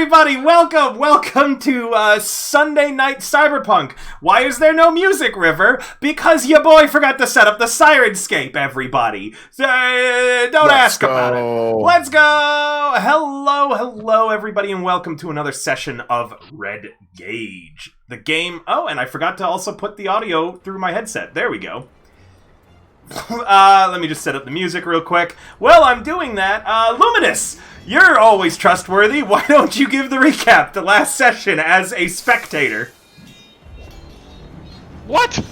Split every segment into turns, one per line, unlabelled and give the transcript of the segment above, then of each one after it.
everybody, welcome to Sunday Night Cyberpunk. Why is there no music, River? Because your boy forgot to set up the Sirenscape, everybody. Don't ask about it. Let's go! Hello, everybody, and welcome to another session of Red Gauge. The game... Oh, and I forgot to also put the audio through my headset. There we go. Let me just set up the music real quick. Well, I'm doing that. Luminous, you're always trustworthy. Why don't you give the recap the last session as a spectator?
What?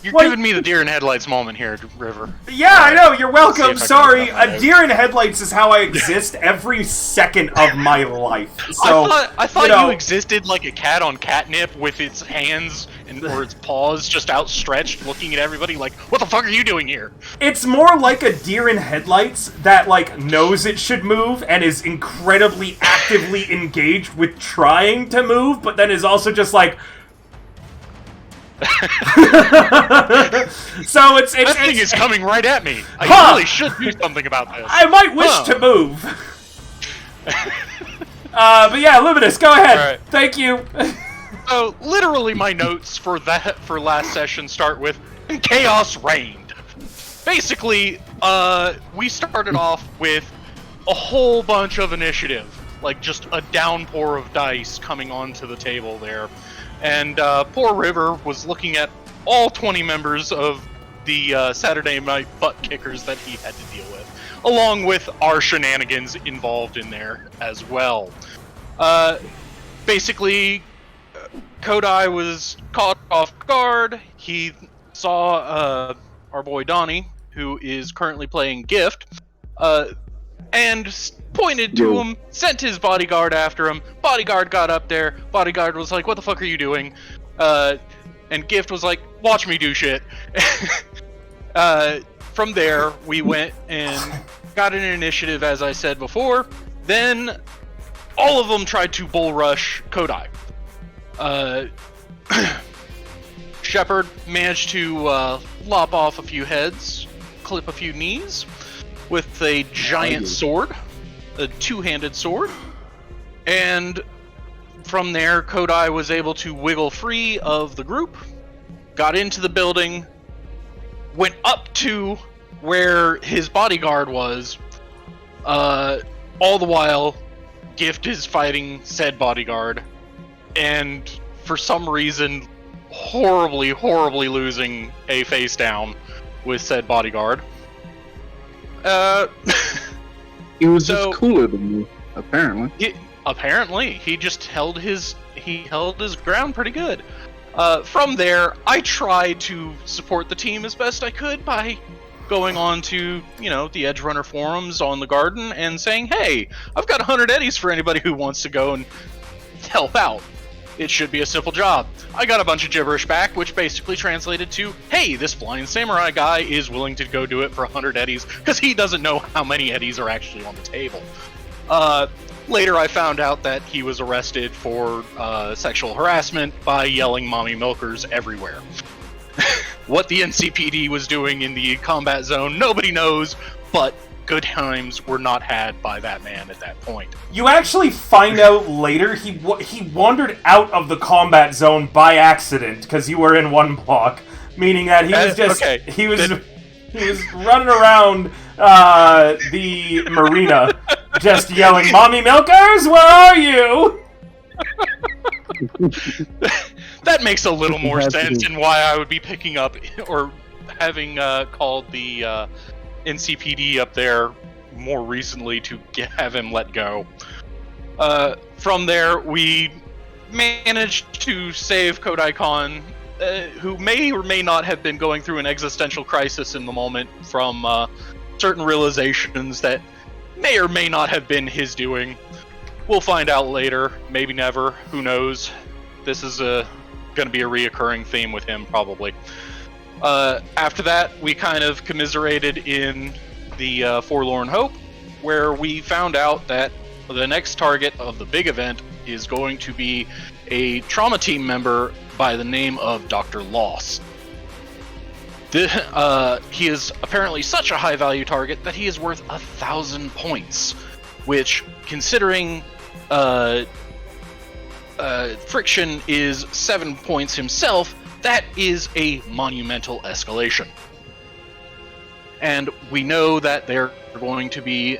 You're giving me the deer in headlights moment here, River.
Yeah, I know. You're welcome. Sorry. A deer in headlights is how I exist every second of my life. So
I thought you existed like a cat on catnip with its hands or its paws just outstretched, looking at everybody like, "What the fuck are you doing here?"
It's more like a deer in headlights that like knows it should move and is incredibly actively engaged with trying to move, but then is also just like. So it's
that thing is coming right at me. I really should do something about this.
I might wish to move. But yeah, Luminous, go ahead. Right. Thank you.
So literally, my notes for last session start with chaos reigned. Basically, we started off with a whole bunch of initiative, like just a downpour of dice coming onto the table there. And poor River was looking at all 20 members of the Saturday Night Butt Kickers that he had to deal with, along with our shenanigans involved in there as well. Basically, Kodai was caught off guard. He saw our boy Donnie, who is currently playing Gift, and pointed to him, sent his bodyguard after him. Bodyguard got up there. Bodyguard was like, "What the fuck are you doing?" And Gift was like, "Watch me do shit." From there, we went and got an initiative, as I said before. Then, all of them tried to bull rush Kodai. Shepard managed to lop off a few heads, clip a few knees, with a giant sword. A two-handed sword, and from there Kodai was able to wiggle free of the group, got into the building, went up to where his bodyguard was, all the while Gift is fighting said bodyguard, and for some reason horribly losing a face down with said bodyguard.
He was just cooler than you, apparently.
Apparently, he just held his ground pretty good. From there, I tried to support the team as best I could by going on to, the Edgerunner forums on the Garden and saying, "Hey, I've got 100 eddies for anybody who wants to go and help out. It should be a simple job." I got a bunch of gibberish back, which basically translated to, "Hey, this Flying Samurai guy is willing to go do it for 100 eddies because he doesn't know how many eddies are actually on the table." Later I found out that he was arrested for sexual harassment by yelling mommy milkers everywhere. What the NCPD was doing in the combat zone, nobody knows, but good times were not had by that man at that point.
You actually find out later he wandered out of the combat zone by accident because you were in one block, meaning that he was just he was running around the marina just yelling, "Mommy milkers, where are you?"
That makes a little more sense in why I would be picking up or having called the NCPD up there more recently to have him let go. From there, we managed to save Kodai Khan, who may or may not have been going through an existential crisis in the moment from certain realizations that may or may not have been his doing. We'll find out later, maybe never, who knows. This is going to be a reoccurring theme with him, probably. After that, we kind of commiserated in the Forlorn Hope, where we found out that the next target of the big event is going to be a trauma team member by the name of Dr. Loss. He is apparently such a high value target that he is worth 1,000 points, which, considering Friction is 7 points himself, that is a monumental escalation. And we know that they're going to be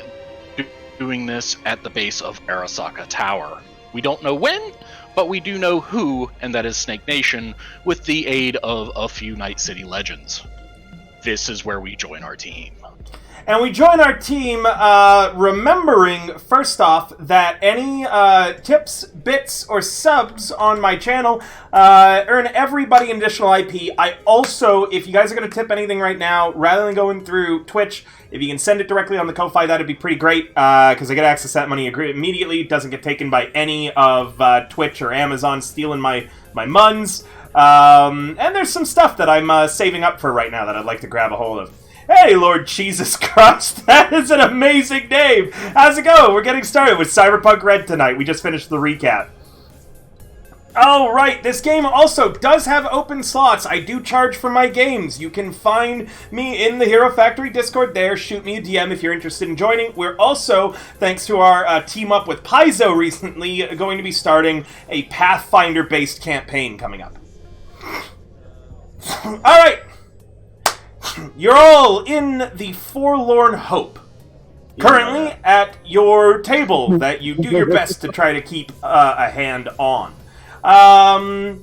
doing this at the base of Arasaka Tower. We don't know when, but we do know who, and that is Snake Nation, with the aid of a few Night City legends. This is where we join our team.
And we join our team remembering, first off, that any tips, bits, or subs on my channel earn everybody an additional IP. I also, if you guys are going to tip anything right now, rather than going through Twitch, if you can send it directly on the Ko-Fi, that'd be pretty great, because I get access to that money immediately. It doesn't get taken by any of Twitch or Amazon stealing my muns. And there's some stuff that I'm saving up for right now that I'd like to grab a hold of. Hey, Lord Jesus Christ, that is an amazing name! How's it go? We're getting started with Cyberpunk Red tonight. We just finished the recap. Oh, right, this game also does have open slots. I do charge for my games. You can find me in the Hero Factory Discord there. Shoot me a DM if you're interested in joining. We're also, thanks to our team up with Paizo recently, going to be starting a Pathfinder-based campaign coming up. All right. You're all in the Forlorn Hope. Currently at your table that you do your best to try to keep a hand on. Yeah,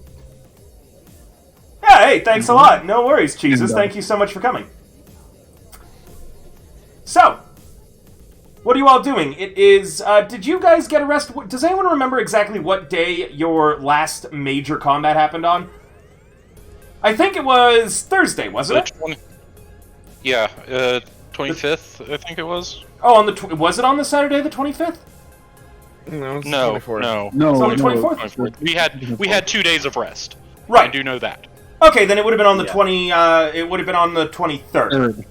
hey, thanks a lot. No worries, Jesus. Thank you so much for coming. So, what are you all doing? It is, did you guys get arrested? Does anyone remember exactly what day your last major combat happened on? I think it was Thursday, wasn't it?
Yeah, 25th, I think it was.
Oh, on the was it on the Saturday the 25th?
No,
It's on the 24th.
We had 2 days of rest.
Right.
I do know that.
Okay, then it would have been on the it would have been on the 23rd.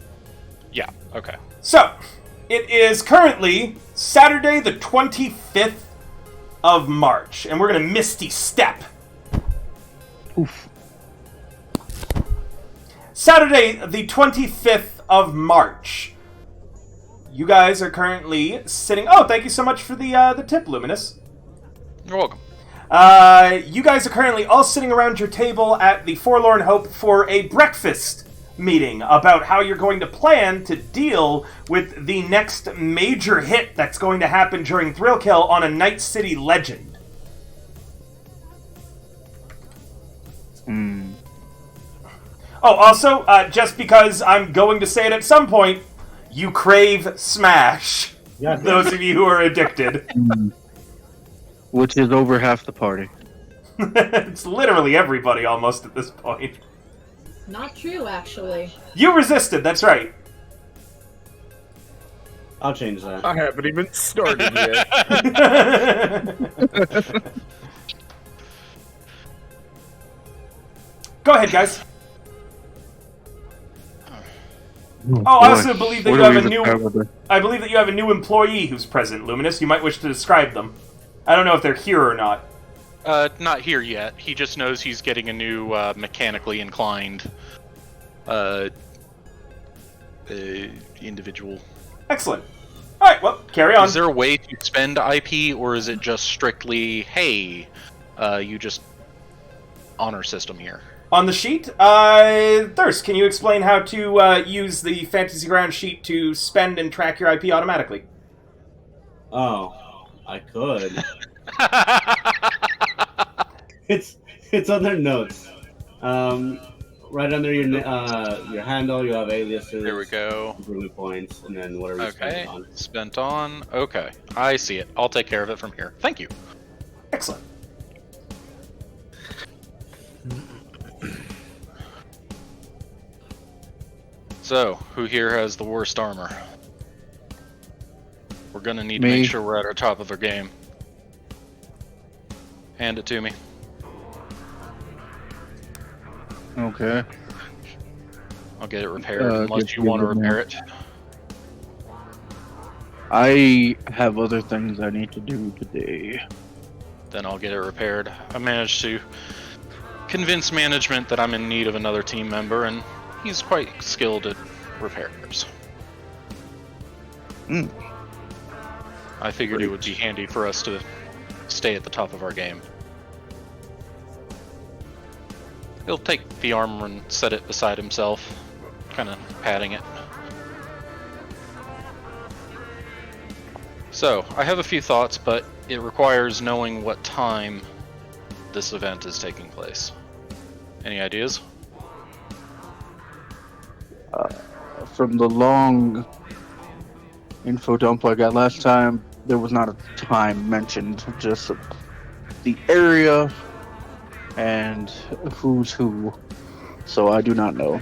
Yeah. Okay.
So, it is currently Saturday the 25th of March, and we're gonna Misty Step.
Oof.
Saturday, the 25th of March. You guys are currently sitting... Oh, thank you so much for the tip, Luminous.
You're welcome.
You guys are currently all sitting around your table at the Forlorn Hope for a breakfast meeting about how you're going to plan to deal with the next major hit that's going to happen during Thrill Kill on a Night City legend. Oh, also, just because I'm going to say it at some point, you crave Smash. Yeah, those of you who are addicted.
Which is over half the party.
It's literally everybody almost at this point.
Not true, actually.
You resisted, that's right.
I'll change that.
I haven't even started yet.
Go ahead, guys. Oh, I also believe that you have a new... I believe that you have a new employee who's present, Luminous. You might wish to describe them. I don't know if they're here or not.
Not here yet. He just knows he's getting a new, mechanically inclined, individual.
Excellent. Alright, well, carry on.
Is there a way to spend IP, or is it just strictly, hey, you just honor system here?
On the sheet, Thirst, can you explain how to use the Fantasy Ground sheet to spend and track your IP automatically?
Oh, I could. It's under notes. Right under your handle, you have aliases.
There we go.
Improvement points, and then whatever you spent on.
Spent on. Okay, I see it. I'll take care of it from here. Thank you.
Excellent.
So, who here has the worst armor? We're gonna need to make sure we're at our top of our game. Hand it to me.
Okay.
I'll get it repaired, unless you want to repair it.
I have other things I need to do today.
Then I'll get it repaired. I managed to convince management that I'm in need of another team member, and he's quite skilled at repairs. I figured it would be handy for us to stay at the top of our game. He'll take the armor and set it beside himself, kind of patting it. So, I have a few thoughts, but it requires knowing what time this event is taking place. Any ideas?
From the long info dump I got last time, there was not a time mentioned, just the area and who's who. So I do not know.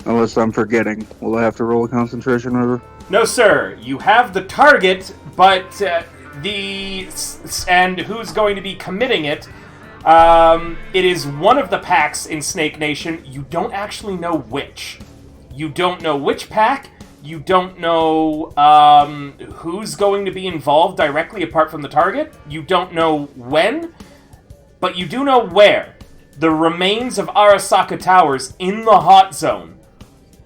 Unless I'm forgetting. Will I have to roll a concentration, River?
No, sir. You have the target, but and who's going to be committing it? It is one of the packs in Snake Nation. You don't actually know which. You don't know which pack. You don't know who's going to be involved directly apart from the target. You don't know when, but you do know where. The remains of Arasaka Towers in the hot zone.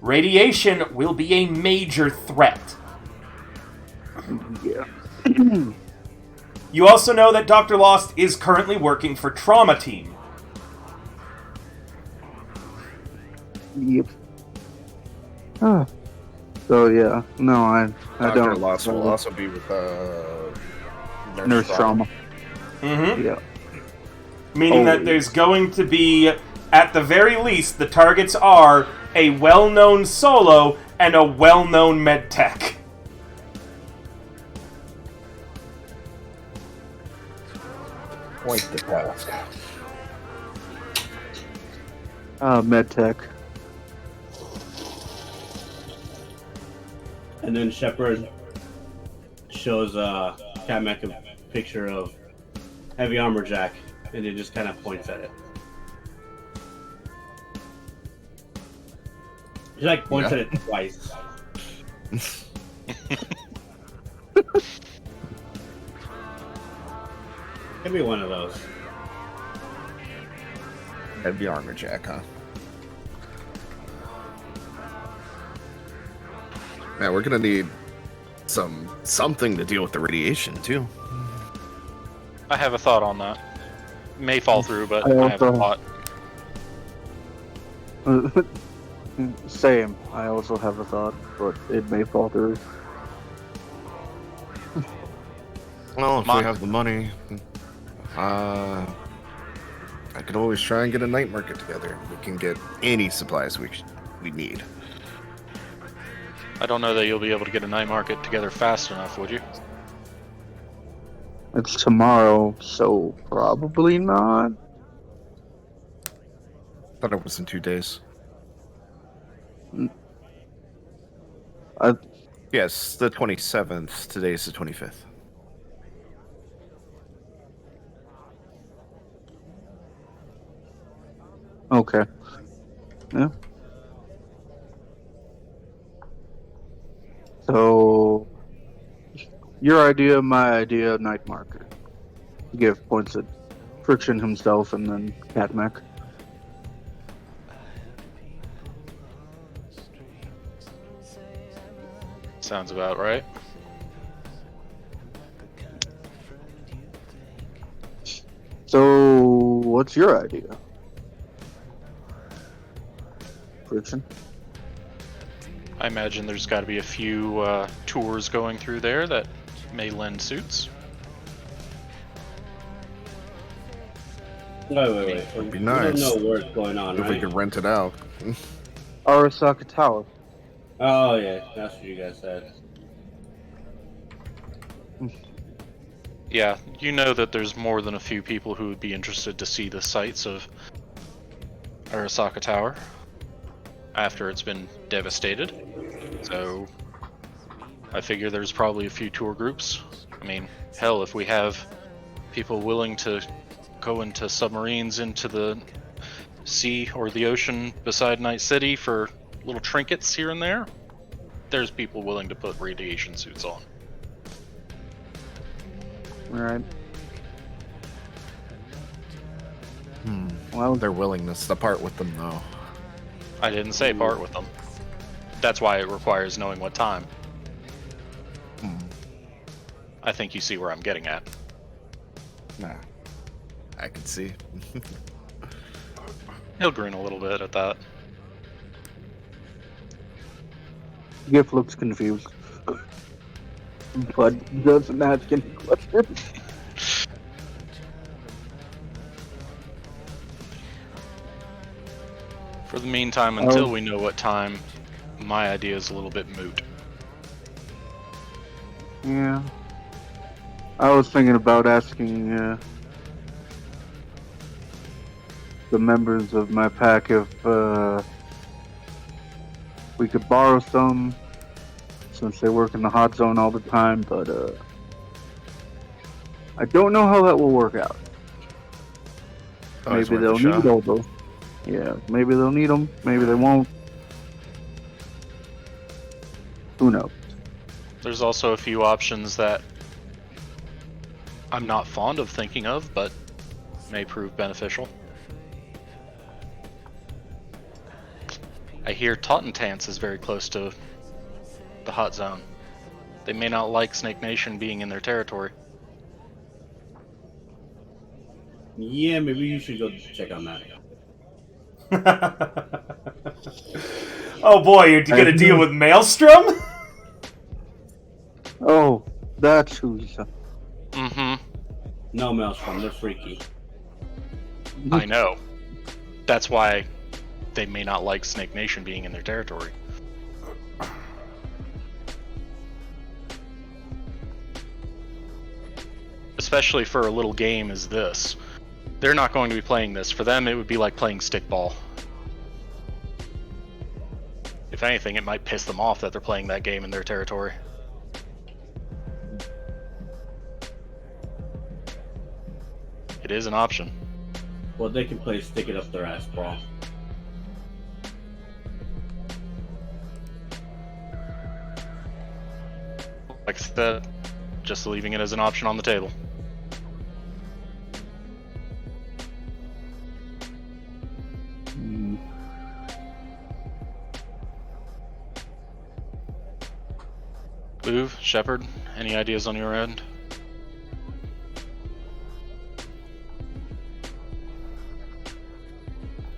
Radiation will be a major threat.
Yeah.
You also know that Dr. Lost is currently working for Trauma Team.
Yep. So yeah, no, I
Dr.
don't.
Lost will also be with
Nurse Trauma.
Mm-hmm.
Yeah.
Meaning that there's going to be, at the very least, the targets are a well-known solo and a well-known medtech.
Point the task.
Medtech.
And then Shepard shows Catmac a picture of Heavy Armor Jack, and he just kind of points at it. He points at it twice. Give me one of those.
Heavy Armor Jack, huh? Man, we're gonna need something to deal with the radiation too.
I have a thought on that. May fall through, but I have a thought.
Same. I also have a thought, but it may fall through.
Well, if we have the money, I could always try and get a night market together. We can get any supplies we need.
I don't know that you'll be able to get a night market together fast enough, would you?
It's tomorrow, so probably not.
Thought it was in 2 days. Yes, the 27th. Today's the 25th.
Okay. Yeah. So, your idea, my idea, night market. Give points at Friction himself and then Catmac.
Sounds about right.
So, what's your idea? Friction?
I imagine there's got to be a few tours going through there that may lend suits.
Wait.
Would be
We
nice.
don't know where it's going on,
If we
right?
could rent it out.
Arasaka Tower.
Oh, yeah. That's what you guys said.
Yeah, you know that there's more than a few people who would be interested to see the sights of Arasaka Tower after it's been devastated. So I figure there's probably a few tour groups. I mean, hell, if we have people willing to go into submarines into the sea or the ocean beside Night City for little trinkets here and there, there's people willing to put radiation suits on.
Alright.
Well, their willingness to part with them, though.
I didn't say part with them. That's why it requires knowing what time. I think you see where I'm getting at.
Nah, I can see.
He'll grin a little bit at that.
Gift looks confused, but doesn't ask any questions.
For the meantime, until we know what time, my idea is a little bit moot.
Yeah. I was thinking about asking the members of my pack if we could borrow some, since they work in the hot zone all the time, but I don't know how that will work out.
Always
Maybe
worth a
they'll
shot.
need all those. Yeah, maybe they'll need them, maybe they won't. Who knows?
There's also a few options that I'm not fond of thinking of, but may prove beneficial. I hear Tauntantance is very close to the hot zone. They may not like Snake Nation being in their territory.
Yeah, maybe you should go check on that.
Oh boy, you're gonna deal with Maelstrom?
Oh, that's who's.
Mm-hmm.
No, Maelstrom, they're freaky.
I know. That's why they may not like Snake Nation being in their territory. Especially for a little game as this. They're not going to be playing this. For them, it would be like playing stickball. If anything, it might piss them off that they're playing that game in their territory. It is an option.
Well, they can play stick it up their ass ball.
Like I said, just leaving it as an option on the table. Luv, Shepard, any ideas on your end?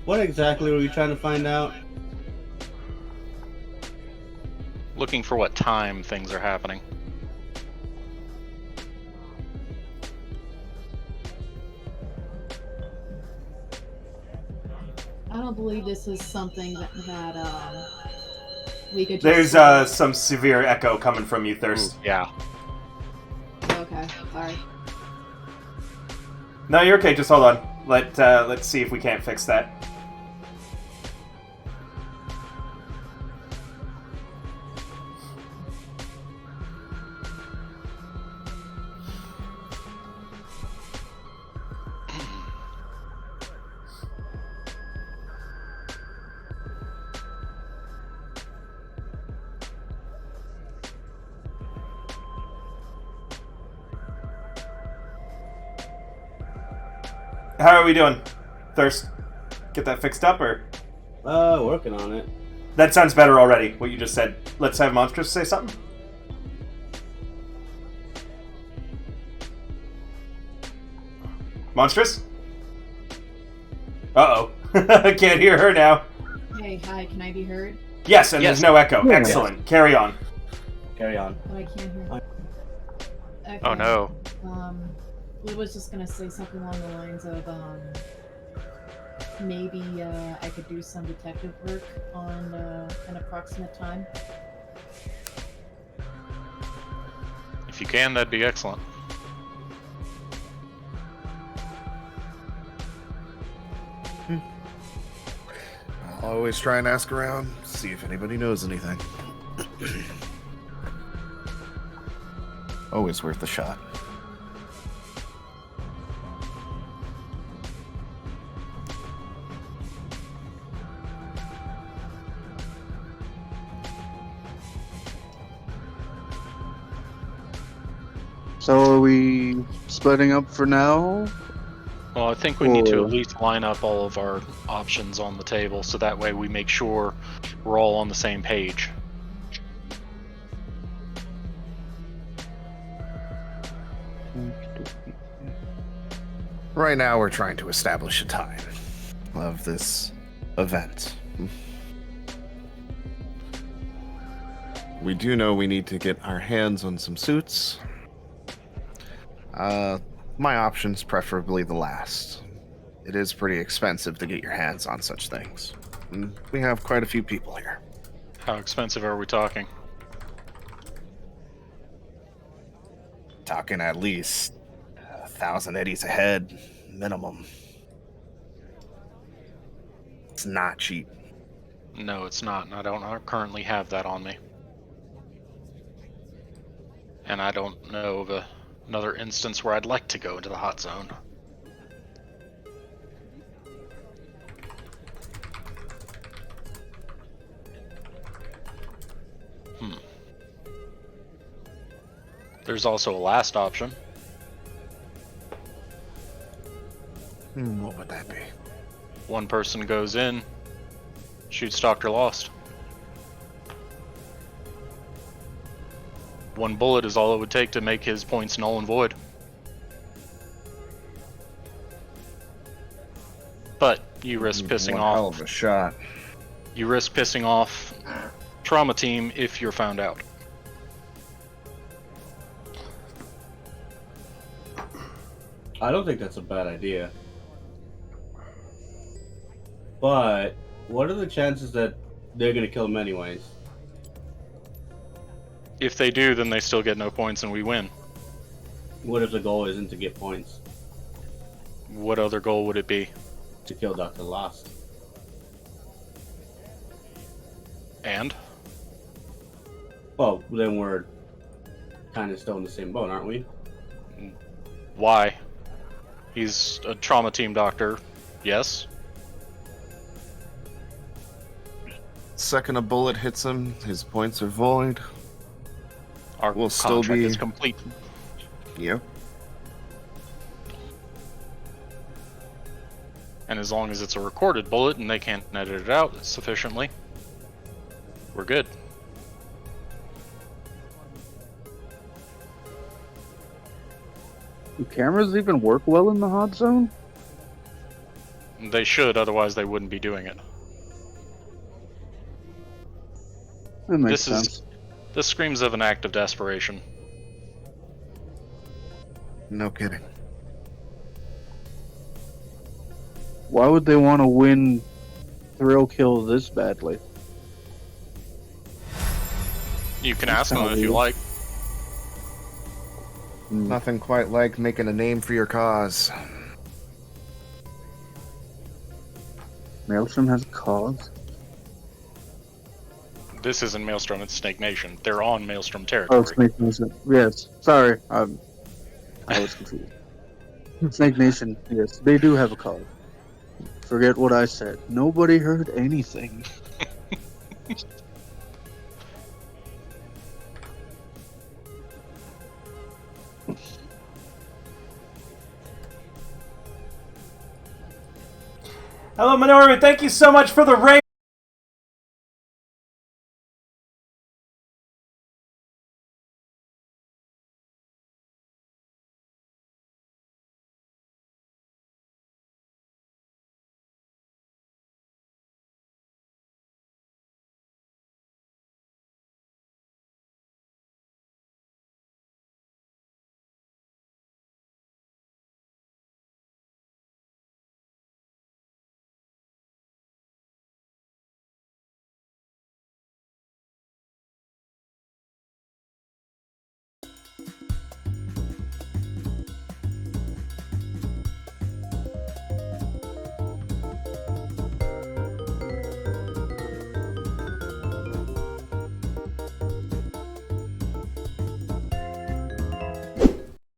What exactly were you trying to find out?
Looking for what time things are happening.
I don't believe this is something that we could just...
There's some severe echo coming from you, Thirst.
Ooh, yeah.
Okay, sorry.
No, you're okay, just hold on. Let's see if we can't fix that. How are we doing? Thirst, get that fixed up, or?
Working on it.
That sounds better already, what you just said. Let's have Monstrous say something. Monstrous? Uh-oh. I can't hear her now.
Hey, hi, can I be heard?
Yes, and
Yes.
there's no echo.
Yeah.
Excellent. Carry on.
Carry on.
But I can't hear. Okay.
Oh no.
We was just gonna say something along the lines of, maybe I could do some detective work on an approximate time.
If you can, that'd be excellent.
I'll always try and ask around, see if anybody knows anything. Always worth a shot.
So are we splitting up for now?
Well, I think we need to at least line up all of our options on the table, so that way we make sure we're all on the same page.
Right now, we're trying to establish a time of this event. We do know we need to get our hands on some suits. My option's preferably the last. It is pretty expensive to get your hands on such things. And we have quite a few people here.
How expensive are we talking?
Talking at least 1,000 eddies a head, minimum. It's not cheap.
No, it's not, and I don't currently have that on me. And I don't know of another instance where I'd like to go into the hot zone. There's also a last option.
What would that be?
One person goes in, shoots Dr. Lost. One bullet is all it would take to make his points null and void. But you risk pissing
One
off.
hell of a shot.
You risk pissing off Trauma Team if you're found out.
I don't think that's a bad idea. But what are the chances that they're gonna kill him anyways?
If they do, then they still get no points and we win.
What if the goal isn't to get points?
What other goal would it be?
To kill Dr. Lost.
And?
Well, then we're kind of still in the same boat, aren't we?
Why? He's a Trauma Team doctor, yes?
Second a bullet hits him, his points are void.
Our
We'll still
contract
be-
is complete.
Yep.
And as long as it's a recorded bullet and they can't edit it out sufficiently, we're good.
Do cameras even work well in the hot zone?
They should, otherwise they wouldn't be doing it.
That makes
This is-
sense.
This screams of an act of desperation.
No kidding.
Why would they want to win thrill kill this badly?
You can ask them if you like.
Nothing quite like making a name for your cause.
Maelstrom has a cause.
This isn't Maelstrom, it's Snake Nation. They're on Maelstrom
Oh,
territory.
Snake Nation. Yes. Sorry. I was confused. Snake Nation. Yes, they do have a cause. Forget what I said. Nobody heard anything.
Hello, Minoru. Thank you so much for the raid.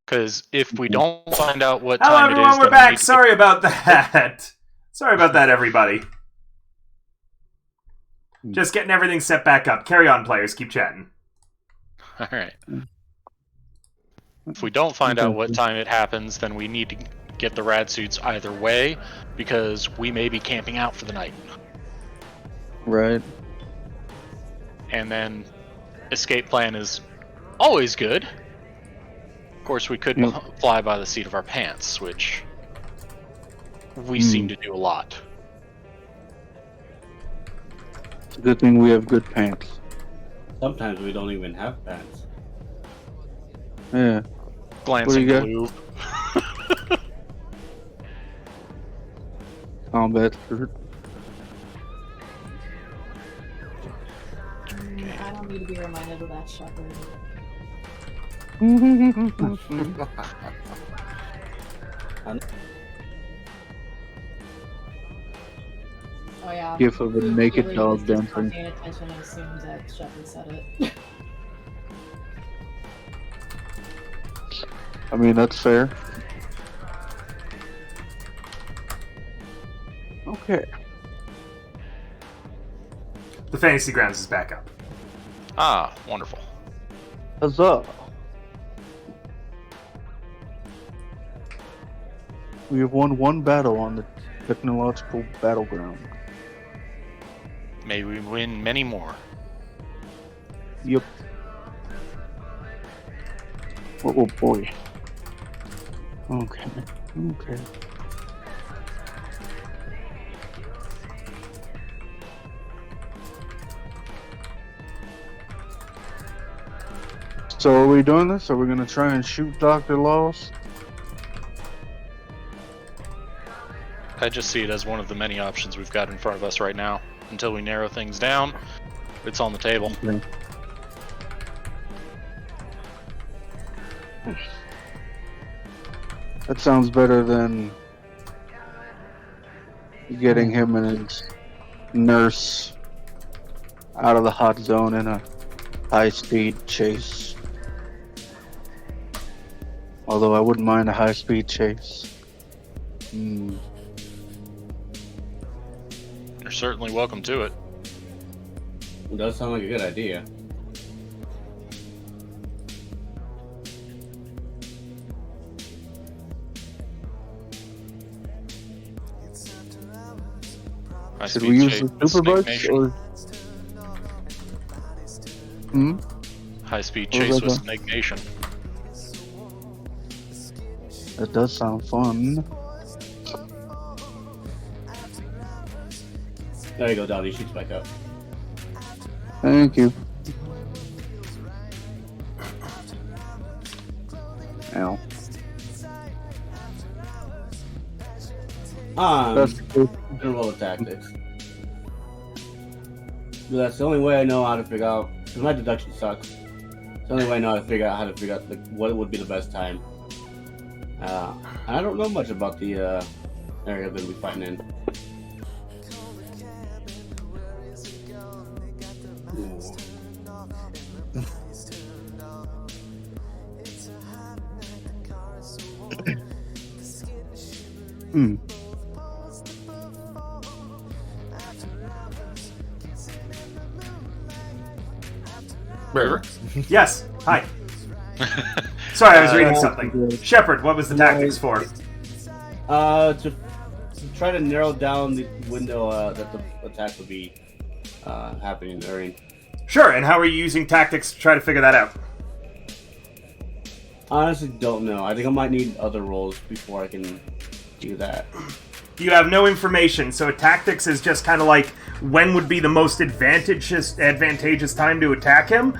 Because if we don't find out what
Hello,
time it
everyone.
is,
We're
then we
back.
need to
Sorry about that. Sorry about that, everybody. Just getting everything set back up. Carry on, players. Keep chatting.
All right. If we don't find out what time it happens, then we need to get the rad suits either way, because we may be camping out for the night.
Right.
And then escape plan is always good. Of course, we could fly by the seat of our pants, which we seem to do a lot.
It's a good thing we have good pants.
Sometimes we don't even have pants.
Yeah.
Glancing
got?
blue.
Combat shirt.
I don't need to be reminded of that, Shepard. Oh yeah.
Gif of a
Luke
naked
really
dog
was just
dancing.
not paying attention and assumed that Shepard said it.
I mean, that's fair. Okay.
The Fantasy Grounds is back up.
Ah, wonderful.
Huzzah! We have won one battle on the technological battleground.
May we win many more.
Yep. Oh boy. Okay. Okay. So are we doing this? Are we gonna try and shoot Dr. Laws?
I just see it as one of the many options we've got in front of us right now. Until we narrow things down, it's on the table.
Okay. That sounds better than getting him and his nurse out of the hot zone in a high-speed chase. Although I wouldn't mind a high-speed chase.
You're certainly welcome to it.
It does sound like a good idea.
Should we use the superbugs or?
High-speed
What was
chase
that
with
one?
Snake Nation.
That does sound fun.
There you go, Donnie. Shoots back up.
Thank you. Ow. That's good.
I'm gonna roll the tactics. That's the only way I know how to figure out. Because my deduction sucks. It's the only way I know how to figure out like what would be the best time. I don't know much about the area that we're fighting in.
River?
Yes. Hi. Sorry, I was reading something. Shepard, what was the tactics for?
To try to narrow down the window that the attack would be happening during.
Sure, and how are you using tactics to try to figure that out?
Honestly, don't know. I think I might need other rolls before I can do that.
You have no information, so tactics is just kind of like when would be the most advantageous time to attack him,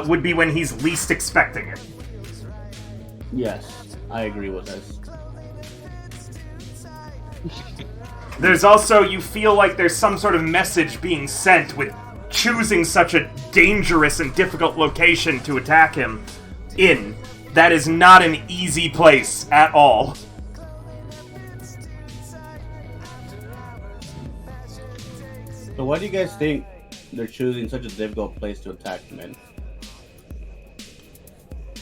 would be when he's least expecting it.
Yes, I agree with this.
There's also, you feel like there's some sort of message being sent with choosing such a dangerous and difficult location to attack him in. That is not an easy place at all.
So why do you guys think they're choosing such a difficult place to attack them in?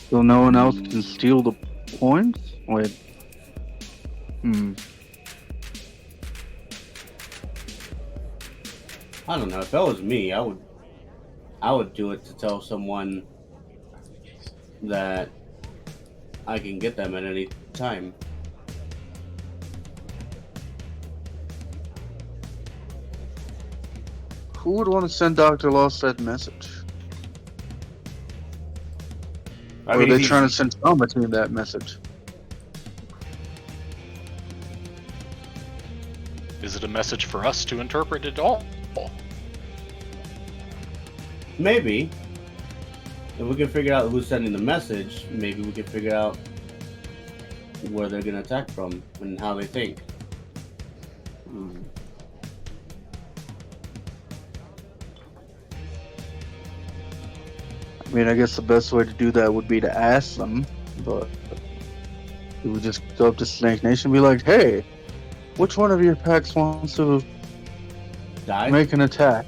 So no one else can steal the points? Wait.
I don't know. If that was me, I would do it to tell someone that I can get them at any time.
Who would want to send Dr. Lost that message?
I
Or
mean,
are
if
they
he's-
trying to send Trauma Team that message?
Is it a message for us to interpret at all?
Maybe. If we can figure out who's sending the message, maybe we can figure out where they're gonna attack from and how they think.
I mean, I guess the best way to do that would be to ask them, but we would just go up to Snake Nation and be like, hey, which one of your packs wants to
Die?
make an attack?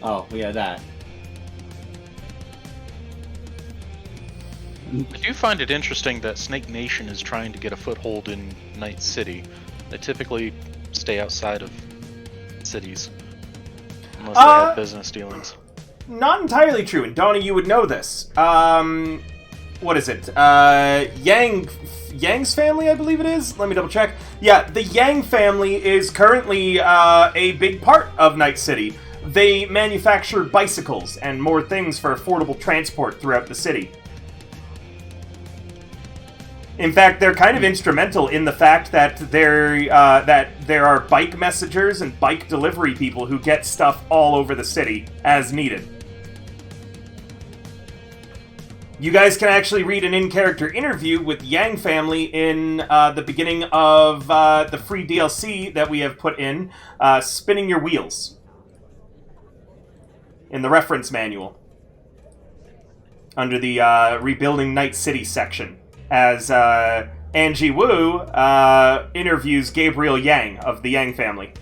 Oh, yeah, that.
I do find it interesting that Snake Nation is trying to get a foothold in Night City. They typically stay outside of cities, unless they have business dealings.
Not entirely true, and Donnie, you would know this. What is it? Yang's family, I believe it is? Let me double check. Yeah, the Yang family is currently a big part of Night City. They manufacture bicycles and more things for affordable transport throughout the city. In fact, they're kind of instrumental in the fact that there are bike messengers and bike delivery people who get stuff all over the city as needed. You guys can actually read an in-character interview with Yang family in the beginning of the free DLC that we have put in, Spinning Your Wheels, in the reference manual, under the Rebuilding Night City section, as Angie Wu interviews Gabriel Yang of the Yang family.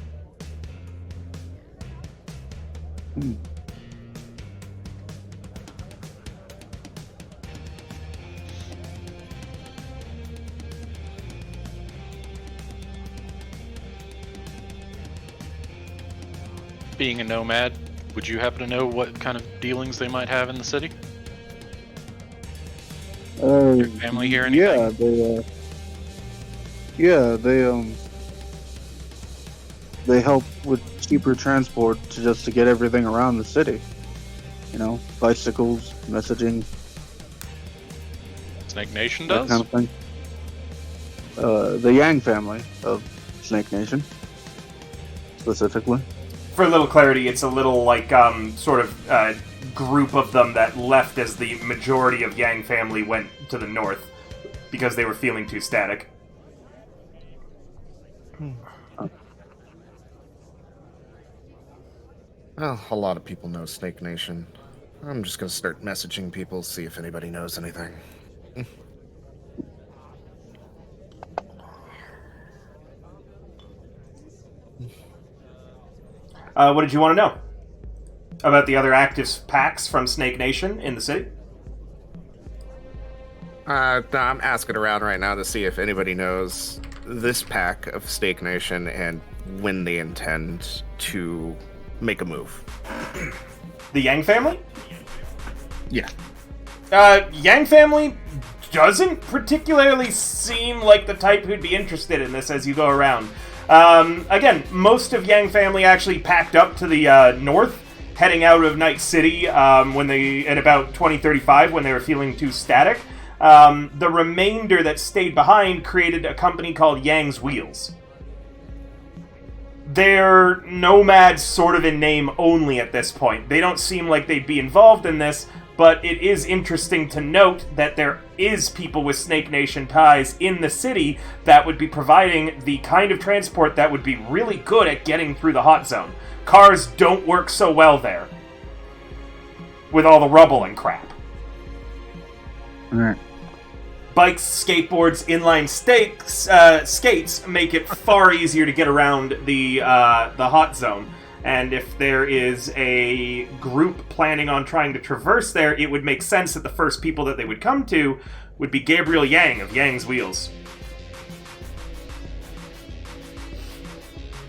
Being a nomad, would you happen to know what kind of dealings they might have in the city? Your family here? Anything?
They help with cheaper transport to get everything around the city. You know, bicycles, messaging,
Snake Nation
that
does?
kind of thing. The Yang family of Snake Nation, specifically.
For a little clarity, it's a little, like, sort of group of them that left as the majority of Yang family went to the north because they were feeling too static.
Well, a lot of people know Snake Nation. I'm just gonna start messaging people, see if anybody knows anything.
What did you want to know about the other active packs from Snake Nation in the city?
I'm asking around right now to see if anybody knows this pack of Snake Nation and when they intend to make a move.
The Yang family?
Yeah.
Yang family doesn't particularly seem like the type who'd be interested in this as you go around. Again, most of Yang family actually packed up to the north, heading out of Night City at about 2035 when they were feeling too static. The remainder that stayed behind created a company called Yang's Wheels. They're nomads sort of in name only at this point. They don't seem like they'd be involved in this, but it is interesting to note that there is people with Snake Nation ties in the city that would be providing the kind of transport that would be really good at getting through the hot zone. Cars don't work so well there, with all the rubble and crap.
Alright.
Bikes, skateboards, inline skates make it far easier to get around the hot zone. And if there is a group planning on trying to traverse there, it would make sense that the first people that they would come to would be Gabriel Yang of Yang's Wheels.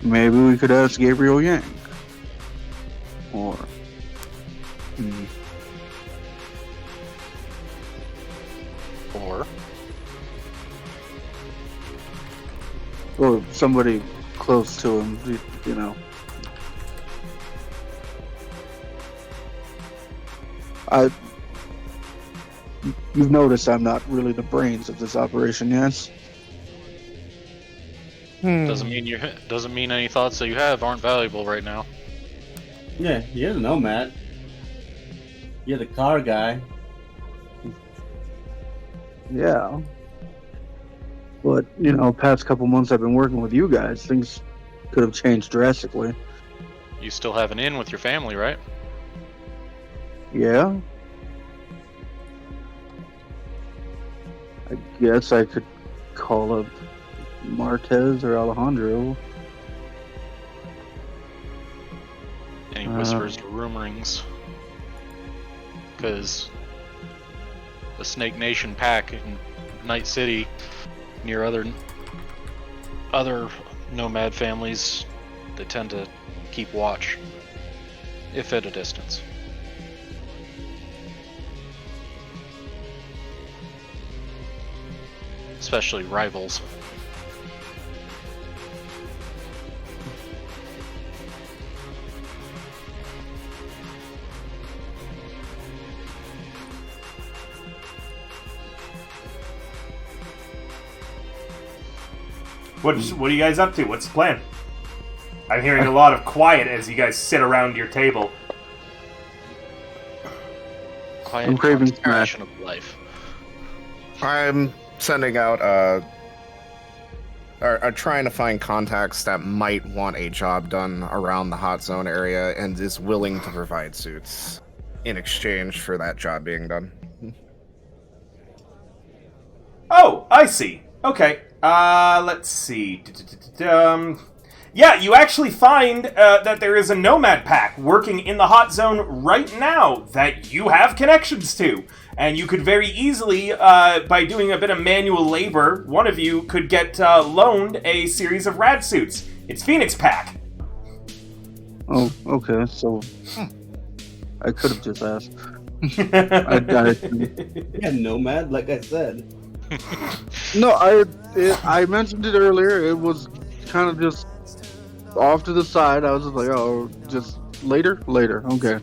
Maybe we could ask Gabriel Yang. Or...
Or
somebody close to him, you know. I. You've noticed I'm not really the brains of this operation, yes?
Doesn't mean any thoughts that you have aren't valuable right now.
Yeah, you're the nomad. You're the car guy.
Yeah. But, past couple months I've been working with you guys, things could have changed drastically.
You still have an in with your family, right?
Yeah? I guess I could call up Marquez or Alejandro.
Any whispers or rumorings? Because the Snake Nation pack in Night City, near other nomad families, they tend to keep watch, if at a distance. Especially rivals.
What are you guys up to? What's the plan? I'm hearing a lot of quiet as you guys sit around your table.
Quiet
I'm craving
concentration of life.
I'm sending out are trying to find contacts that might want a job done around the hot zone area and is willing to provide suits in exchange for that job being done.
Oh, I see. Okay. Let's see. Yeah, you actually find that there is a nomad pack working in the hot zone right now that you have connections to. And you could very easily, by doing a bit of manual labor, one of you could get loaned a series of rad suits. It's Phoenix Pack.
Oh, okay, so I could have just asked. I
Yeah, nomad, like I said.
No, I mentioned it earlier. It was kind of just off to the side. I was just like, oh, just later. Okay.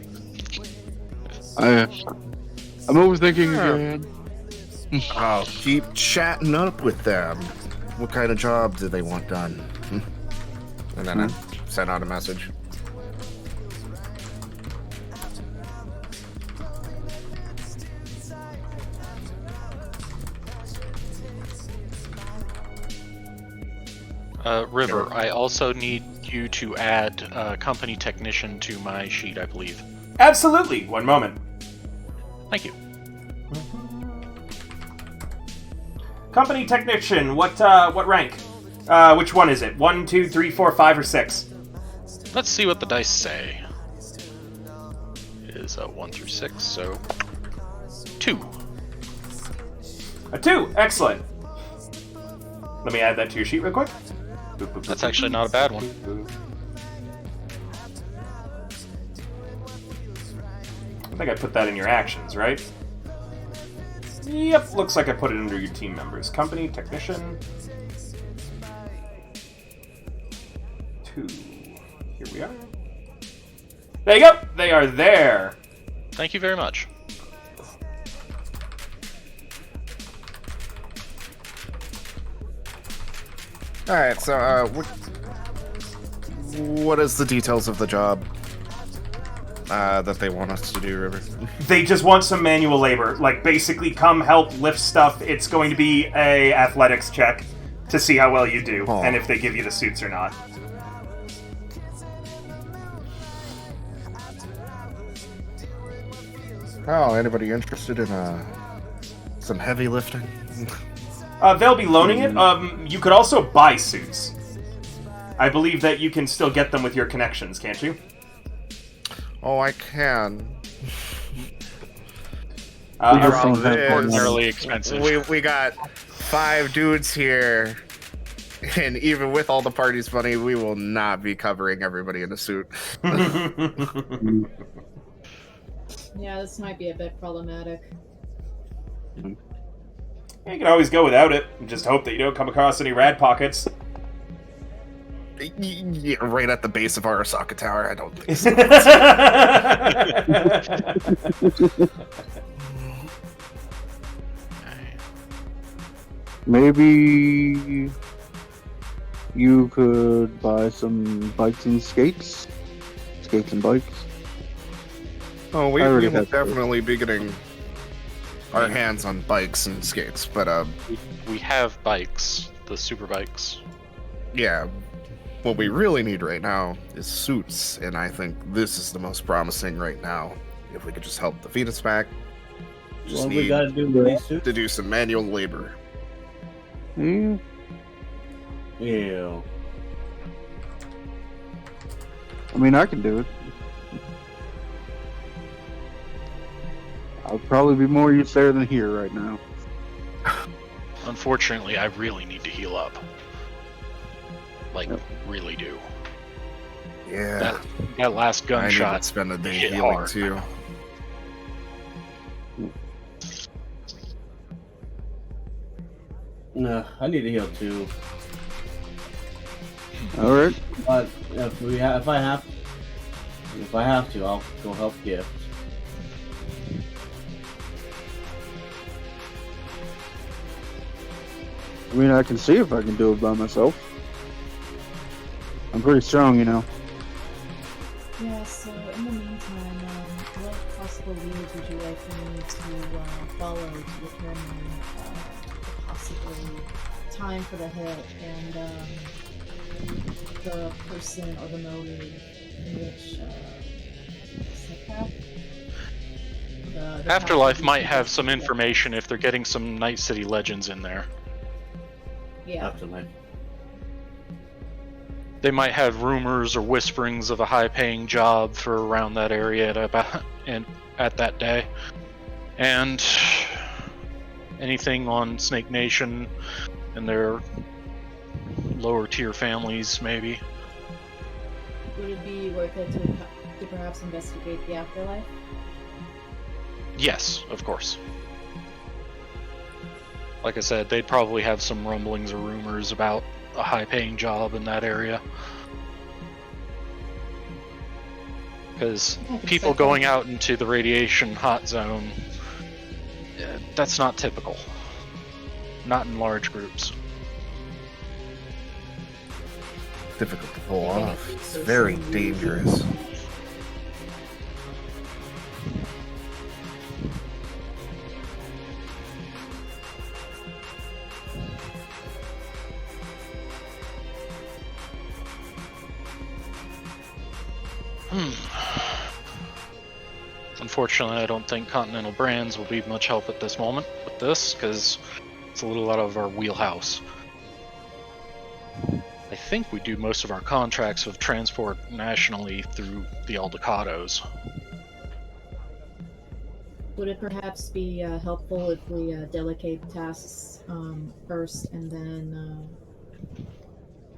I'm overthinking again.
I'll keep chatting up with them. What kind of job do they want done? And then I sent out a message.
River, I also need you to add company technician to my sheet, I believe.
Absolutely. One moment.
Thank you.
Company technician. What rank? Which one is it? 1, 2, 3, 4, 5, or 6?
Let's see what the dice say. It is 1 through 6, so 2.
A 2. Excellent. Let me add that to your sheet real quick.
That's actually not a bad one.
I think I put that in your actions, right? Yep, looks like I put it under your team members. Company, technician. 2. Here we are. There you go! They are there!
Thank you very much.
Alright, so, what is the details of the job that they want us to do, River?
They just want some manual labor. Like, basically, come help lift stuff. It's going to be a athletics check to see how well you do, and if they give you the suits or not.
Oh, anybody interested in some heavy lifting?
They'll be loaning it. You could also buy suits. I believe that you can still get them with your connections, can't you?
Oh, I can.
Ordinarily expensive.
We got 5 dudes here, and even with all the party's money, we will not be covering everybody in a suit.
Yeah, this might be a bit problematic.
You can always go without it and just hope that you don't come across any rad pockets.
Yeah, right at the base of Arasaka Tower. I don't think so.
Maybe you could buy some bikes and skates. Skates and bikes.
Oh, we
I already
will
have
definitely be getting our hands on bikes and skates, but
We have bikes, the super bikes.
yeah, what we really need right now is suits, and I think this is the most promising right now. If we could just help the Phoenix back, just
What we
need
gotta do with these suits?
to do some manual labor.
Hmm.
Yeah.
I mean, I can do it. I'll probably be more use there than here right now.
Unfortunately, I really need to heal up. Like, really do.
Yeah,
That last
I need to
gunshot
spend a day
hit
healing
hard.
too.
Nah, I need to heal too.
All right.
But if I have to, I'll go help Gift.
I mean, I can see if I can do it by myself. I'm pretty strong, you know.
Yeah, so in the meantime, what possible leads would you like me to follow to determine the possible time for the hit and the person or the motive in which psychopath? The
Afterlife
path-
might have some information if they're getting some Night City legends in there.
Yeah.
Afterlife.
They might have rumors or whisperings of a high-paying job for around that area at that day, and anything on Snake Nation and their lower-tier families, maybe.
Would it be worth it to perhaps investigate the afterlife?
Yes, of course. Like I said, they'd probably have some rumblings or rumors about a high-paying job in that area. Because people going out into the radiation hot zone, that's not typical. Not in large groups.
Difficult to pull off. It's very dangerous.
Unfortunately, I don't think Continental Brands will be much help at this moment with this, because it's a little out of our wheelhouse. I think we do most of our contracts with transport nationally through the Aldecados.
Would it perhaps be helpful if we delegate tasks first, and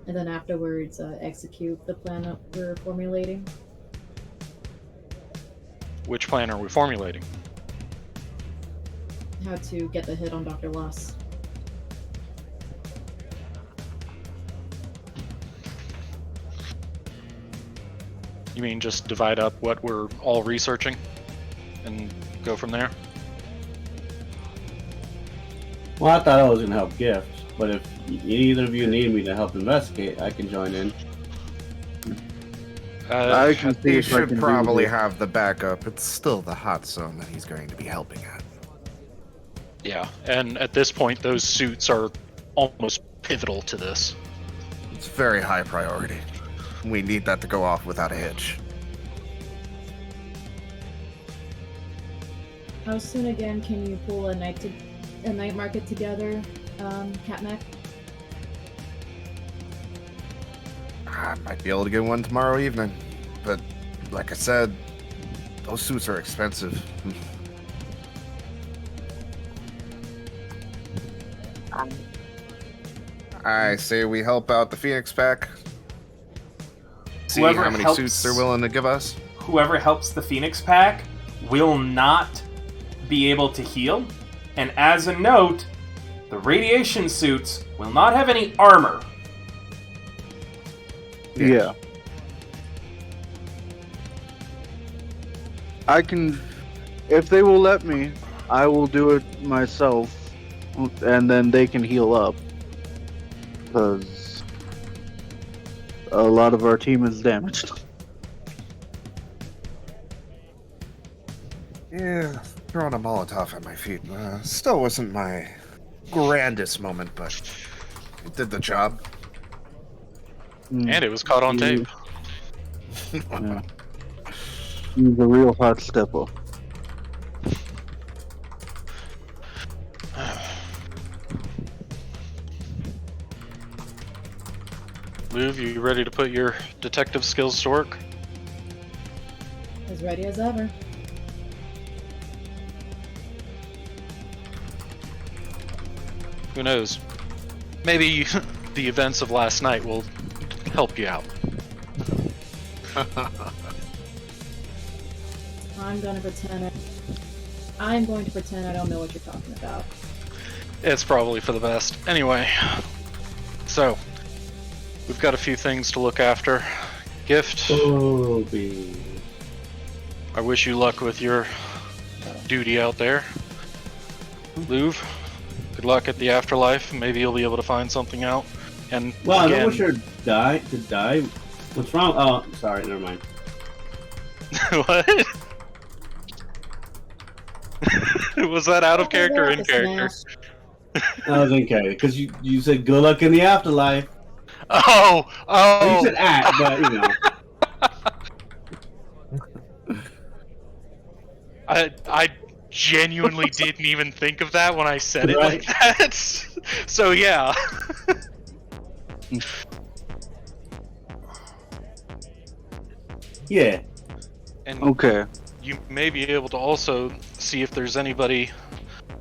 then afterwards execute the plan that we're formulating?
Which plan are we formulating?
How to get the hit on Dr. Loss?
You mean just divide up what we're all researching and go from there?
Well, I thought I was gonna help Gift, but if either of you need me to help investigate, I can join in.
I can see
He
if I
should
can
probably
do this.
have the backup. It's still the hot zone that he's going to be helping at.
Yeah, and at this point, those suits are almost pivotal to this.
It's very high priority. We need that to go off without a hitch.
How soon again can you pull a night market together, Catmac?
I might be able to get one tomorrow evening, but like I said, those suits are expensive. I say we help out the Phoenix pack. See
Whoever
how many
helps-
suits they're willing to give us.
Whoever helps the Phoenix pack will not be able to heal. And as a note, the radiation suits will not have any armor.
Yeah. I can, if they will let me, I will do it myself, and then they can heal up. Because a lot of our team is damaged.
Yeah, throwing a Molotov at my feet still wasn't my grandest moment, but it did the job.
And it was caught on tape.
Yeah. He's a real hot stepper.
Luv, you ready to put your detective skills to work?
As ready as ever.
Who knows? Maybe the events of last night will help you out.
I'm going to pretend I don't know what you're talking about.
It's probably for the best. Anyway, so we've got a few things to look after. Gift,
Obi.
I wish you luck with your duty out there. Luv, good luck at the afterlife. Maybe you'll be able to find something out. And
Well, I
again,
know what you're to die. What's wrong? Oh, sorry, never mind.
what? Was that out of character or in
Smash.
character?
I was in character because you said good luck in the afterlife.
Oh,
Well, you said act, but you know.
I genuinely didn't even think of that when I said it
Right.
like that. So yeah.
Yeah.
And
Okay.
you may be able to also see if there's anybody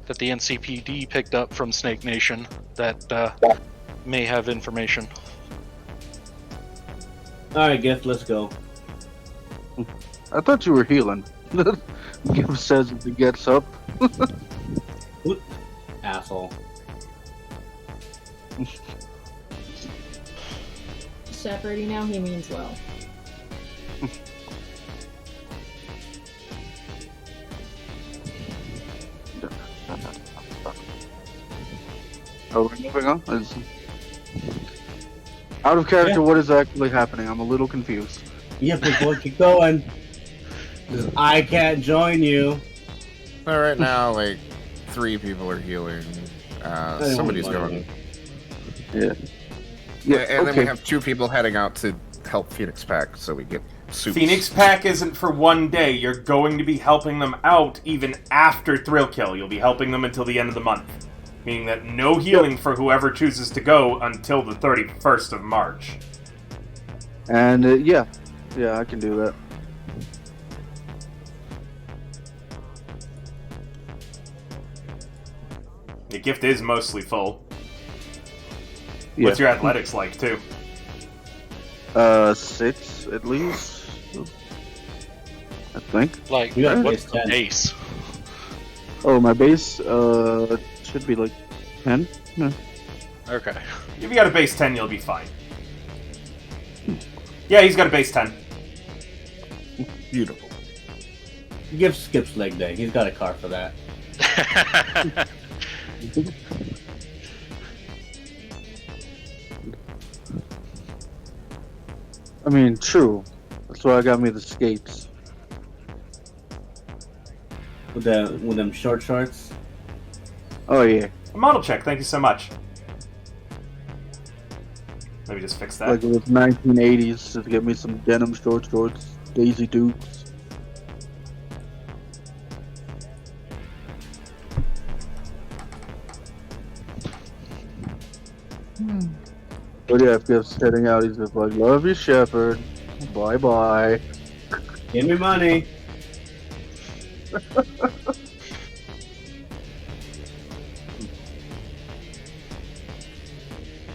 that the NCPD picked up from Snake Nation that may have information.
All right, Gift, let's go.
I thought you were healing. Gift says if he gets up.
Asshole.
Shepherd, now he means well.
Are we moving on? Out of character,
Yeah.
what is actually happening? I'm a little confused.
Yeah, big boy, keep going. 'Cause I can't join you.
Well, right now, like 3 people are healing.
didn't
Somebody's
want money.
going.
Yeah.
Yeah, and then we
okay.
have 2 people heading out to help Phoenix Pack, so we get soups.
Phoenix Pack isn't for one day. You're going to be helping them out even after Thrill Kill. You'll be helping them until the end of the month. Meaning that no healing for whoever chooses to go until the 31st of March.
And yeah, I can do that.
The gift is mostly full.
Yeah.
What's your athletics like, too?
6 at least. I think.
Like,
You got
what's
base
the
10.
base?
Oh, my base should be like 10. Yeah.
Okay.
If you got a base 10, you'll be fine. Yeah, he's got a base 10.
Beautiful.
Gift skips leg day. He's got a car for that.
I mean, true. That's why I got me the skates.
With them short shorts.
Oh yeah,
A model check, thank you so much. Maybe just fix that.
like it was 1980s to get me some denim shorts, Daisy Dukes. But yeah, if Gift's heading out, he's just like, "Love you, Shepherd. Bye bye."
Give me money.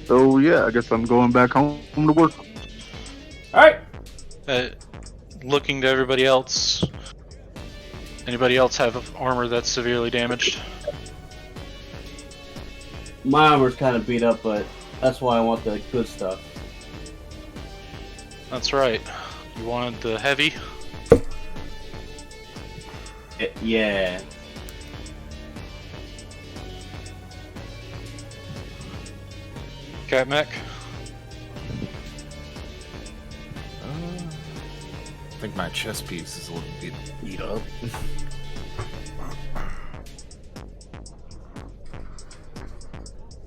So yeah, I guess I'm going back home to work.
Alright.
Looking to everybody else. Anybody else have armor that's severely damaged?
My armor's kind of beat up, but that's why I want the good stuff.
That's right. You wanted the heavy?
Yeah.
Cat mech?
I think my chest piece is a little bit beat up.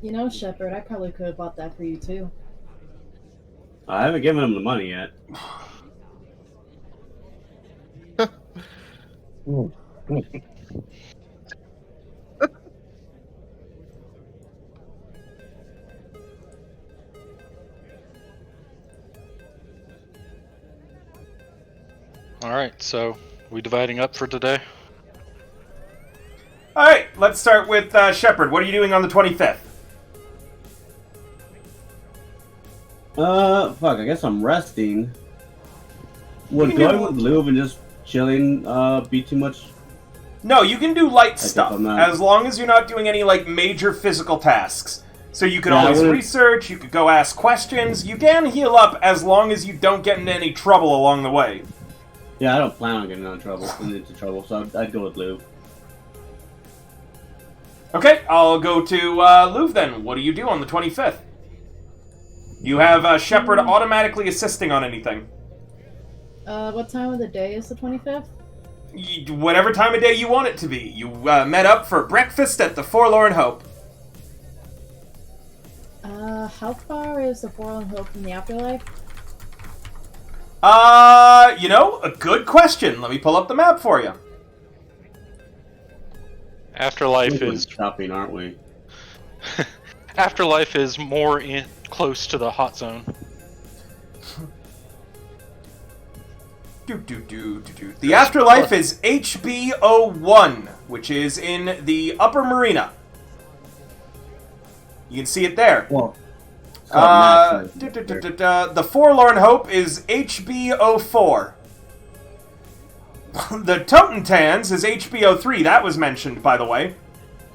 You know, Shepard, I probably could have bought that for you too.
I haven't given him the money yet.
Alright, so we dividing up for today?
Alright, let's start with Shepard. What are you doing on the 25th?
Fuck, I guess I'm resting. Would going with Lube and just chilling, be too much?
No, you can do light
guess
stuff,
I'm not-
as long as you're not doing any, like, major physical tasks. So you can
Yeah, I
always
wouldn't-
research, you could go ask questions, you can heal up as long as you don't get into any trouble along the way.
Yeah, I don't plan on getting into trouble, so I'd go with Lube.
Okay, I'll go to Louvre then. What do you do on the 25th? You have Shepard automatically assisting on anything.
What time of the day is the 25th?
Whatever time of day you want it to be. You met up for breakfast at the Forlorn Hope.
How far is the Forlorn Hope from the afterlife?
You know, a good question. Let me pull up the map for you.
Afterlife
We're
is
shopping, aren't we?
Afterlife is more close to the hot zone.
The Afterlife is HB01, which is in the Upper Marina. You can see it there.
Well,
The Forlorn Hope is HB04. The Totentans is HB03. That was mentioned, by the way.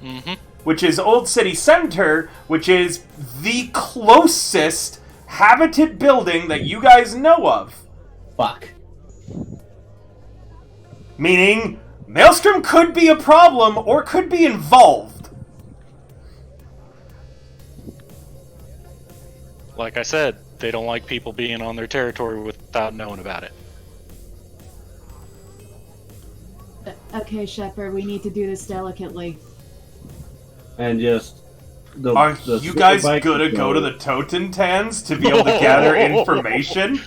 Mm-hmm.
Which is Old City Center, which is the closest habited building that you guys know of.
fuck.
Meaning, Maelstrom could be a problem or could be involved.
Like I said, they don't like people being on their territory without knowing about it.
Okay, Shepard, we need to do this delicately.
And just...
Are
the
you guys
superbike
gonna
is
go to the Totentans to be able to gather information?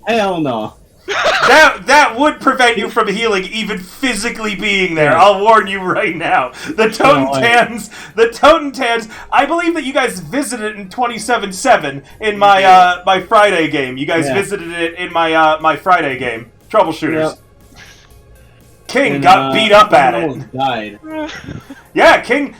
Hell no.
That would prevent you from healing, even physically being there. I'll warn you right now. The Totentans. I believe that you guys visited in 27-7 in my my Friday game. You guys visited it in my my Friday game, Troubleshooters.
Yep.
King got beat up at it.
Almost died.
Yeah, King,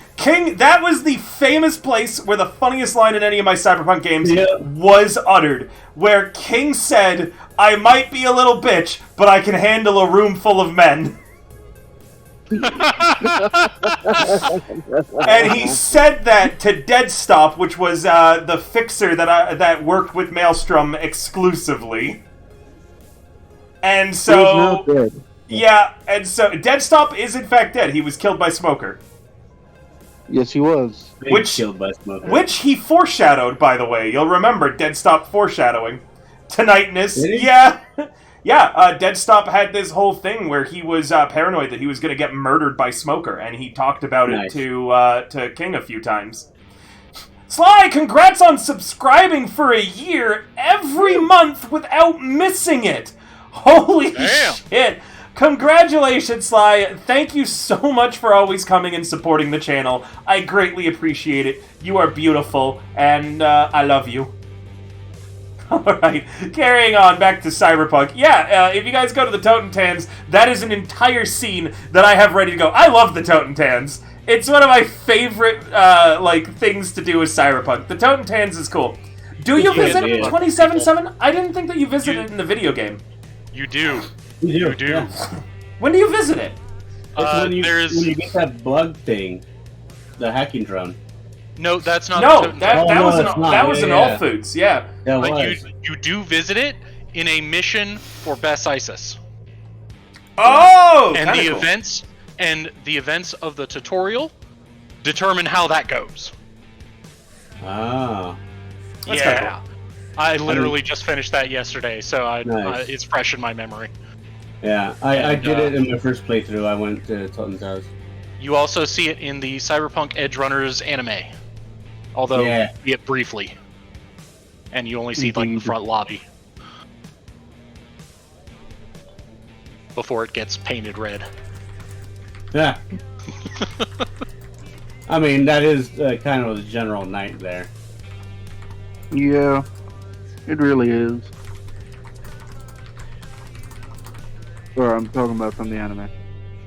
that was the famous place where the funniest line in any of my Cyberpunk games was uttered, where King said, "I might be a little bitch, but I can handle a room full of men." And he said that to Deadstop, which was the fixer that worked with Maelstrom exclusively. And so... Yeah, and so Deadstop is in fact dead. He was killed by Smoker.
Yes, he was.
Killed by Smoker.
Which he foreshadowed, by the way. You'll remember Deadstop foreshadowing. Tonightness.
Did he?
Yeah. Yeah, Deadstop had this whole thing where he was paranoid that he was going to get murdered by Smoker, and he talked about it to King a few times. Sly, congrats on subscribing for a year every month without missing it. Holy shit. Congratulations, Sly. Thank you so much for always coming and supporting the channel. I greatly appreciate it. You are beautiful, and I love you. Alright, carrying on back to Cyberpunk. Yeah, if you guys go to the Totentans, that is an entire scene that I have ready to go. I love the Totentans. It's one of my favorite, things to do with Cyberpunk. The Totentans is cool. Do you visit it in 27-7? I didn't think that you visited it in the video game.
You do.
You
do.
Yeah.
When do you visit it?
When you get that bug thing, the hacking drone.
No, that's not.
No,
the
that
no,
was
it's not.
an All Foods. Yeah.
Yeah,
But you do visit it in a mission for Bess Isis.
Oh,
And
kinda
the
cool.
events of the tutorial determine how that goes.
Ah.
That's
yeah.
kinda
I literally just finished that yesterday, so
Nice.
it's fresh in my memory.
Yeah, I
And,
did it in my first playthrough. I went to Toten's house.
You also see it in the Cyberpunk Edge Runners anime, although
Yeah.
you see it briefly, and you only see like the front lobby before it gets painted red.
Yeah. I mean, that is kind of the general night there.
Yeah, it really is. Or I'm talking about from the anime.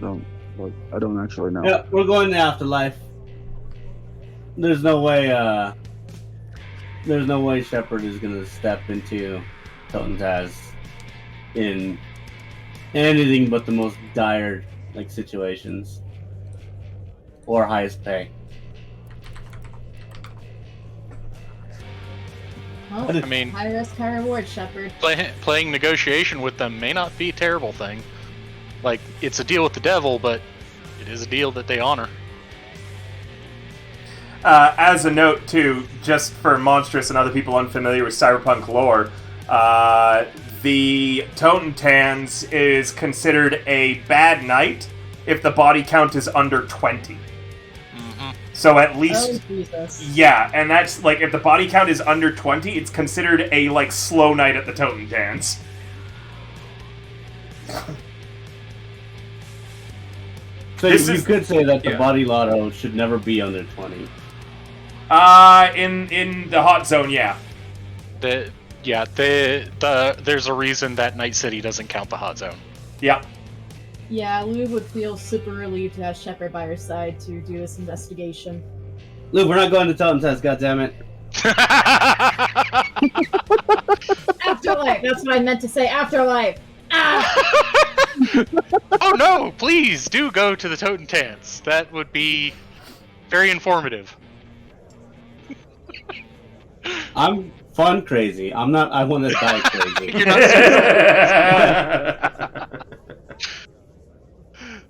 So, like, I don't actually know.
Yeah, we're going to Afterlife. There's no way. There's no way Shepard is gonna step into Toten's in anything but the most dire like situations or highest pay.
Well,
I mean,
high risk, high reward, Shepard.
playing negotiation with them may not be a terrible thing. Like, it's a deal with the devil, but it is a deal that they honor.
As a note, too, just for Monstrous and other people unfamiliar with Cyberpunk lore, the Totentanz is considered a bad knight if the body count is under 20. So at least...
Oh, Jesus.
Yeah, and that's, like, if the body count is under 20, it's considered a, like, slow knight at the Totentanz.
So you could say that the body lotto should never be under 20.
In the hot zone, yeah.
There's a reason that Night City doesn't count the hot zone.
Yeah.
Yeah, Lou would feel super relieved to have Shepard by her side to do this investigation.
Luke, we're not going to Toten's, goddammit.
Afterlife! That's what I meant to say, afterlife! Ah!
Oh no, please do go to the Totentanz. That would be very informative.
I'm fun crazy. I want to die crazy.
You're not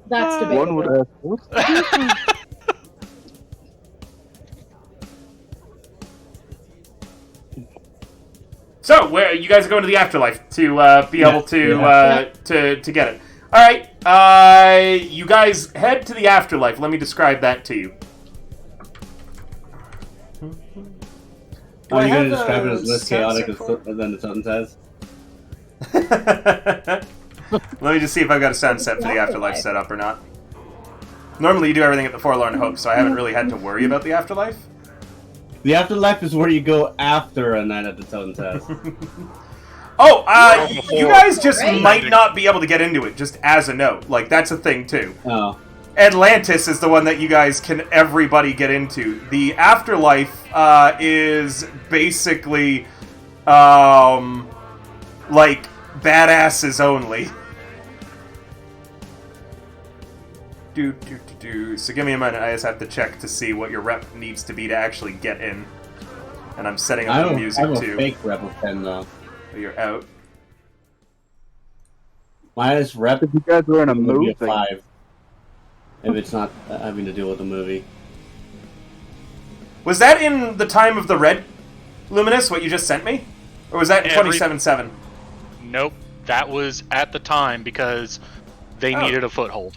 That's debatable.
One would ask, what's the difference?
So, where you guys are going to the afterlife to be able to to get it. All right, you guys head to the afterlife. Let me describe that to you.
Are you going to describe it as less chaotic than the Toten's has?
Let me just see if I've got a sound set for the afterlife set up or not. Normally you do everything at the Forlorn Hope, so I haven't really had to worry about the afterlife.
The afterlife is where you go after a night at the Toten's house.
You guys just might not be able to get into it, just as a note. Like, that's a thing, too.
Oh.
Atlantis is the one that you guys can everybody get into. The afterlife is basically, like, badasses only. So give me a minute, I just have to check to see what your rep needs to be to actually get in. And I'm setting up the music, too.
I have a fake rep of 10, though.
So you're out.
Minus rep,
If you guys were in a
would be
movie.
a 5. If it's not having to deal with the movie.
Was that in the time of the Red Luminous, what you just sent me? Or was that in 27.7?
Nope, that was at the time because they needed a foothold.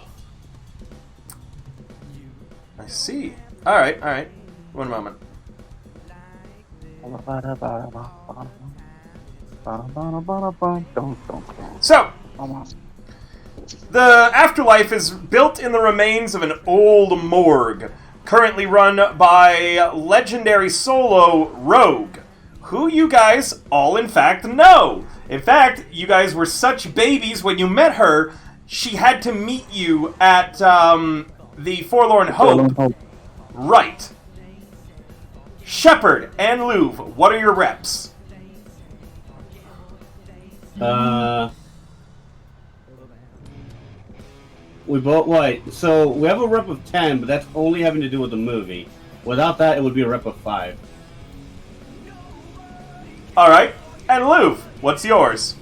I see. Alright. One moment. So, the afterlife is built in the remains of an old morgue, currently run by legendary solo Rogue, who you guys all in fact know. In fact, you guys were such babies when you met her, she had to meet you at the Forlorn Hope. Right. Shepard and Louvre, what are your reps?
We both wait. So we have a rep of 10, but that's only having to do with the movie. Without that, it would be a rep of 5.
All right. And Louvre, what's yours?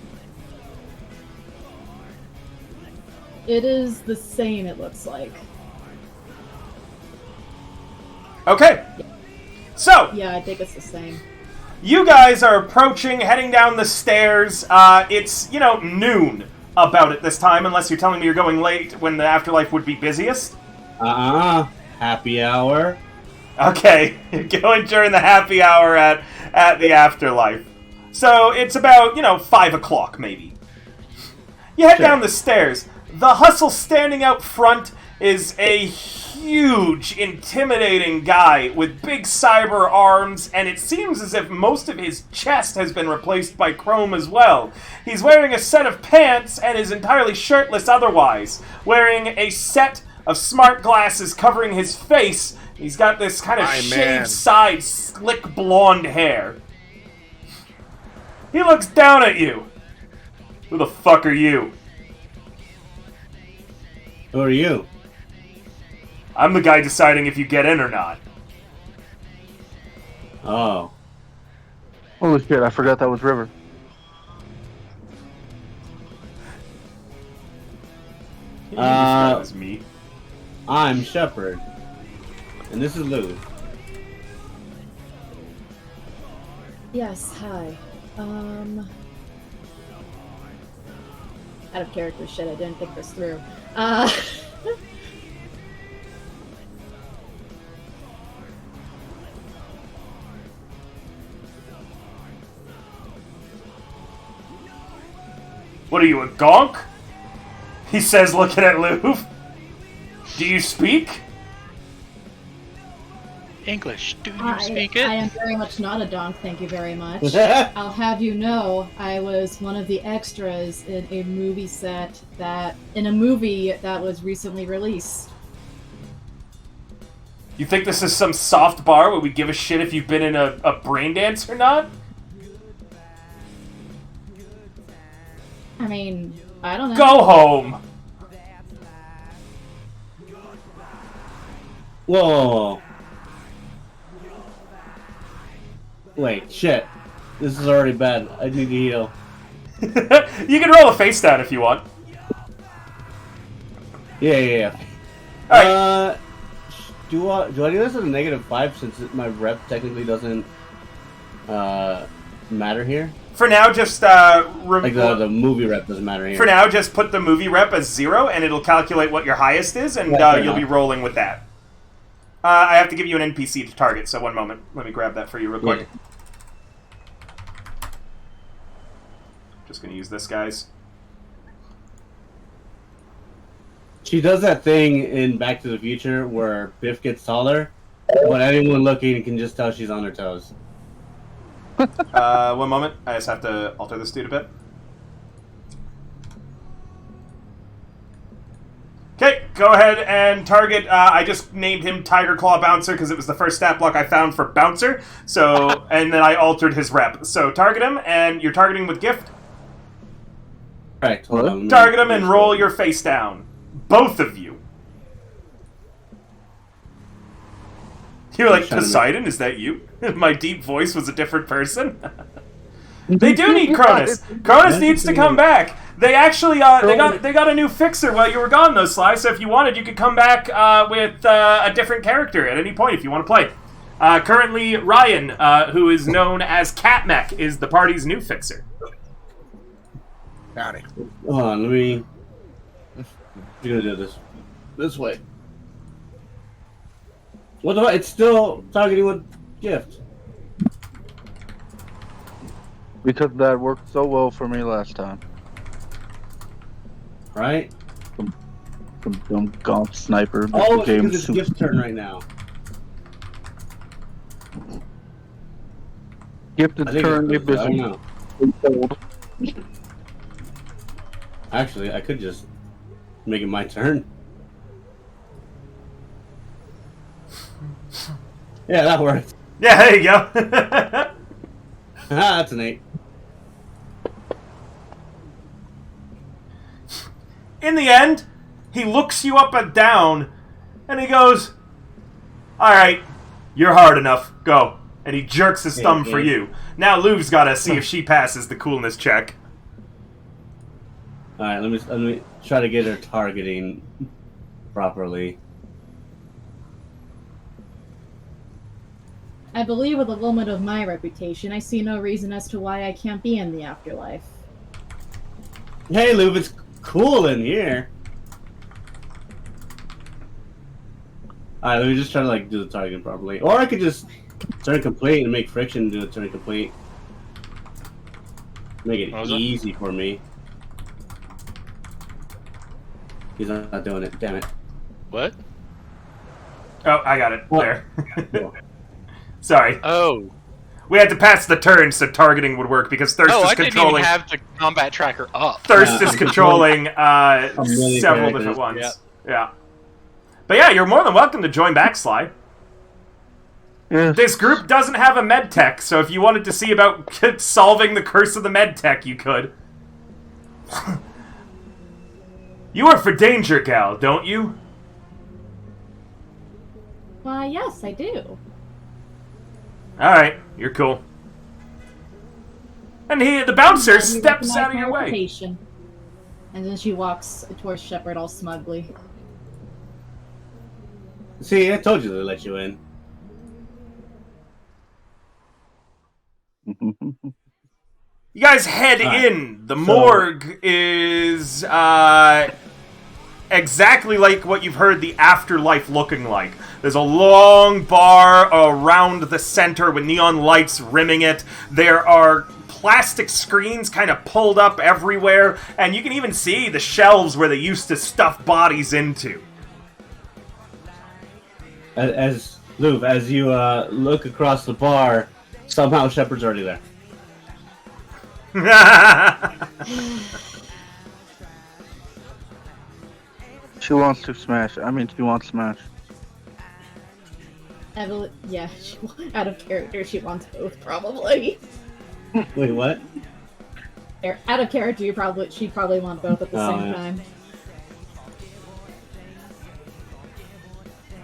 It is the same, it looks like.
Okay. So,
Yeah, I think it's the same.
you guys are approaching, heading down the stairs. It's, noon about at this time, unless you're telling me you're going late when the afterlife would be busiest.
Happy hour.
Okay, you're going during the happy hour at the afterlife. So it's about, 5 o'clock, maybe. You head down the stairs. The hustle standing out front is a huge, intimidating guy with big cyber arms, and it seems as if most of his chest has been replaced by chrome as well. He's wearing a set of pants and is entirely shirtless otherwise, wearing a set of smart glasses covering his face. He's got this kind of shaved side, slick blonde hair. He looks down at you. Who the fuck are you?
Who are you?
I'm the guy deciding if you get in or not.
Oh.
Holy shit, I forgot that was River.
That was me.
I'm Shepard. And this is Lou.
Yes, hi. Out of character shit, I didn't think this through.
What are you, a gonk? He says, looking at Louv. Do you speak?
English, do you speak it?
I am very much not a donk, thank you very much. I'll have you know, I was one of the extras in a movie that was recently released.
You think this is some soft bar where we give a shit if you've been in a brain dance or not?
I mean, I don't know.
Go home!
Whoa. Wait, shit. This is already bad. I need to heal.
You can roll a face down if you want.
Yeah.
Alright.
Do I do this as a -5 since my rep technically doesn't matter here?
For now, just
Like the movie rep doesn't matter here.
For now, just put the movie rep as 0, and it'll calculate what your highest is, and you'll be rolling with that. I have to give you an NPC to target, so one moment. Let me grab that for you real quick.
Yeah.
Just gonna use this, guys.
She does that thing in Back to the Future where Biff gets taller, but anyone looking can just tell she's on her toes.
One moment. I just have to alter this dude a bit. Okay, go ahead and target. I just named him Tiger Claw Bouncer because it was the first stat block I found for Bouncer. So, and then I altered his rep. So target him, and you're targeting with Gift.
Right. Hold on.
Target him and roll your face down. Both of you. You're like, Poseidon, is that you? My deep voice was a different person? They do need Cronus. Cronus needs to come back. They actually, they got a new fixer while you were gone, though, Sly. So if you wanted, you could come back with a different character at any point if you want to play. Currently, Ryan, who is known as Catmech, is the party's new fixer.
Howdy.
Hold on, let me. You're gonna do this way. What the? It's still targeting with Gift.
Because that worked so well for me last time.
Right?
Some dumb gomp sniper.
Oh, it's because it's Gift's turn right now.
Gift is currently busy.
I don't know. Actually, I could just make it my turn. Yeah, that worked.
Yeah, there you go.
That's an 8.
In the end, he looks you up and down, and he goes, "Alright, you're hard enough. Go." And he jerks his thumb for you. Now Louv's got to see if she passes the coolness check.
Alright, let me try to get her targeting properly.
I believe with a woman of my reputation, I see no reason as to why I can't be in the afterlife.
Hey, Lube, it's cool in here. Alright, let me just try to like do the targeting properly. Or I could just turn complete and make Friction do the turn complete. Make it easy for me. He's not doing it, damn it.
What?
Oh, I got it.
What?
There.
Cool.
Sorry.
Oh.
We had to pass the turn so targeting would work because Thirst is
I didn't
controlling.
even have the combat tracker up.
Thirst is controlling
many
several
characters.
different ones.
Yeah.
Yeah. But yeah, you're more than welcome to join back, Sly.
Yeah.
This group doesn't have a med tech, so if you wanted to see about solving the curse of the med tech, you could. You are for danger, gal, don't you?
Why, yes, I do.
Alright, you're cool. And the bouncer
You
steps
recognize
out of
my
your way.
reputation. And then she walks towards Shepard all smugly.
See, I told you to let you in.
You guys head
Alright.
in. The morgue is exactly like what you've heard the afterlife looking like. There's a long bar around the center with neon lights rimming it. There are plastic screens kind of pulled up everywhere, and you can even see the shelves where they used to stuff bodies into.
As Lube, as you look across the bar, somehow Shepard's already there.
She wants to smash. I mean, she wants smash.
Yeah, out of character, she wants both, probably.
Wait, what?
Out of character, she'd probably want both at the same
yeah.
time.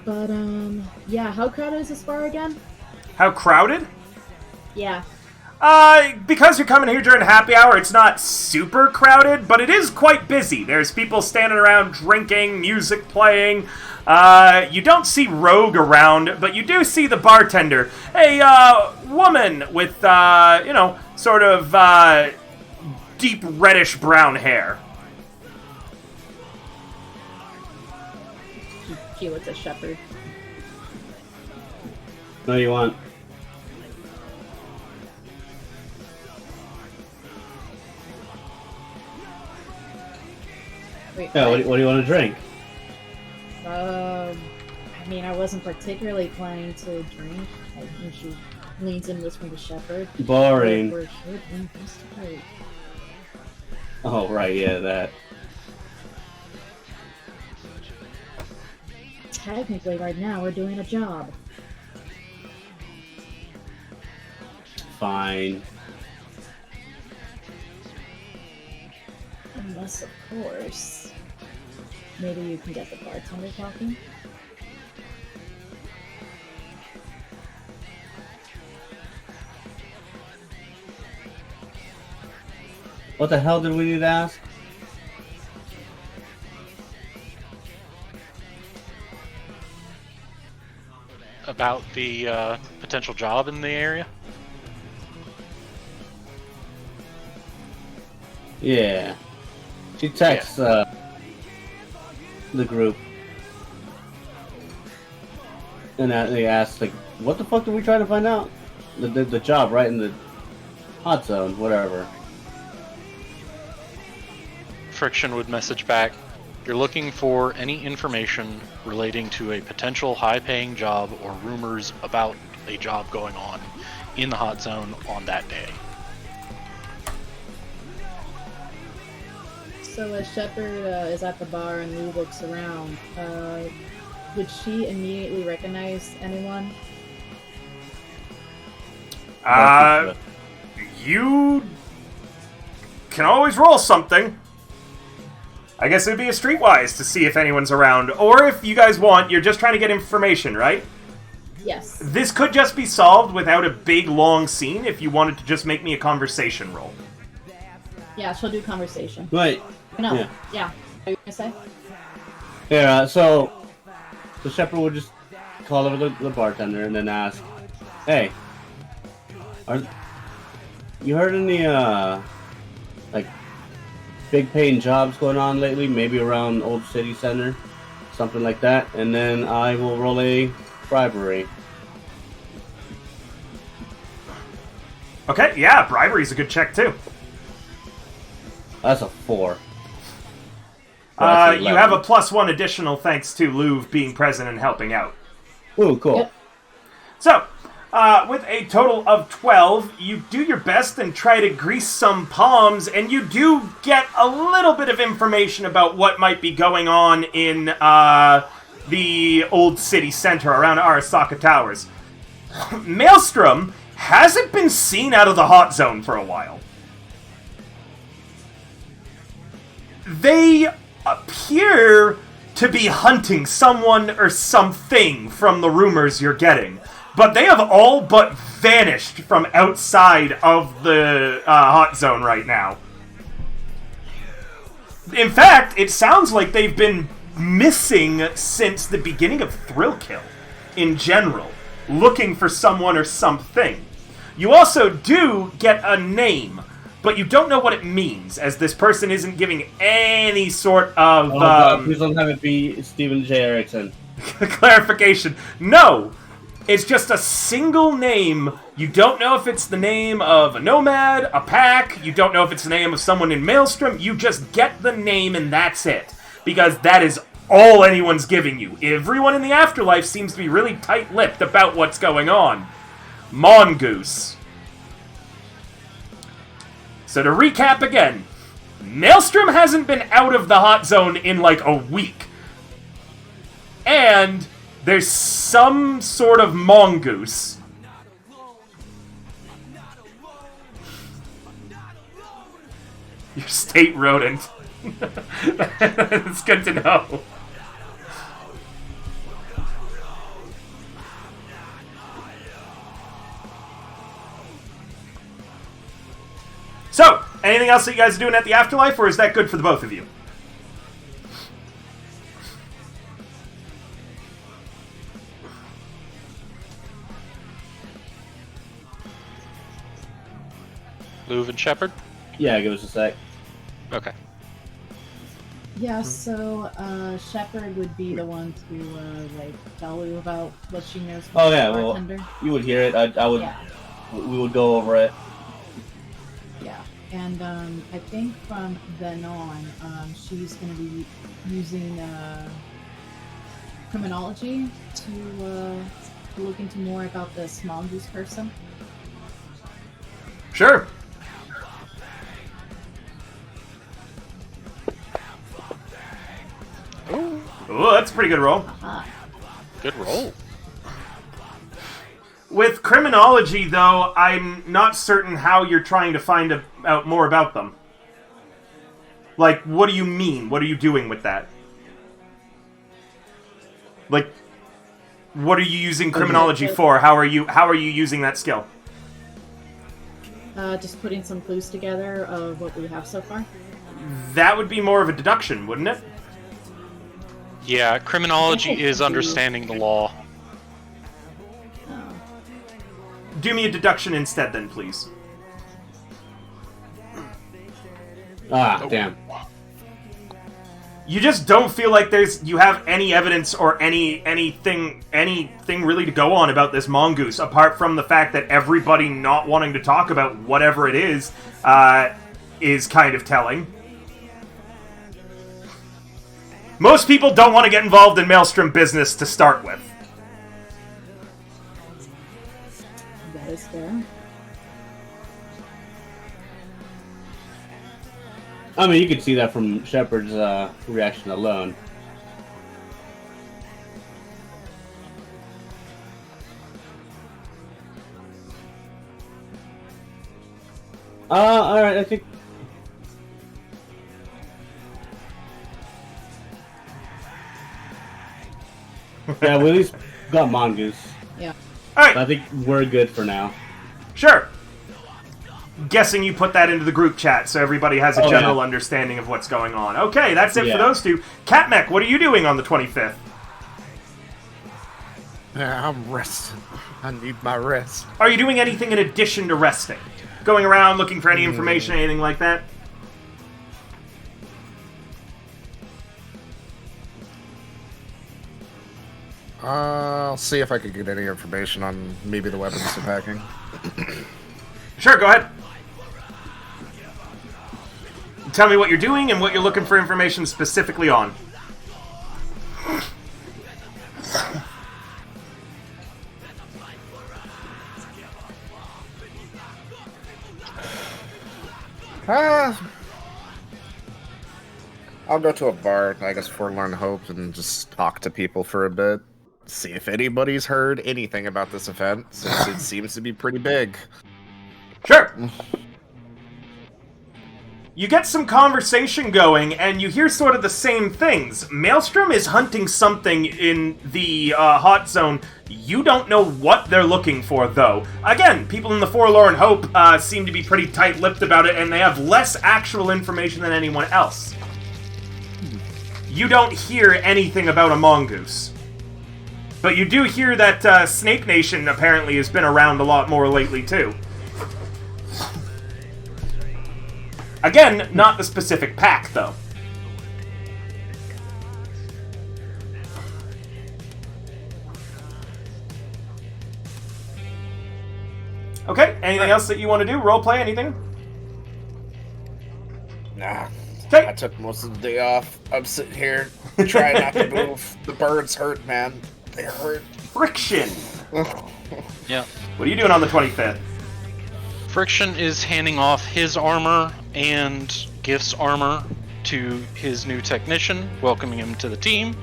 But, yeah, how crowded is this bar again?
How crowded?
Yeah.
Because you're coming here during happy hour, it's not super crowded, but it is quite busy. There's people standing around drinking, music playing. You don't see Rogue around, but you do see the bartender. A, woman with, sort of, deep reddish-brown hair.
She looks at Shepard.
What do you want?
Wait,
Yeah, what do you want to drink?
I mean, I wasn't particularly planning to drink. I think she leans in whispering to Shepard.
Boring.
We're here drink this tonight.
Oh, right, yeah, that.
Technically, right now, we're doing a job.
Fine.
Unless, of course, maybe you can get the bartender talking.
What the hell did we need to ask?
About the potential job in the area?
Yeah. She texts the group. And they asked, like, what the fuck are we trying to find out? The job, right in the hot zone, whatever.
Friction would message back, "You're looking for any information relating to a potential high-paying job or rumors about a job going on in the hot zone on that day."
So as Shepard is at the bar and Lou looks around, would she immediately recognize anyone?
You can always roll something. I guess it'd be a streetwise to see if anyone's around. Or if you guys want, you're just trying to get information, right?
Yes.
This could just be solved without a big, long scene if you wanted to just make me a conversation roll.
Yeah, she'll do conversation.
Wait.
No.
Yeah.
Yeah. you gonna say?
Yeah, so the shepherd would just call over the bartender and then ask, "Hey, you heard any like big paying jobs going on lately? Maybe around Old City Center, something like that." And then I will roll a bribery.
Okay, yeah, bribery's a good check too.
That's a 4.
You have a +1 additional thanks to Louvre being present and helping out.
Ooh, cool.
Yep.
So, with a total of 12, you do your best and try to grease some palms, and you do get a little bit of information about what might be going on in the old city center around Arasaka Towers. Maelstrom hasn't been seen out of the hot zone for a while. They appear to be hunting someone or something from the rumors you're getting, but they have all but vanished from outside of the hot zone right now. In fact, it sounds like they've been missing since the beginning of Thrill Kill in general, looking for someone or something. You also do get a name, but you don't know what it means, as this person isn't giving any sort of...
please don't have it be Stephen J. Erickson.
clarification. No! It's just a single name. You don't know if it's the name of a nomad, a pack, you don't know if it's the name of someone in Maelstrom, you just get the name and that's it. Because that is all anyone's giving you. Everyone in the afterlife seems to be really tight-lipped about what's going on. Mongoose. So to recap again, Maelstrom hasn't been out of the hot zone in like a week. And there's some sort of mongoose. Your state rodent. It's good to know. So, anything else that you guys are doing at the afterlife, or is that good for the both of you?
Louvre and Shepard?
Yeah, give us a sec.
Okay.
Yeah, so Shepard would be the one to like tell you about what she knows from
Oh
the
yeah, well,
bartender.
you would hear it. I would.
Yeah.
We would go over it.
Yeah, and I think from then on, she's going to be using criminology to look into more about this mongoose person.
Sure. Oh, that's a pretty good roll.
Good roll.
With criminology, though, I'm not certain how you're trying to find out more about them. Like, what do you mean? What are you doing with that? Like, what are you using criminology for? How are you using that skill?
Just putting some clues together of what we have so far.
That would be more of a deduction, wouldn't it?
Yeah, criminology is understanding the law.
Oh.
Do me a deduction instead, then, please.
Ah, damn.
You just don't feel like you have any evidence or anything really to go on about this mongoose, apart from the fact that everybody not wanting to talk about whatever it is kind of telling. Most people don't want to get involved in Maelstrom business to start with.
That is fair.
I mean, you could see that from Shepard's reaction alone. Alright, I think... yeah, we at least got Mongoose.
Yeah.
Alright,
I think we're good for now.
sure. guessing you put that into the group chat so everybody has a general understanding of what's going on. Okay, that's it for those two. Catmech, what are you doing on the 25th?
I'm resting. I need my rest.
Are you doing anything in addition to resting? Going around looking for any information, anything like that?
I'll see if I could get any information on maybe the weapons they're packing.
Sure, go ahead. Tell me what you're doing and what you're looking for information specifically on.
I'll go to a bar, I guess Forlorn Hope, and just talk to people for a bit. See if anybody's heard anything about this event, since it seems to be pretty big.
Sure. You get some conversation going, and you hear sort of the same things. Maelstrom is hunting something in the hot zone. You don't know what they're looking for, though. Again, people in the Forlorn Hope seem to be pretty tight-lipped about it, and they have less actual information than anyone else. You don't hear anything about a mongoose. But you do hear that Snake Nation apparently has been around a lot more lately, too. Again, not the specific pack, though. Okay, anything else that you want to do? Roleplay, anything?
Nah.
Okay.
I took most of the day off. I'm sitting here trying not to move. The birds hurt, man. They hurt.
Friction!
Yeah.
What are you doing on the 25th?
Friction is handing off his armor and Gift's armor to his new technician, welcoming him to the team,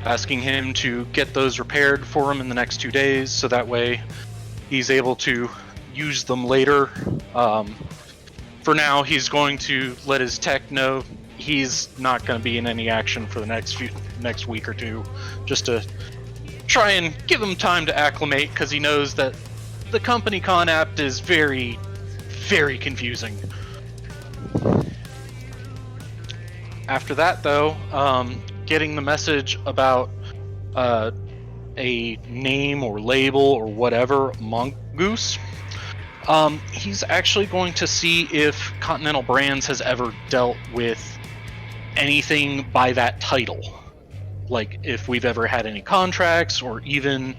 asking him to get those repaired for him in the next 2 days, so that way he's able to use them later. For now, he's going to let his tech know he's not going to be in any action for the next week or two, just to try and give him time to acclimate, because he knows that the company con app is very, very confusing. After that, though, getting the message about a name or label or whatever, Mongoose, he's actually going to see if Continental Brands has ever dealt with anything by that title. Like, if we've ever had any contracts, or even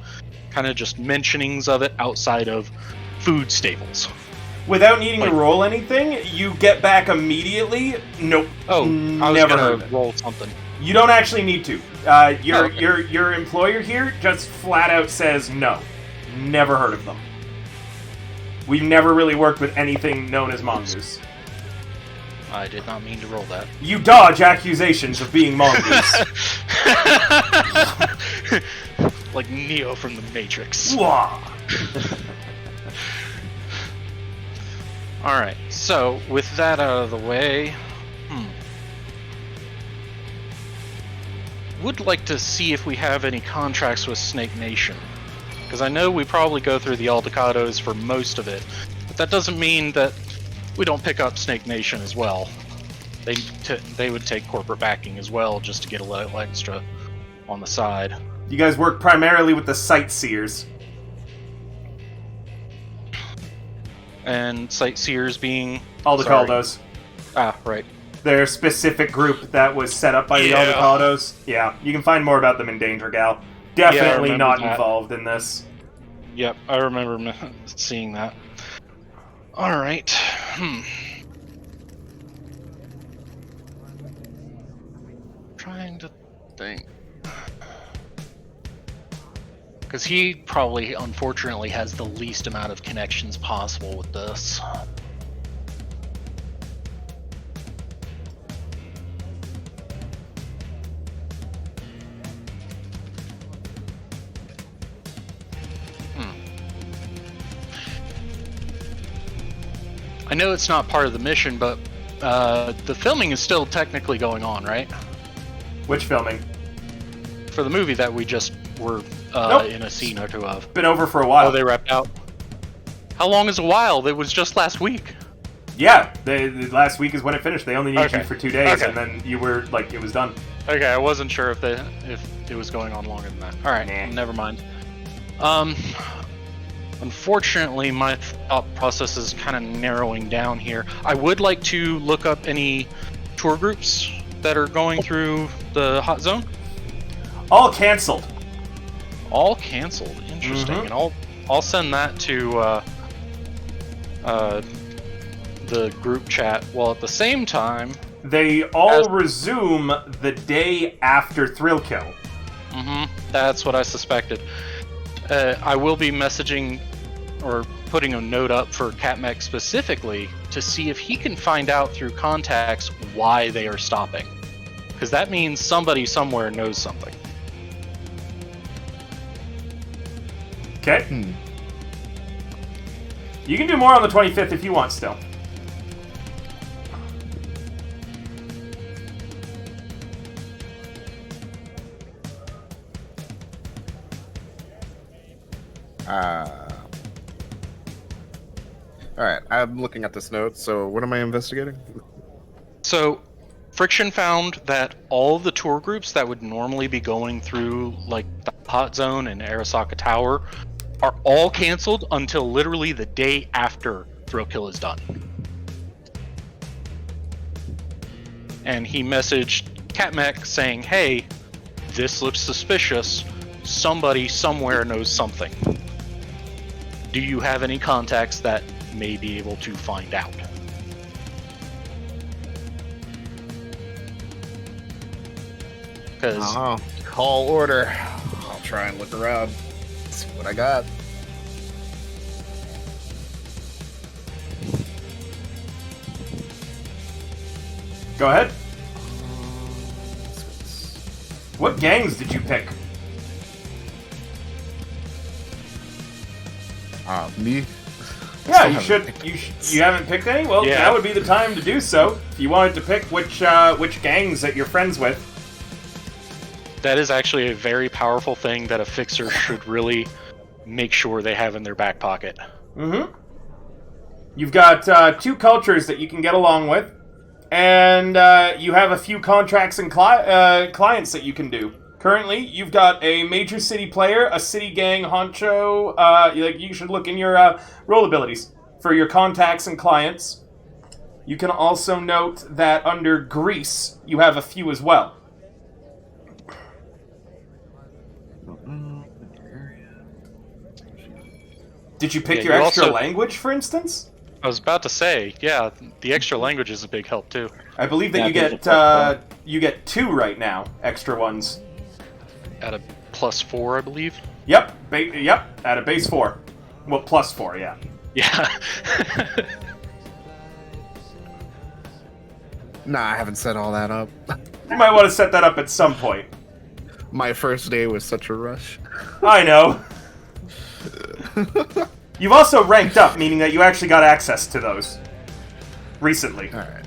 kind of just mentionings of it outside of food staples.
Without needing to roll anything, you get back immediately. Nope.
Oh, I was
never
gonna
heard.
roll something.
You don't actually need to. Your employer here just flat out says no. Never heard of them. We've never really worked with anything known as mongoose.
I did not mean to roll that.
You dodge accusations of being mongoose.
Like Neo from the Matrix.
Wah.
Alright, so with that out of the way, would like to see if we have any contracts with Snake Nation. Because I know we probably go through the Aldecados for most of it, but that doesn't mean that we don't pick up Snake Nation as well. They would take corporate backing as well, just to get a little extra on the side.
You guys work primarily with the sightseers.
And sightseers being...
Aldecados.
Ah, right.
They're a specific group that was set up by the Aldecados. Yeah, you can find more about them in Danger Gal. Definitely not involved in this.
Yep, I remember seeing that. Alright. Trying to think. Because he probably, unfortunately, has the least amount of connections possible with this. I know it's not part of the mission, but the filming is still technically going on, right?
Which filming?
For the movie that we just were
Nope.
in a scene or two of.
Been over for a while.
Oh, they wrapped out? How long is a while? It was just last week.
Yeah, the last week is when it finished. They only needed
Okay.
you for 2 days,
Okay.
and then you were like, it was done.
Okay, I wasn't sure if it was going on longer than that. All right,
Nah.
never mind. Unfortunately, my thought process is kind of narrowing down here. I would like to look up any tour groups that are going through the hot zone.
All canceled.
All canceled. Interesting.
Mhm.
And I'll send that to the group chat. While at the same time,
They all resume the day after Thrill Kill.
that's what I suspected. I will be messaging or putting a note up for Catmech specifically to see if he can find out through contacts why they are stopping. Because that means somebody somewhere knows something.
Okay. You can do more on the 25th if you want still.
Alright, I'm looking at this note, so what am I investigating?
So, Friction found that all of the tour groups that would normally be going through, like, the Hot Zone and Arasaka Tower are all canceled until literally the day after Thrill Kill is done. And he messaged Catmech saying, hey, this looks suspicious. Somebody somewhere knows something. Do you have any contacts that may be able to find out? Because
Oh, call order. I'll try and look around. See what I got.
Go ahead. What gangs did you pick?
Me?
Yeah,
Still
you should.
haven't
You haven't picked any. Well,
Yeah.
that would be the time to do so. If you wanted to pick which gangs that you're friends with.
that is actually a very powerful thing that a fixer should really make sure they have in their back pocket.
Mm-hmm. You've got 2 cultures that you can get along with, and you have a few contracts and clients that you can do. Currently, you've got a major city player, a city gang honcho. You should look in your role abilities for your contacts and clients. You can also note that under Greece, you have a few as well. Did you pick
Yeah,
your
you
extra
also-
language, for instance?
I was about to say, yeah, the extra language is a big help too.
I believe that
Yeah,
you get 2 right now, extra ones.
At a +4, I believe.
Yep, at a base 4. Well, +4, yeah.
Yeah.
Nah, I haven't set all that up.
You might want to set that up at some point.
My first day was such a rush.
I know. You've also ranked up, meaning that you actually got access to those recently.
Alright.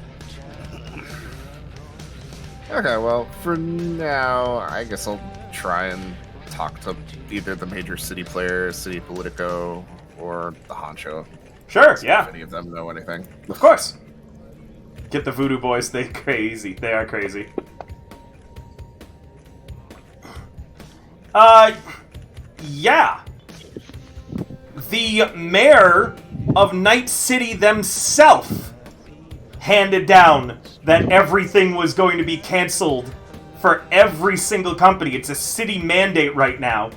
Okay, well, for now, I guess I'll try and talk to either the major city player, City Politico, or the honcho.
Sure,
See
yeah,
if any of them know anything.
of course. Get the voodoo boys, they're crazy. They are crazy. Yeah. The mayor of Night City themselves handed down that everything was going to be canceled for every single company. It's a city mandate right now.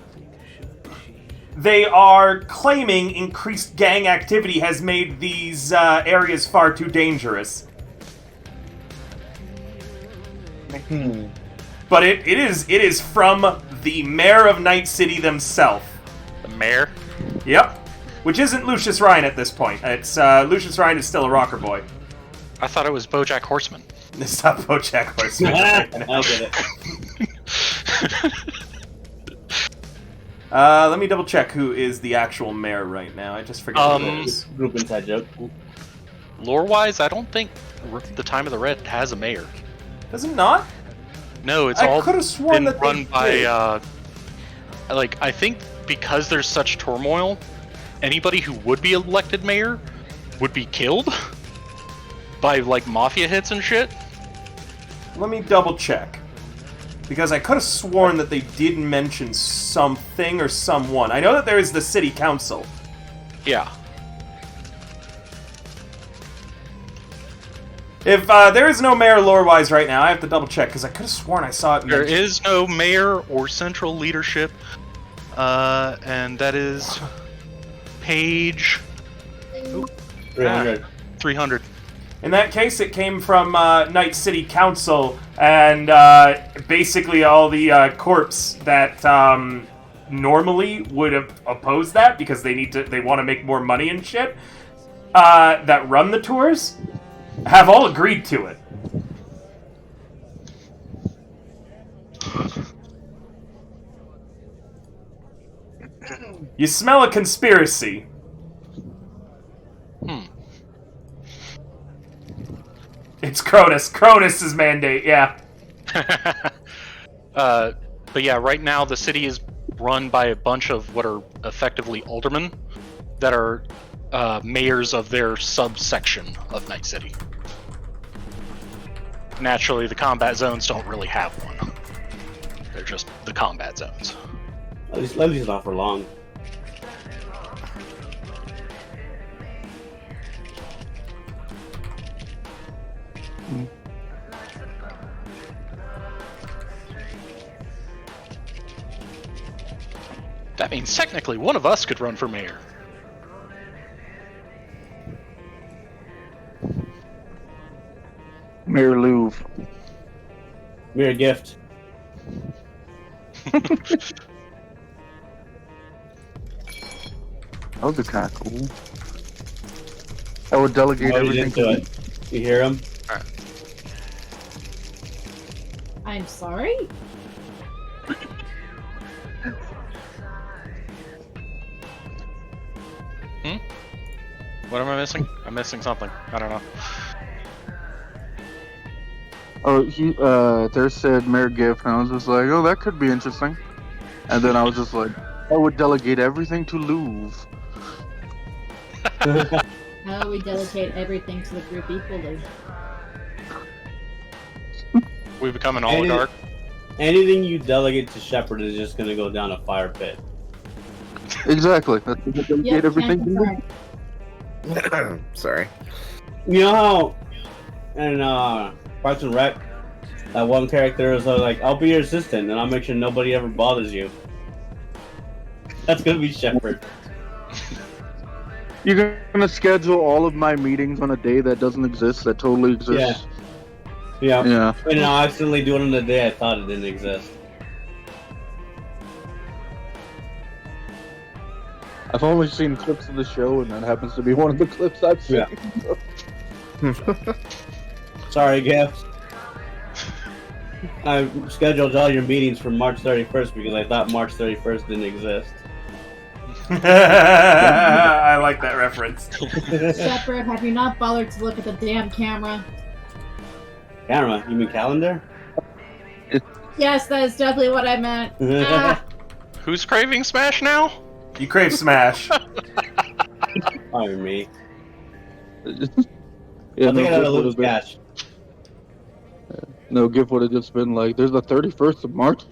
They are claiming increased gang activity has made these areas far too dangerous. But it is from the mayor of Night City themselves.
The mayor?
Yep. Which isn't Lucius Ryan at this point. It's Lucius Ryan is still a rocker boy.
I thought it was BoJack Horseman.
It's not BoJack Horseman.
I get it.
Let me double check who is the actual mayor right now. I just forget who it is.
Group inside joke.
Lore-wise, I don't think the Time of the Red has a mayor.
Does it not?
No, it's
I
all
could have sworn
been
that they
run by,
did.
I think because there's such turmoil, anybody who would be elected mayor would be killed by like mafia hits and shit.
Let me double check. Because I could have sworn that they did mention something or someone. I know that there is the city council.
Yeah.
If there is no mayor lore-wise right now, I have to double check, because I could have sworn I saw it
There
mentioned.
is no mayor or central leadership, and that is page
300.
300.
In that case, it came from Night City Council, and basically all the corps that normally would have opposed that because they want to make more money and shit. That run the tours have all agreed to it. You smell a conspiracy. It's Cronus. Cronus' mandate, yeah.
But yeah, right now the city is run by a bunch of what are effectively aldermen that are mayors of their subsection of Night City. Naturally, the combat zones don't really have one. They're just the combat zones.
At least not for long.
That means technically one of us could run for mayor.
Mayor Louvre.
Mere gift.
That would be kind of cool. I would delegate
Oh, he's
everything
into
to
it. You hear him?
I'm sorry?
What am I missing? I'm missing something. I don't know.
Oh, there said Mayor gift, and I was just like, oh, that could be interesting. And then I was just like, I would delegate everything to Louvre.
How do we delegate everything to the group equally?
We become an oligarch.
Anything you delegate to Shepard is just gonna go down a fire pit.
Exactly. That's what I delegate
Yep,
everything
can
to Louvre.
confirm.
Sorry.
You know how in Parks and Rec, that one character is like, I'll be your assistant and I'll make sure nobody ever bothers you. That's gonna be Shepard.
You're gonna schedule all of my meetings on a day that doesn't exist, that totally exists.
Yeah.
Yeah.
And I'll accidentally do it on the day I thought it didn't exist.
I've only seen clips of the show, and that happens to be one of the clips I've seen.
Yeah. Sorry, Gift. I scheduled all your meetings for March 31st because I thought March 31st didn't exist.
I like that reference.
Shepard, have you not bothered to look at the damn camera?
Camera? You mean calendar?
Yes, that is definitely what I meant. Ah,
Who's craving Smash now?
You crave Smash.
Fire me.
Yeah,
I think I gotta
Gift
lose
would've been-
cash.
No, Gift would have just been like, there's the 31st of March.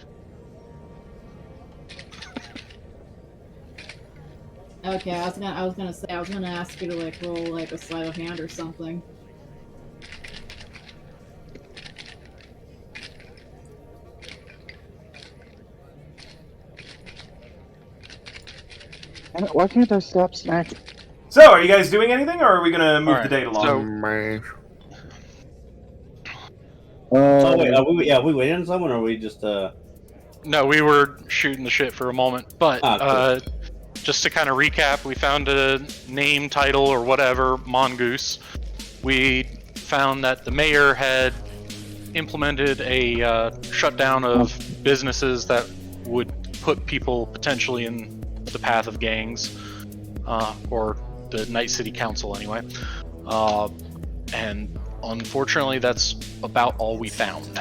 okay, I was gonna ask you to like roll like a sleight of hand or something.
Why can't I stop snacking?
So, are you guys doing anything, or are we gonna move
Alright,
the date along?
so-
Oh wait, are we waiting on someone or are we just
No, we were shooting the shit for a moment, but
Cool.
just to kind of recap, we found a name, title, or whatever, Mongoose. We found that the mayor had implemented a shutdown of businesses that would put people potentially in the path of gangs, or the Night City Council anyway. And unfortunately, that's about all we found.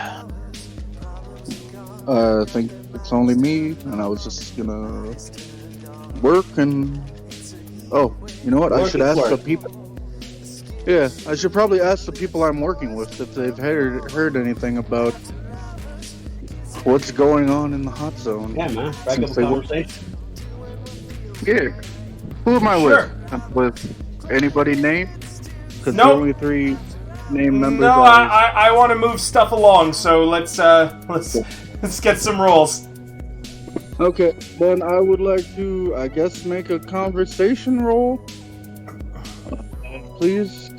I think it's only me, and I was just gonna work and Oh, you know what? I should ask
Working
the
for it.
people. Yeah, I should probably ask the people I'm working with if they've heard anything about what's going on in the hot zone.
Yeah, man. Strike
Since
up a
they
conversation.
Yeah. Who am I
Sure.
with? Anybody named? Because
Nope.
the only 3 named members
No,
are...
I want to move stuff along, so let's get some rolls.
Okay, then I would like to, I guess, make a conversation roll. Please.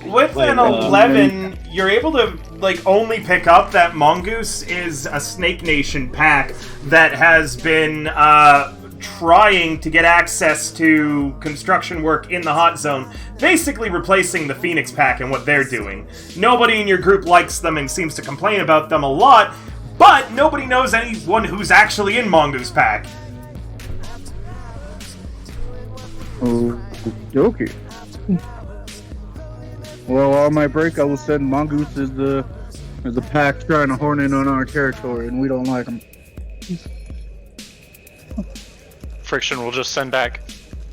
With
Wait,
an 11, you're able to only pick up that Mongoose is a Snake Nation pack that has been trying to get access to construction work in the hot zone, basically replacing the Phoenix pack and what they're doing. Nobody in your group likes them and seems to complain about them a lot, but nobody knows anyone who's actually in Mongoose pack.
Okay. Well, on my break, I will send Mongoose as the pack trying to horn in on our territory, and we don't like them.
Friction will just send back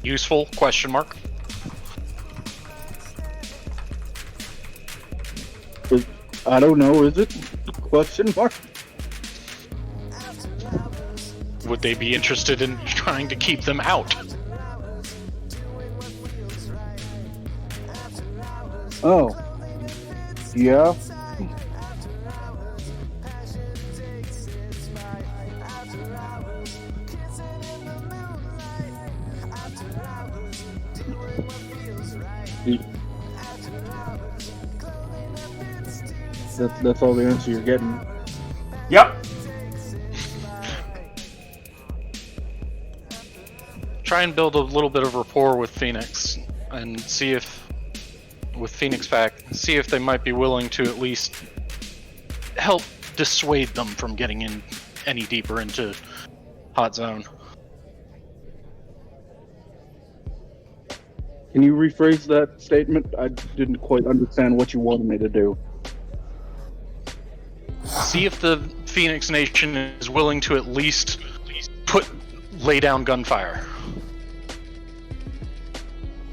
useful ?
I don't know, is it? ?
Would they be interested in trying to keep them out?
Oh. Yeah. That's all the answer you're getting.
Yep.
Try and build a little bit of rapport with Phoenix and see if, with Phoenix Pack, see if they might be willing to at least help dissuade them from getting in any deeper into Hot Zone.
Can you rephrase that statement? I didn't quite understand what you wanted me to do.
See if the Phoenix Nation is willing to at least lay down gunfire.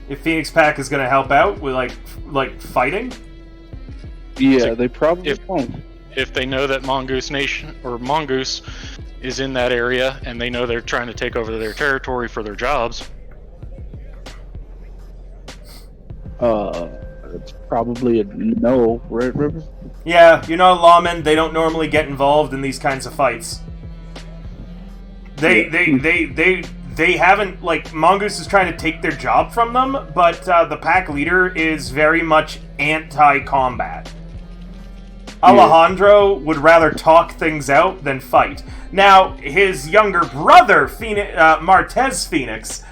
If Phoenix Pack is going to help out with fighting,
Yeah, they probably won't.
If they know that Mongoose Nation or Mongoose is in that area and they know they're trying to take over their territory for their jobs.
It's probably a no, right, River?
yeah, lawmen, they don't normally get involved in these kinds of fights. They haven't, Mongoose is trying to take their job from them, but the pack leader is very much anti-combat. Alejandro would rather talk things out than fight. Now, his younger brother, Martez Phoenix,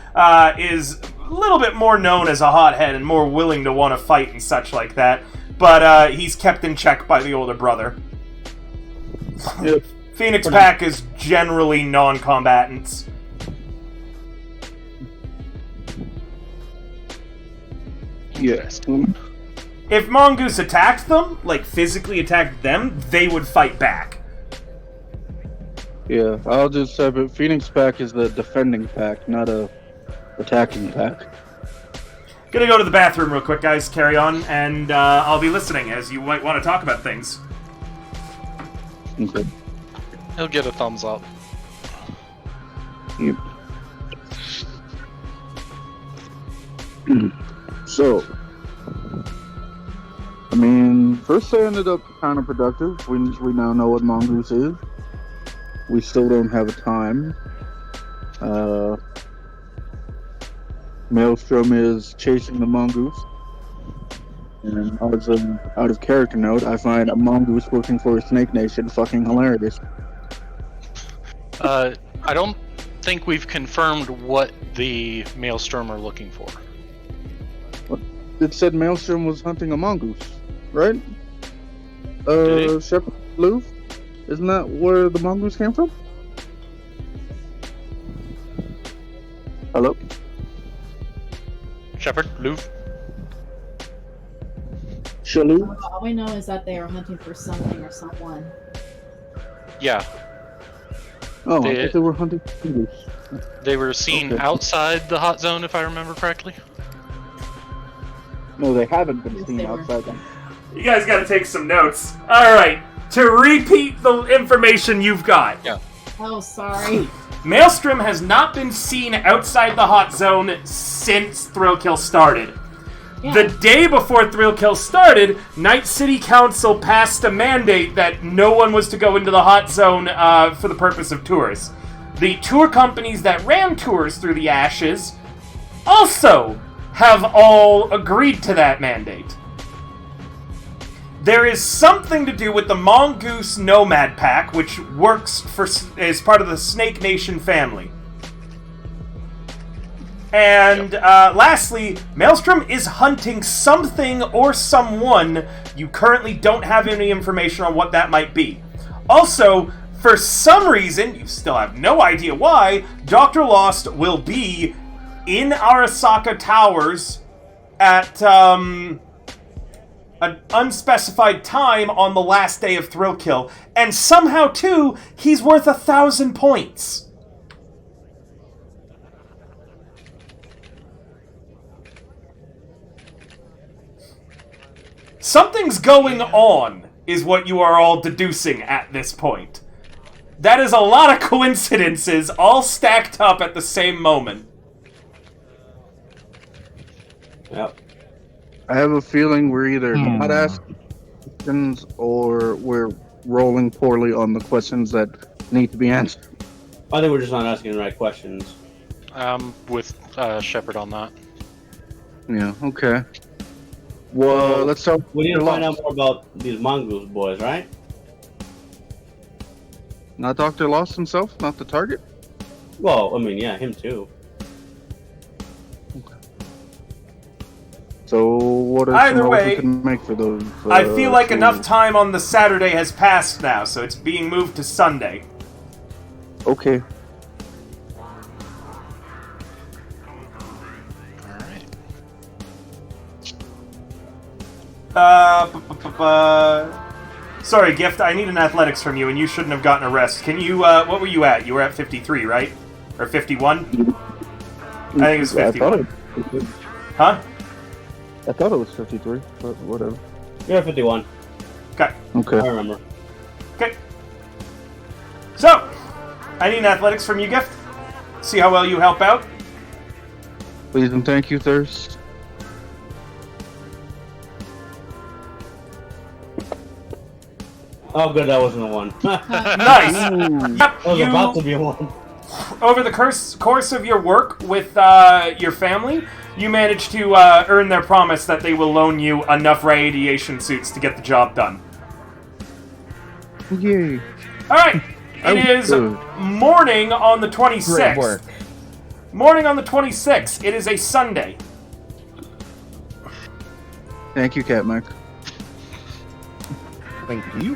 is a little bit more known as a hothead and more willing to want to fight and such like that, but he's kept in check by the older brother.
Yep.
Phoenix Pack is generally non-combatants.
Yes.
If Mongoose attacked them, physically attacked them, they would fight back.
Yeah, I'll just say, but Phoenix Pack is the defending pack, not a attacking pack.
Gonna go to the bathroom real quick, guys. Carry on, and I'll be listening as you might want to talk about things.
Okay.
He'll get a thumbs up.
Yep. So, I mean, first they ended up counterproductive. We now know what Mongoose is. We still don't have a time. Maelstrom is chasing the Mongoose. And out of character note, I find a Mongoose working for a Snake Nation fucking hilarious.
I don't think we've confirmed what the Maelstrom are looking for.
It said Maelstrom was hunting a Mongoose, right?
Did
Shepard Louvre? Isn't that where the Mongoose came from? Hello?
Shepard, Louvre?
Shalou?
All we know is that they are hunting for something or someone.
Yeah.
Oh, I thought they were hunting mongoose.
They were seen outside the hot zone, if I remember correctly.
No, they haven't been
Yes,
seen
they were.
outside them.
You guys got to take some notes. All right, to repeat the information you've got.
Yeah.
Oh, sorry.
Maelstrom has not been seen outside the hot zone since Thrill Kill started.
Yeah.
The day before Thrill Kill started, Night City Council passed a mandate that no one was to go into the hot zone for the purpose of tours. The tour companies that ran tours through the Ashes also have all agreed to that mandate. There is something to do with the Mongoose Nomad Pack, which works as part of the Snake Nation family. And lastly, Maelstrom is hunting something or someone. You currently don't have any information on what that might be. Also, for some reason, you still have no idea why, Dr. Lost will be in Arasaka Towers at an unspecified time on the last day of Thrill Kill. And somehow, too, he's worth 1,000 points. Something's going on, is what you are all deducing at this point. That is a lot of coincidences, all stacked up at the same moment.
Yep.
I have a feeling we're either not asking questions or we're rolling poorly on the questions that need to be answered.
I think we're just not asking the right questions.
With Shepard on that.
Yeah, okay. Well, let's start.
We need to
Lost.
find out more about these mongoose boys, right?
Not Dr. Lost himself, not the target?
Well, I mean, yeah, him too.
So, what are
Either
some rolls
way,
we can make for those?
I feel like
two-
enough time on the Saturday has passed now, so it's being moved to Sunday.
Okay.
Sorry, Gift, I need an athletics from you, and you shouldn't have gotten a rest. Can you, what were you at? You were at 53, right? Or 51? I think it was 51. Huh?
I thought it was 53, but whatever.
You're at 51.
Okay.
Okay.
I remember.
Okay. So, I need an athletics from you, Gift. See how well you help out.
Please and thank you, Thirst.
Oh, good, that wasn't a one.
Nice. Yep,
I was about to be a one.
over the course of your work with your family, you manage to earn their promise that they will loan you enough radiation suits to get the job done.
Yay.
Alright, it is
good.
morning on the 26th.
Great work.
Morning on the 26th. It is a Sunday.
Thank you, Cat Mike.
Thank you.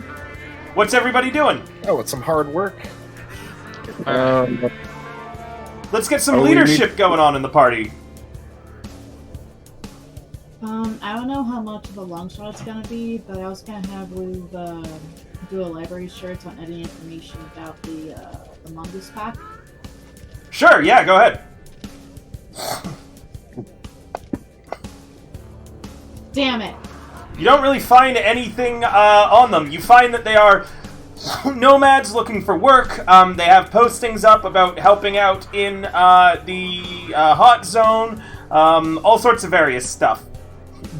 What's everybody doing?
Oh, it's some hard work.
Let's get some
Oh, we
leadership going on in the party.
I don't know how much of a long shot it's gonna be, but I was gonna have Lou do a library search on any information about the Mongoose Pack.
Sure, yeah, go ahead.
Damn it!
You don't really find anything on them. You find that they are nomads looking for work. They have postings up about helping out in the hot zone, all sorts of various stuff.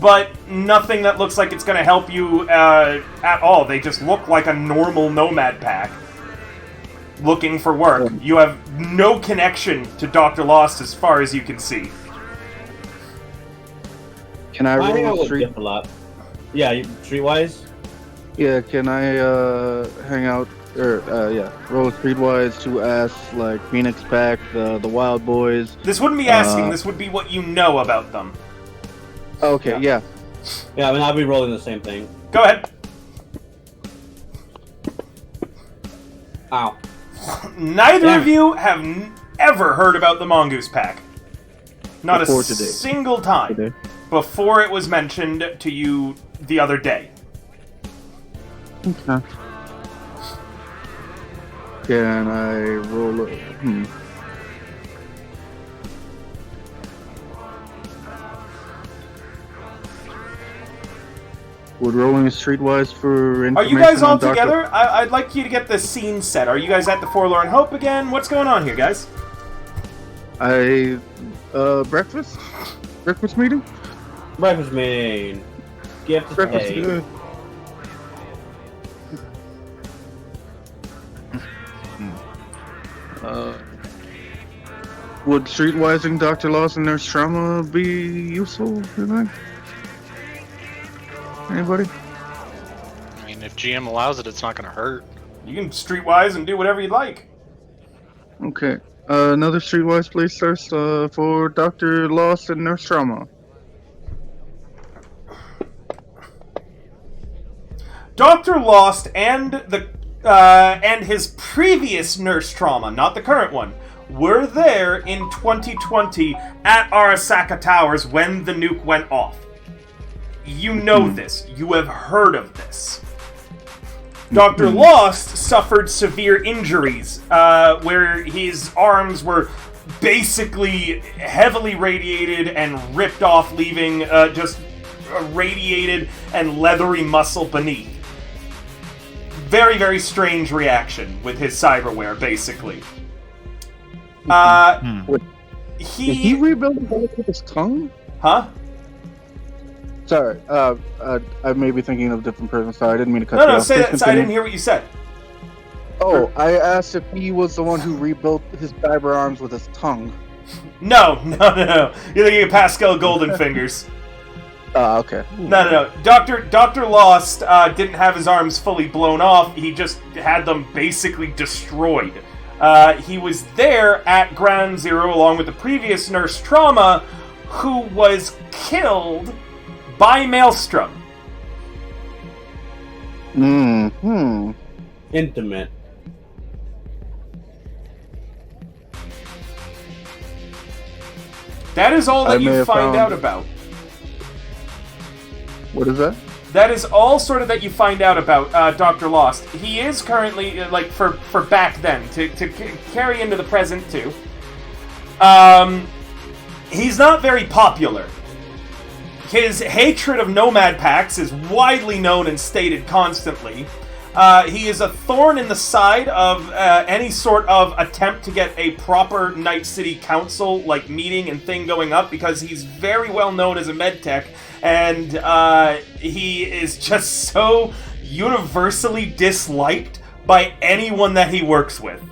But nothing that looks like it's going to help you at all. They just look like a normal nomad pack looking for work. You have no connection to Dr. Lost as far as you can see.
Can I
I hang out
roll
with
street?
Gift a lot. Yeah, streetwise.
Yeah, can I hang out roll streetwise to ask like Phoenix Pack, the Wild Boys?
This wouldn't be asking. This would be what you know about them.
Okay, yeah.
Yeah, I mean, I'll be rolling the same thing.
Go ahead.
Ow.
Neither
Damn
of you have ever heard about the Mongoose Pack. Not
Before
a
today.
single time.
Today.
Before it was mentioned to you the other day.
Okay. Can I roll a... Would rolling a streetwise for
Are
information
you guys all
on Dr.
together? I'd like you to get the scene set. Are you guys at the Forlorn Hope again? What's going on here, guys?
Breakfast? Breakfast meeting?
Breakfast meeting. Gift to
Breakfast
pay.
meeting. Would streetwising Dr. Lawson Nurse Trauma be useful, you think? Anybody?
I mean, if GM allows it, it's not going to hurt.
You can streetwise and do whatever you'd like.
Okay. Another streetwise please first for Dr. Lawson Nurse Trauma.
Dr. Lost and and his previous nurse trauma, not the current one, were there in 2020 at Arasaka Towers when the nuke went off. You know this. You have heard of this. Dr. Lost suffered severe injuries, where his arms were basically heavily radiated and ripped off, leaving just a radiated and leathery muscle beneath. Very, very strange reaction with his cyberware, basically.
Did he rebuild his body with his tongue?
Huh?
Sorry, I may be thinking of a different person. Sorry, I didn't mean to cut you
No,
off.
say
Please
that. I
continue.
didn't hear what you said.
Oh, I asked if he was the one who rebuilt his cyber arms with his tongue.
No. You're thinking of Pascal Goldenfingers.
Okay.
No. Dr. Lost didn't have his arms fully blown off. He just had them basically destroyed. He was there at Ground Zero along with the previous nurse trauma, who was killed by Maelstrom.
Intimate.
That is all
I
that
may
you
have
find
found-
out about.
What is that?
That is all sort of that you find out about Dr. Lost. He is currently, like, for back then, to carry into the present, too. He's not very popular. His hatred of nomad packs is widely known and stated constantly. He is a thorn in the side of any sort of attempt to get a proper Night City Council like meeting and thing going up, because he's very well known as a medtech, and he is just so universally disliked by anyone that he works with.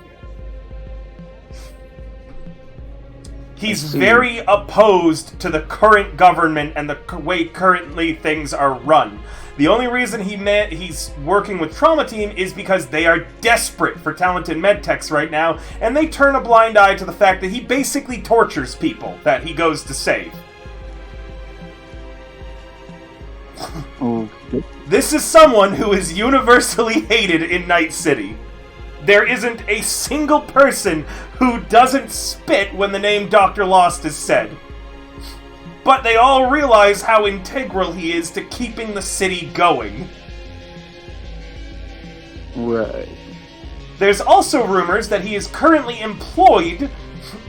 He's very opposed to the current government and the way currently things are run. The only reason he's working with Trauma Team is because they are desperate for talented medtechs right now, and they turn a blind eye to the fact that he basically tortures people that he goes to save.
Okay.
This is someone who is universally hated in Night City. There isn't a single person who doesn't spit when the name Dr. Lost is said. But they all realize how integral he is to keeping the city going.
Right.
There's also rumors that he is currently employed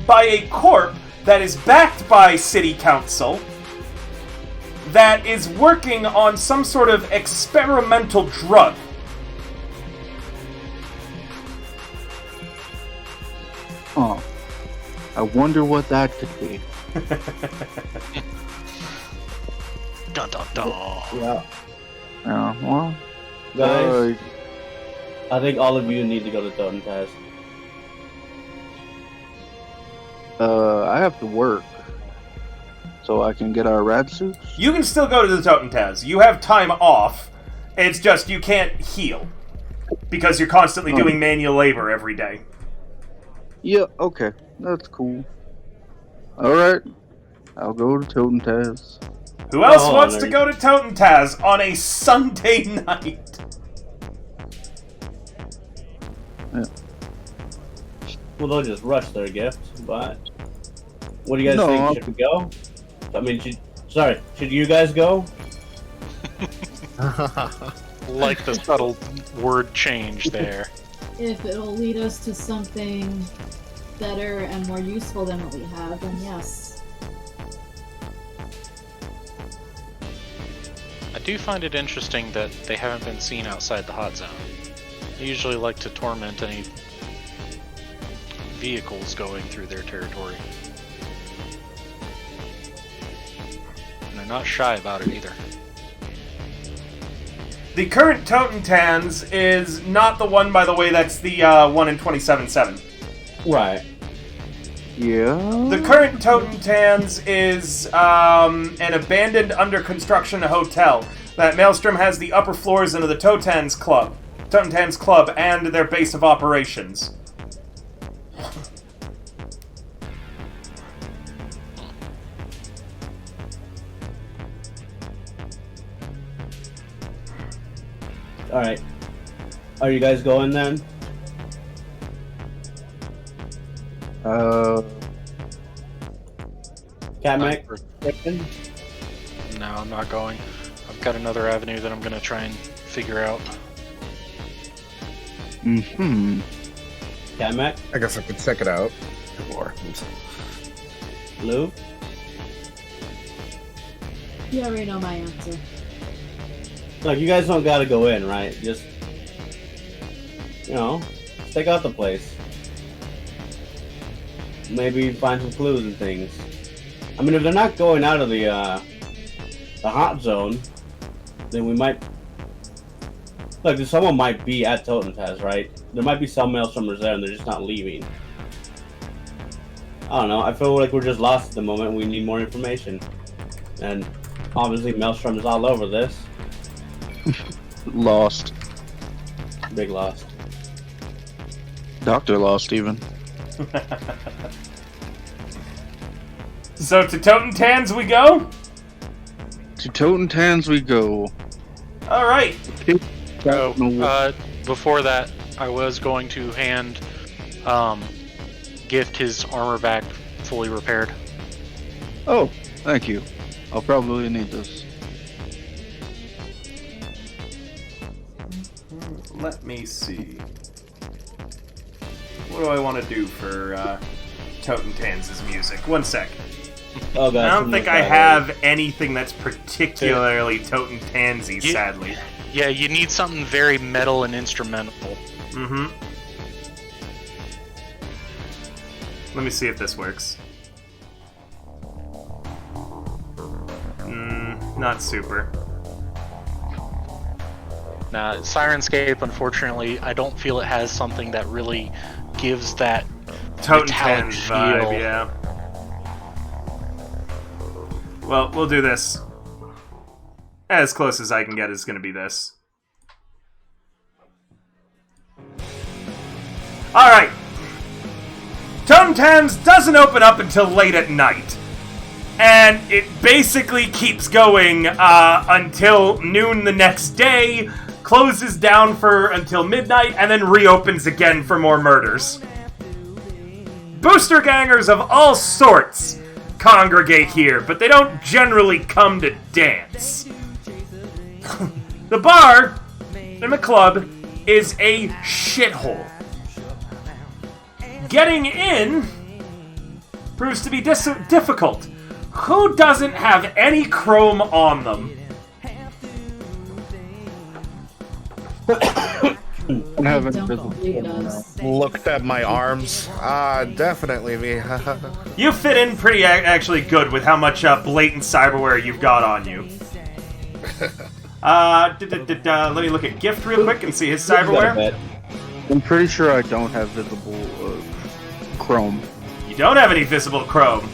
by a corp that is backed by City Council that is working on some sort of experimental drug.
Oh. I wonder what that could be.
Dun dun dun.
Yeah.
Yeah, well...
Guys, I think all of you need to go to Totem Pass.
I have to work. So I can get our rad suits?
You can still go to the Totem Taz. You have time off. It's just you can't heal. Because you're constantly doing manual labor every day.
Yeah, okay. That's cool. Alright. I'll go to Totem Taz.
Who else
Oh,
wants
there
to
you-
go to Totem Taz on a Sunday night?
Well, they'll just rush their gift, but... What do you guys
No,
think?
I'll-
Should we go? I mean, should you guys go?
Like the subtle word change there.
if it'll lead us to something better and more useful than what we have, then yes.
I do find it interesting that they haven't been seen outside the hot zone. They usually like to torment any vehicles going through their territory. And they're not shy about it either.
The current Totentans is not the one, by the way, that's the one in 27-7.
Right.
Yeah.
The current Totentans is an abandoned, under construction hotel that Maelstrom has the upper floors into the Totentans Club, and their base of operations.
Alright. Are you guys going then? Catmac?
No, I'm not going. I've got another avenue that I'm gonna try and figure out.
Mm-hmm.
Catmac?
I guess I could check it out. Or
Lou?
You already know my answer.
Look, you guys don't gotta go in, right? Just, you know, check out the place. Maybe find some clues and things. I mean, if they're not going out of the hot zone, then we might... Look, someone might be at Totentaz, right? There might be some Maelstrommers there and they're just not leaving. I don't know, I feel like we're just lost at the moment and we need more information. And obviously Maelstrom is all over this.
Lost.
Big lost.
Doctor lost, even.
So to Totentans we go?
To Totentans we go.
Alright.
Before that, I was going to hand Gift his armor back fully repaired.
Oh, thank you. I'll probably need this.
Let me see. What do I want to do for Totentans' music? One sec.
Oh, God,
I don't think I have anything that's particularly Totentansy, sadly.
Yeah, you need something very metal and instrumental.
Mm-hmm. Let me see if this works. Not super.
Now, Sirenscape, unfortunately, I don't feel it has something that really gives that
Totentans vibe,
feel.
yeah. Well, we'll do this. As close as I can get is going to be this. Alright. Totentans doesn't open up until late at night. And it basically keeps going until noon the next day, closes down until midnight, and then reopens again for more murders. Booster gangers of all sorts congregate here, but they don't generally come to dance. The bar in the club is a shithole. Getting in proves to be difficult. Who doesn't have any chrome on them?
I haven't
looked at my arms. Definitely me.
You fit in pretty actually good with how much blatant cyberware you've got on you. Let me look at Gift real quick and see his cyberware.
I'm pretty sure I don't have visible chrome.
You don't have any visible chrome.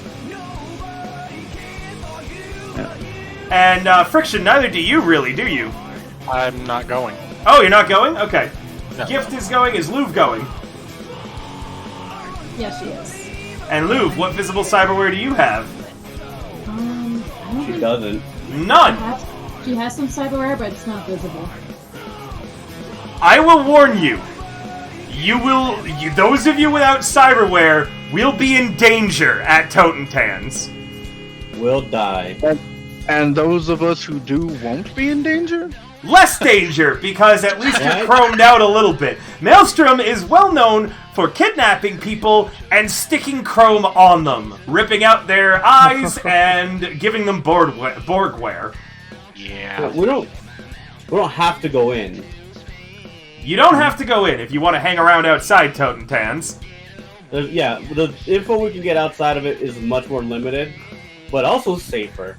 And Friction, neither do you really, do you?
I'm not going.
Oh, you're not going? Okay.
No.
Gift is going. Is Louv going?
Yeah, she is.
And Louv, what visible cyberware do you have?
I don't
She
think
doesn't.
None!
she has some cyberware, but it's not visible.
I will warn you. Those of you without cyberware will be in danger at Totentans.
Will die.
And those of us who do won't be in danger?
Less danger, because at least you're
Right?
chromed out a little bit. Maelstrom is well known for kidnapping people and sticking chrome on them, ripping out their eyes and giving them Borgware.
Yeah.
We don't have to go in.
You don't have to go in if you want to hang around outside Totentans.
The info we can get outside of it is much more limited, but also safer.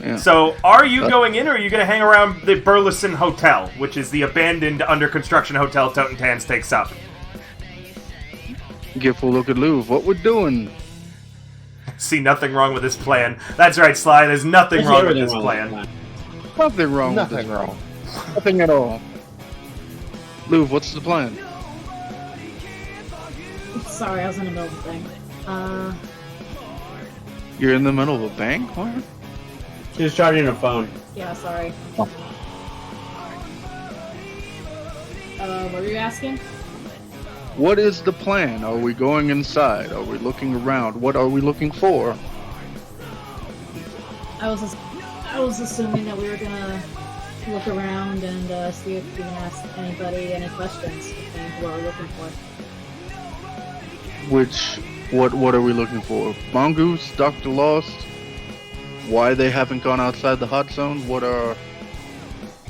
Yeah.
So, are you going in, or are you going to hang around the Burleson Hotel, which is the abandoned, under-construction hotel Totentans takes up?
Give a look at Louvre. What we're doing?
See nothing wrong with this plan. That's right, Sly, there's nothing
There's
wrong with
everything
this
wrong
plan.
with
Nothing wrong with
Nothing
this.
wrong.
Nothing at all. Louvre, what's the plan?
Sorry, I was in the middle of the thing.
You're in the middle of a bank? What?
She's charging her phone.
Yeah, sorry.
Oh.
What were you asking?
What is the plan? Are we going inside? Are we looking around? What are we looking for?
I was assuming that we were gonna look around and see if we can ask anybody any questions and what we're looking for.
What are we looking for? Mongoose? Dr. Lost? Why they haven't gone outside the hot zone? What are...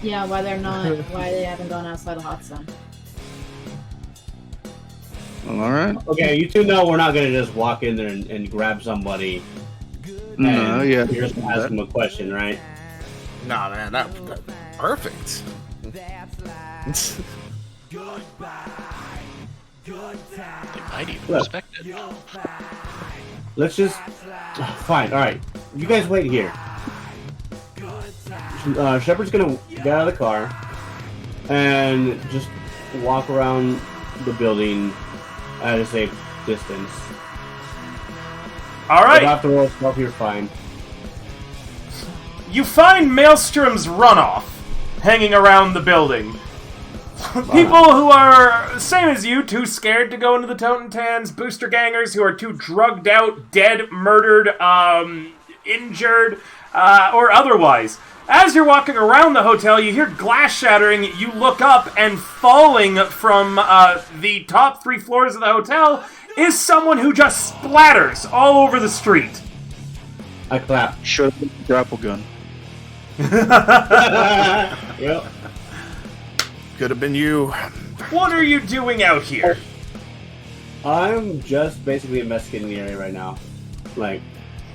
Yeah, why they haven't gone outside the hot zone.
Alright.
Okay, you two know we're not gonna just walk in there and grab somebody.
No,
and
yeah.
You're just gonna ask them a question, right?
Nah, man, that perfect.
They might even
Look.
respect it.
Let's just. Fine. All right. You guys wait here. Shepard's gonna get out of the car and just walk around the building at a safe distance.
All
If
right,
after stuff, you're fine.
you find Maelstrom's runoff hanging around the building. People who are, same as you, too scared to go into the Totentans, booster gangers who are too drugged out, dead, murdered, injured, or otherwise. As you're walking around the hotel, you hear glass shattering, you look up, and falling from the top 3 floors of the hotel is someone who just splatters all over the street.
I clap.
Should have been a grapple gun.
Yep.
Could have been you.
What are you doing out here?
I'm just basically investigating the area right now. Like,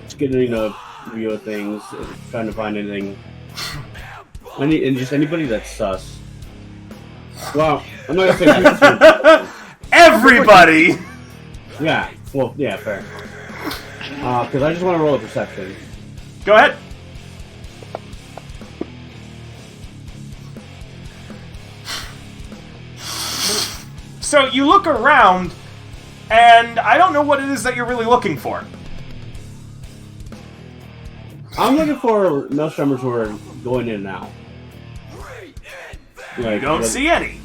just getting a view of things, and trying to find anything. And just anybody that's sus. Well, I'm not gonna say
Everybody!
yeah, well, yeah, fair. Because I just want to roll a perception.
Go ahead. So you look around, and I don't know what it is that you're really looking for.
I'm looking for Maelstromers who are going in and out.
You
Like,
don't see any.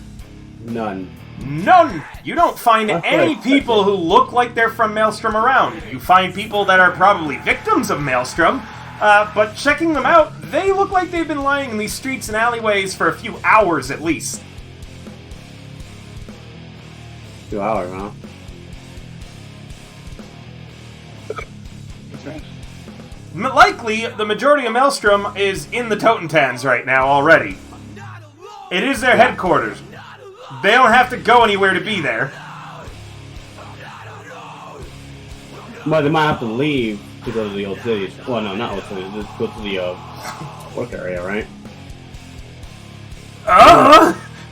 none.
None. You don't find
That's
any
right.
people who look like they're from Maelstrom around. You find people that are probably victims of Maelstrom, but checking them out, they look like they've been lying in these streets and alleyways for a few hours at least.
2 hours, huh?
Likely, the majority of Maelstrom is in the Totentans right now already. It is their headquarters. They don't have to go anywhere to be there.
But they might have to leave to go to the old cities. Well, no, not old cities. Just go to the work area, right?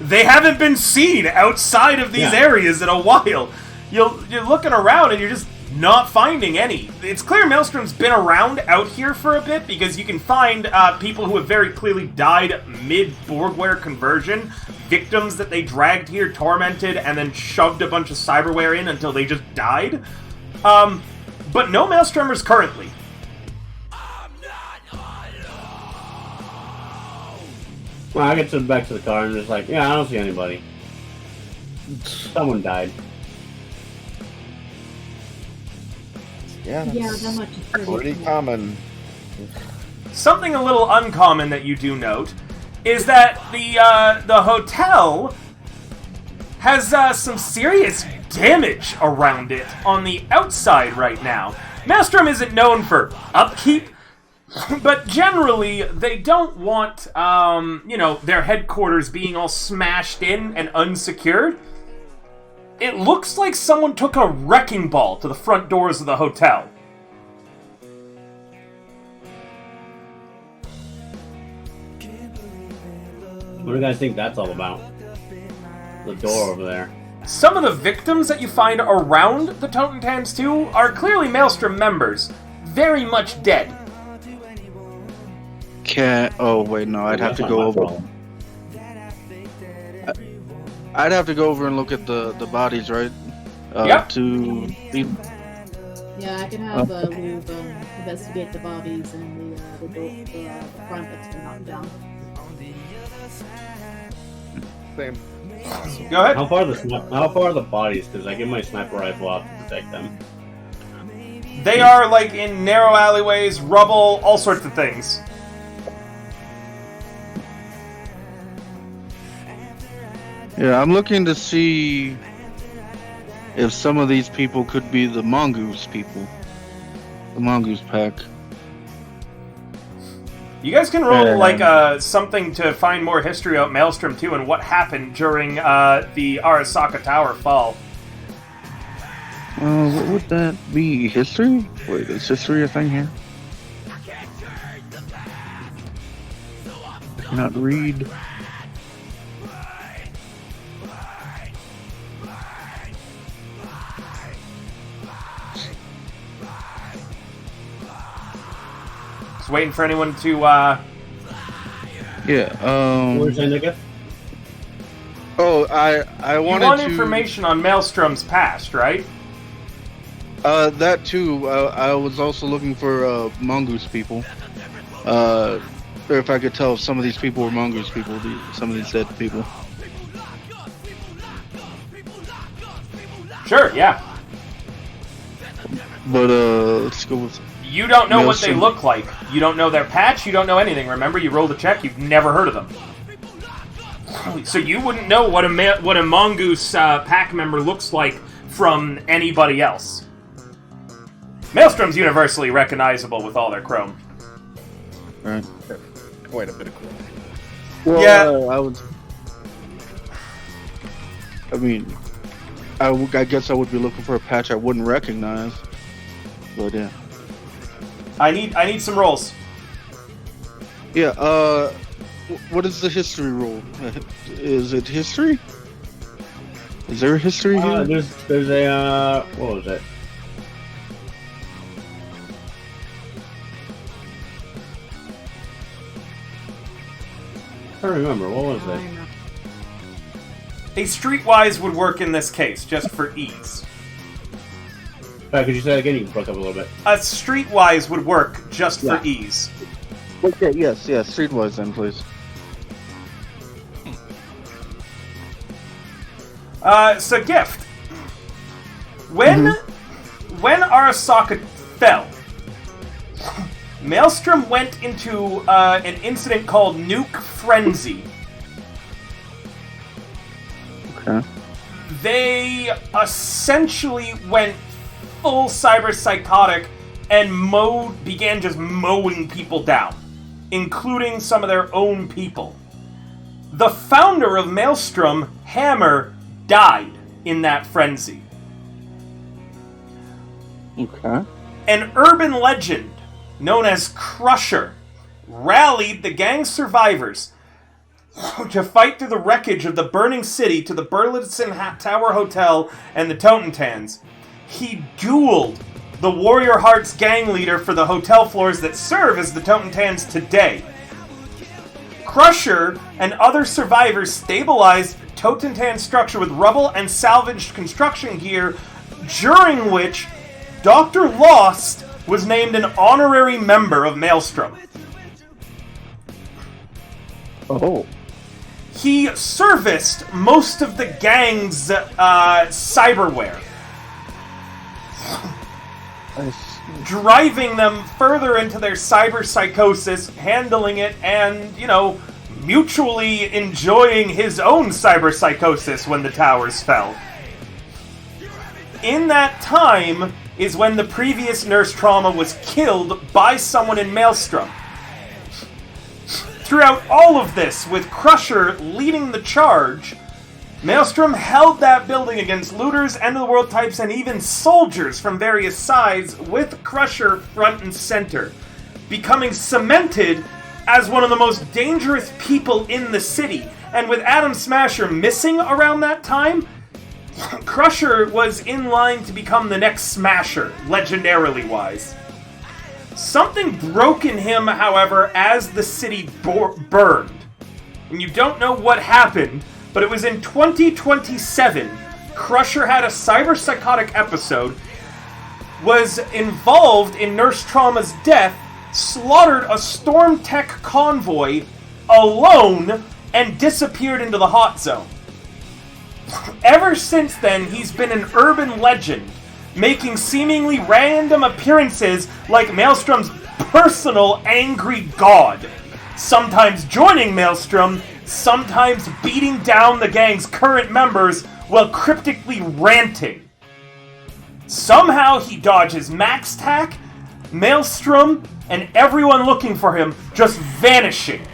They haven't been seen outside of these
Yeah.
areas in a while. You're looking around and you're just not finding any. It's clear Maelstrom's been around out here for a bit because you can find people who have very clearly died mid-Borgware conversion, victims that they dragged here, tormented, and then shoved a bunch of cyberware in until they just died. But no Maelstromers currently.
Well, I get to back to the car and just like, yeah, I don't see anybody. Someone died.
Yeah,
Yeah,
that's
that much is
pretty common.
Something a little uncommon that you do note is that the hotel has some serious damage around it on the outside right now. Maelstrom isn't known for upkeep, but generally they don't want, their headquarters being all smashed in and unsecured. It looks like someone took a wrecking ball to the front doors of the hotel.
What do you guys think that's all about? The door over there.
Some of the victims that you find around the Totentans too are clearly Maelstrom members. Very much dead.
Oh, wait, no, I'd have to go over. I'd have to go over and look at the bodies, right?
Yep.
To see.
Yeah, I can have Lube investigate the bodies and the front that's been knocked down.
Same.
Go ahead.
How far are the bodies? Because I get my sniper rifle out to protect them.
They are like in narrow alleyways, rubble, all sorts of things.
Yeah, I'm looking to see if some of these people could be the Mongoose people. The Mongoose pack.
You guys can roll something to find more history about Maelstrom too and what happened during the Arasaka Tower fall.
What would that be? History? Wait, is history a thing here? I cannot read.
Just waiting for anyone to
Where's Indica?
Oh, I wanted
You want
to...
information on Maelstrom's past, right?
That too. I was also looking for Mongoose people. Or if I could tell if some of these people were Mongoose people, some of these dead people.
Sure, yeah.
But let's go with...
You don't know what they
Maelstrom.
look like. You don't know their patch, you don't know anything. Remember, you rolled a check, you've never heard of them. So you wouldn't know what a Mongoose pack member looks like from anybody else. Maelstrom's universally recognizable with all their chrome.
Right.
Quite a bit of cool.
Well,
Yeah.
I guess I would be looking for a patch I wouldn't recognize. But yeah.
I need some rolls.
Yeah, what is the history roll? Is it history? Is there a history here?
There's a what was it? I don't remember. What was it?
A streetwise would work in this case, just for ease.
Could you say that again? You broke up a little bit.
A streetwise would work just for ease.
Okay, yes, streetwise then, please.
So Gift. When Arasaka fell, Maelstrom went into an incident called Nuke Frenzy.
Okay.
They essentially went full cyber psychotic and began just mowing people down, including some of their own people. The founder of Maelstrom, Hammer, died in that frenzy.
Okay.
An urban legend known as Crusher rallied the gang survivors to fight through the wreckage of the burning city to the Burleson Tower Hotel and the Totentans. He dueled the Warrior Hearts gang leader for the hotel floors that serve as the Totentans today. Crusher and other survivors stabilized Totentan's structure with rubble and salvaged construction gear, during which Dr. Lost was named an honorary member of Maelstrom.
Oh.
He serviced most of the gang's cyberware, driving them further into their cyber psychosis, handling it, and, mutually enjoying his own cyberpsychosis when the towers fell. In that time is when the previous Nurse Trauma was killed by someone in Maelstrom. Throughout all of this, with Crusher leading the charge, Maelstrom held that building against looters, end-of-the-world types, and even soldiers from various sides, with Crusher front and center, becoming cemented as one of the most dangerous people in the city. And with Atom Smasher missing around that time, Crusher was in line to become the next Smasher, legendarily wise. Something broke in him, however, as the city burned. And you don't know what happened, but it was in 2027, Crusher had a cyberpsychotic episode, was involved in Nurse Trauma's death, slaughtered a Storm Tech convoy alone, and disappeared into the hot zone. Ever since then, he's been an urban legend, making seemingly random appearances like Maelstrom's personal angry god, sometimes joining Maelstrom, sometimes beating down the gang's current members while cryptically ranting. Somehow he dodges Max Tack, Maelstrom, and everyone looking for him just vanishing.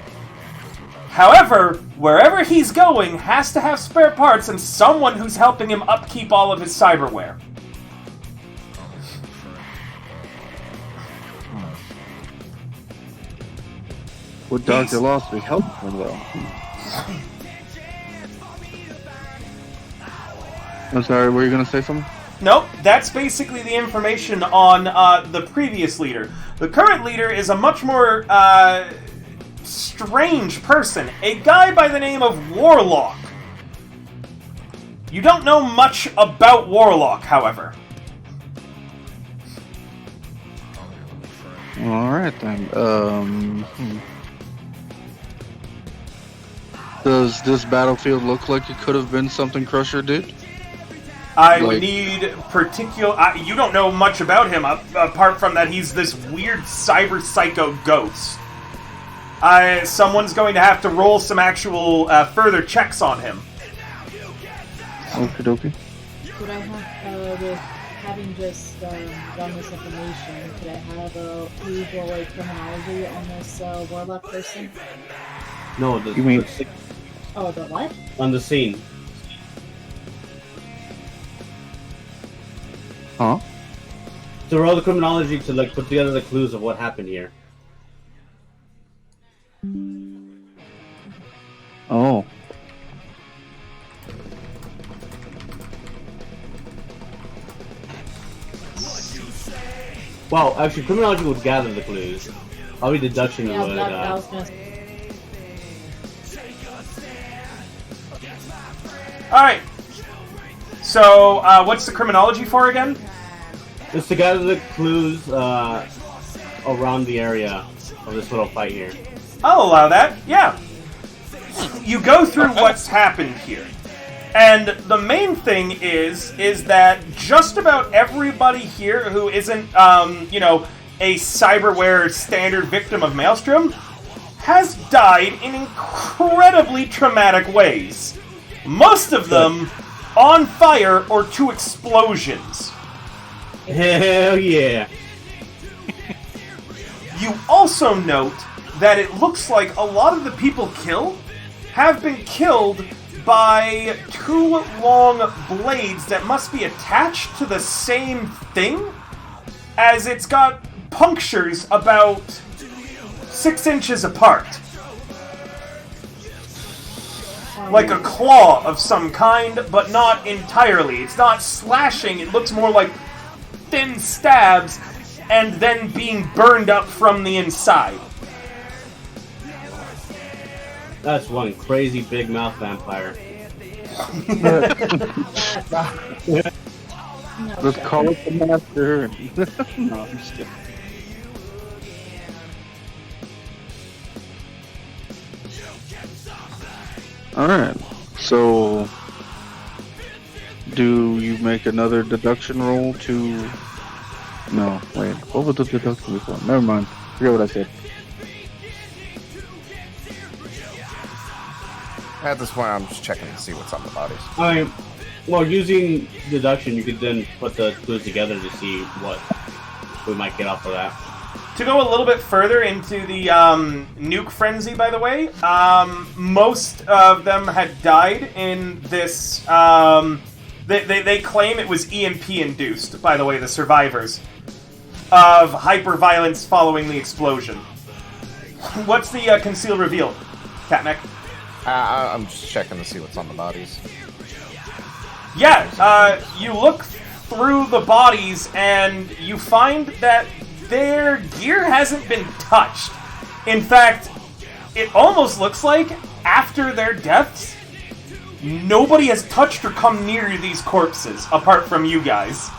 However, wherever he's going has to have spare parts and someone who's helping him upkeep all of his cyberware.
Would Dr. Lost be helpful, though? I'm sorry, were you going to say something?
Nope, that's basically the information on the previous leader. The current leader is a much more strange person, a guy by the name of Warlock. You don't know much about Warlock, however.
Alright then, Does this battlefield look like it could have been something Crusher did?
I would need particular... you don't know much about him, apart from that he's this weird cyber psycho ghost. Someone's going to have to roll some actual further checks on him.
Okie dokie.
Could I have, with having just done this information, could I have a legal criminology on this warlock person?
No,
You mean-
Oh, the what?
on the scene.
Huh?
To roll the criminology to put together the clues of what happened here.
Oh.
Well, actually, criminology would gather the clues. Probably deduction
Yeah,
would.
that was gonna...
Alright. So, what's the criminology for again?
Just to gather the clues around the area of this little fight here.
I'll allow that, yeah. You go through what's happened here. And the main thing is that just about everybody here who isn't, a cyberware standard victim of Maelstrom has died in incredibly traumatic ways. Most of them on fire or to explosions.
Hell yeah!
You also note that it looks like a lot of the people killed have been killed by two long blades that must be attached to the same thing, as it's got punctures about 6 inches apart. Like a claw of some kind, but not entirely. It's not slashing, it looks more like thin stabs, and then being burned up from the inside.
That's one crazy big mouth vampire.
Let's call it the master. No, I'm just kidding. Alright, so do you make another deduction roll to... No, wait, what was the deduction before? Never mind, forget what I said.
At this point, I'm just checking to see what's on the bodies.
I mean, well, using deduction, you could then put the clues together to see what we might get off of that.
To go a little bit further into the nuke frenzy, by the way, most of them had died in this. They claim it was EMP induced. By the way, the survivors of hyperviolence following the explosion. What's the conceal reveal, Catneck?
I'm just checking to see what's on the bodies.
Yeah, you look through the bodies and you find that their gear hasn't been touched. In fact, it almost looks like after their deaths, nobody has touched or come near these corpses, apart from you guys.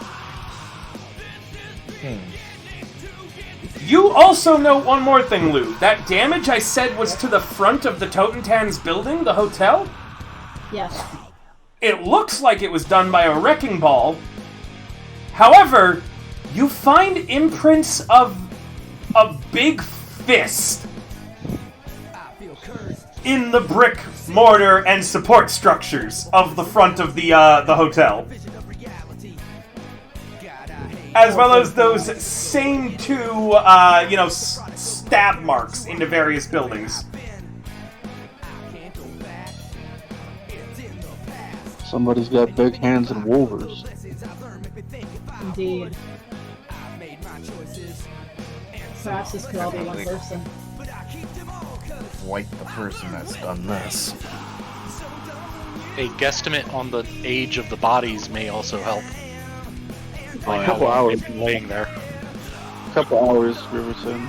You also note one more thing, Lou. That damage I said was to the front of the Totentan's building, the hotel?
Yes.
It looks like it was done by a wrecking ball. However, you find imprints of a big fist in the brick, mortar, and support structures of the front of the hotel. As well as those same two, stab marks into various buildings.
Somebody's got big hands and wolvers.
Indeed. Perhaps this could all be one person.
Wipe the person that's done this.
A guesstimate on the age of the bodies may also help.
A couple hours.
Laying there.
Couple hours, Riverton.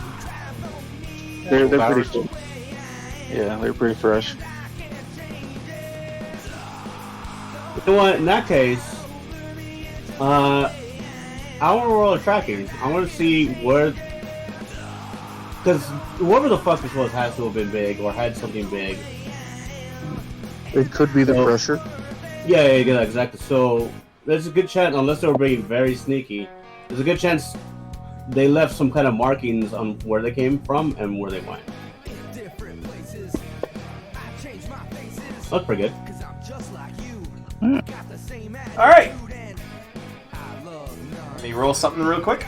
They're pretty fresh. Yeah, they're pretty fresh.
You know what? In that case, I want to roll a tracking. I want to see where, because whoever the fuck this was has to have been big or had something big.
It could be the pressure.
Yeah, exactly. So there's a good chance, unless they were being very sneaky, there's a good chance they left some kind of markings on where they came from and where they went. That's pretty good.
Alright. Let me roll something real quick.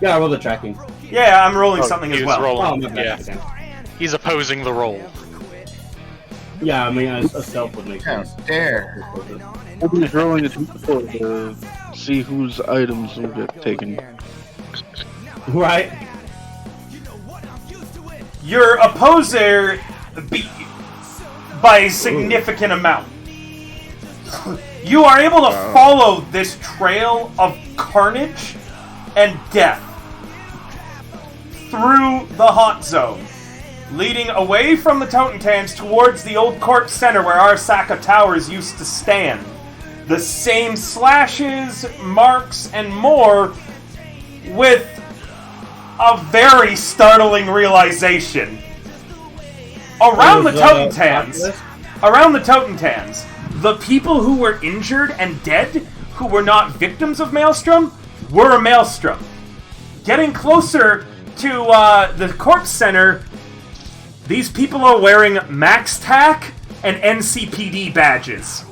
Yeah, I rolled the tracking.
Yeah, I'm rolling something as
He was
well.
rolling.
Oh, my bad.
Yeah. He's opposing the roll.
Yeah, I mean, a stealth would make
How
sense.
dare.
Nobody's rolling a d4 to see whose items will get taken.
Right?
Your opposer beat you by a significant amount. You are able to follow this trail of carnage and death through the hot zone, leading away from the Totentans towards the old court center where Arasaka Towers used to stand. The same slashes, marks, and more, with a very startling realization. Around the Totentans, the people who were injured and dead, who were not victims of Maelstrom, were a Maelstrom. Getting closer to the corpse center, these people are wearing Max Tac and NCPD badges.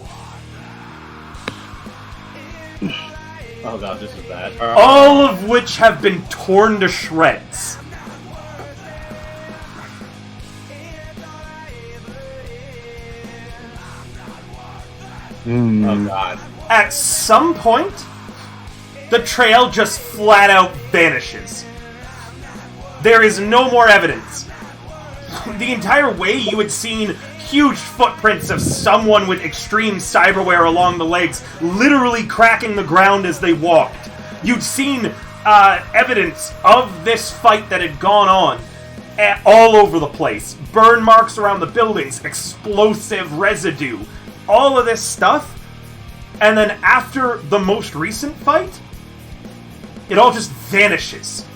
Oh god, this is bad.
All of which have been torn to shreds.
Oh god.
At some point, the trail just flat out vanishes. There is no more evidence. The entire way you had seen huge footprints of someone with extreme cyberware along the legs, literally cracking the ground as they walked. You'd seen evidence of this fight that had gone on all over the place. Burn marks around the buildings, explosive residue, all of this stuff. And then after the most recent fight, it all just vanishes.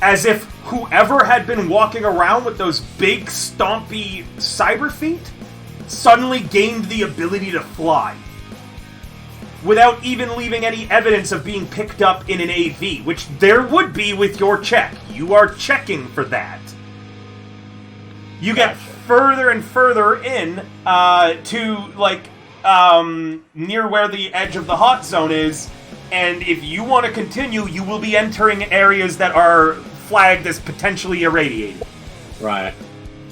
As if whoever had been walking around with those big, stompy cyber feet suddenly gained the ability to fly. Without even leaving any evidence of being picked up in an AV, which there would be with your check. You are checking for that. You get further and further in to like near where the edge of the hot zone is, and if you want to continue, you will be entering areas that are flagged as potentially irradiated.
Right.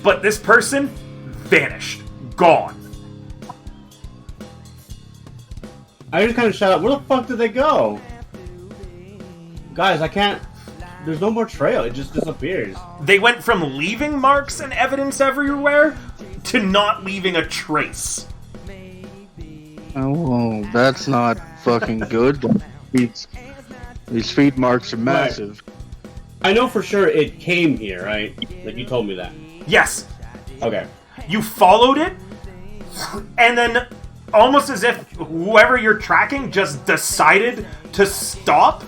But this person vanished, gone.
I just kind of shout out, where the fuck did they go? Guys, I can't... There's no more trail, it just disappears.
They went from leaving marks and evidence everywhere to not leaving a trace.
Oh, that's not fucking good. These feed marks are massive.
I know for sure it came here, right? Like, you told me that.
Yes.
Okay.
You followed it, and then almost as if whoever you're tracking just decided to stop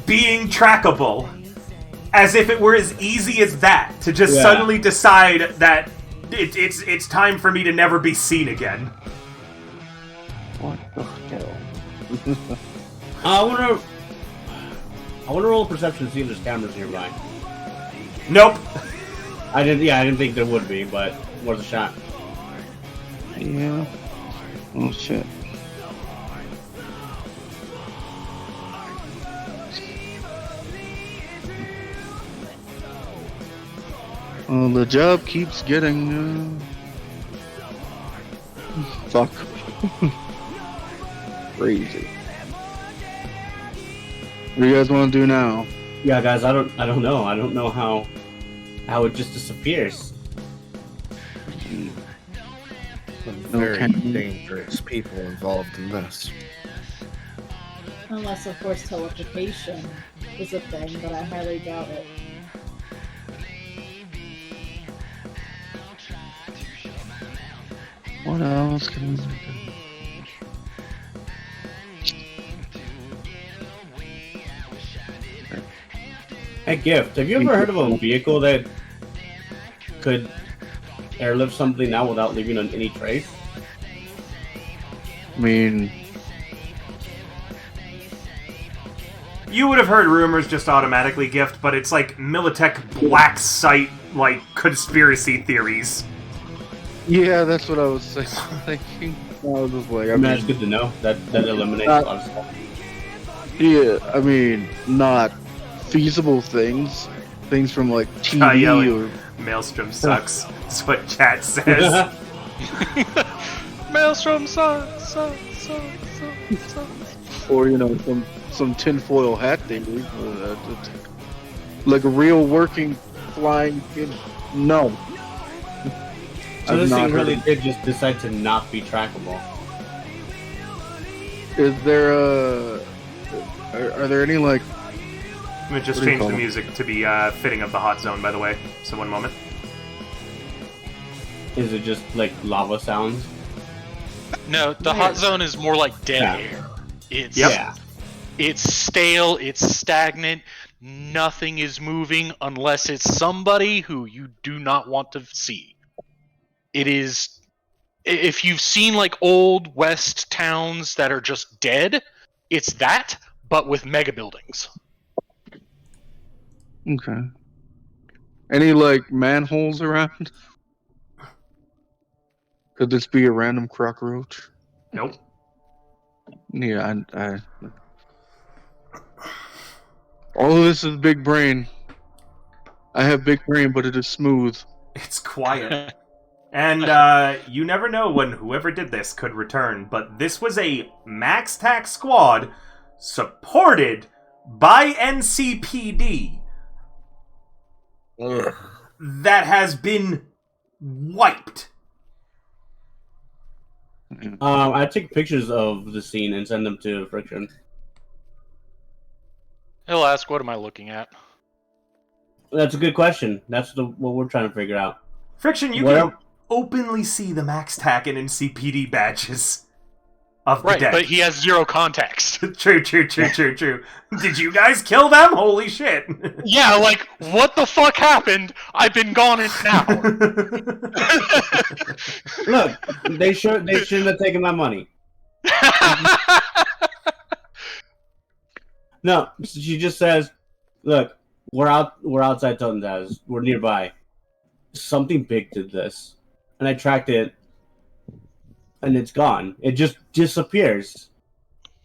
being trackable. As if it were as easy as that, to just suddenly decide that it's time for me to never be seen again.
What the hell?
I want to roll a perception to see if there's cameras nearby.
Nope.
I didn't think there would be, but worth a shot.
Yeah. Oh shit. Well, the job keeps getting fuck. Crazy. What do you guys want to do now?
Yeah, guys, I don't know. I don't know how it just disappears.
Very
Okay.
dangerous people involved in this.
Unless, of course, teleportation is a thing, but I highly doubt it.
What else can we do?
Hey, Gift, have you ever heard of a vehicle that could airlift something out without leaving on any trace?
I mean,
You would have heard rumors just automatically, Gift, but it's like Militech black site, like, conspiracy theories.
yeah, that's what I was thinking. I was just like,
I mean, that's good to know. That eliminates a lot of stuff.
yeah, I mean, not feasible things. Things from like TV
Yelling,
or
Maelstrom sucks. That's what chat says.
Maelstrom sucks.
or you know some tinfoil hat theory, like a real working flying. No.
So
I've
this
not
thing
heard
really
of-
did just decide to not be trackable.
Is there are there any like?
I'm gonna just
What do you
change the
call it?
music to be fitting of the hot zone, by the way. So one moment.
Is it just like lava sounds?
No, the hot zone is more like dead
Yeah.
air. It's
Yeah.
it's stale, it's stagnant, nothing is moving unless it's somebody who you do not want to see. It is, if you've seen like old west towns that are just dead, it's that, but with mega buildings.
Okay. Any like manholes around? Could this be a random cockroach?
Nope.
Yeah, all of this is big brain. I have big brain, but it is smooth.
It's quiet. And you never know when whoever did this could return, but this was a Max Tac squad supported by NCPD
Ugh.
that has been wiped.
I take pictures of the scene and send them to Friction.
He'll ask, what am I looking at?
That's a good question. That's what we're trying to figure out.
Friction, you
Well-
can openly see the Max Tac and NCPD badges of the
Right,
dead.
but he has zero context.
True. Did you guys kill them? Holy shit.
Yeah, like, what the fuck happened? I've been gone an hour.
Look, they shouldn't have taken my money. No, she just says, "Look, we're outside Toten's house. We're nearby. something big did this, and I tracked it, and it's gone. It just disappears.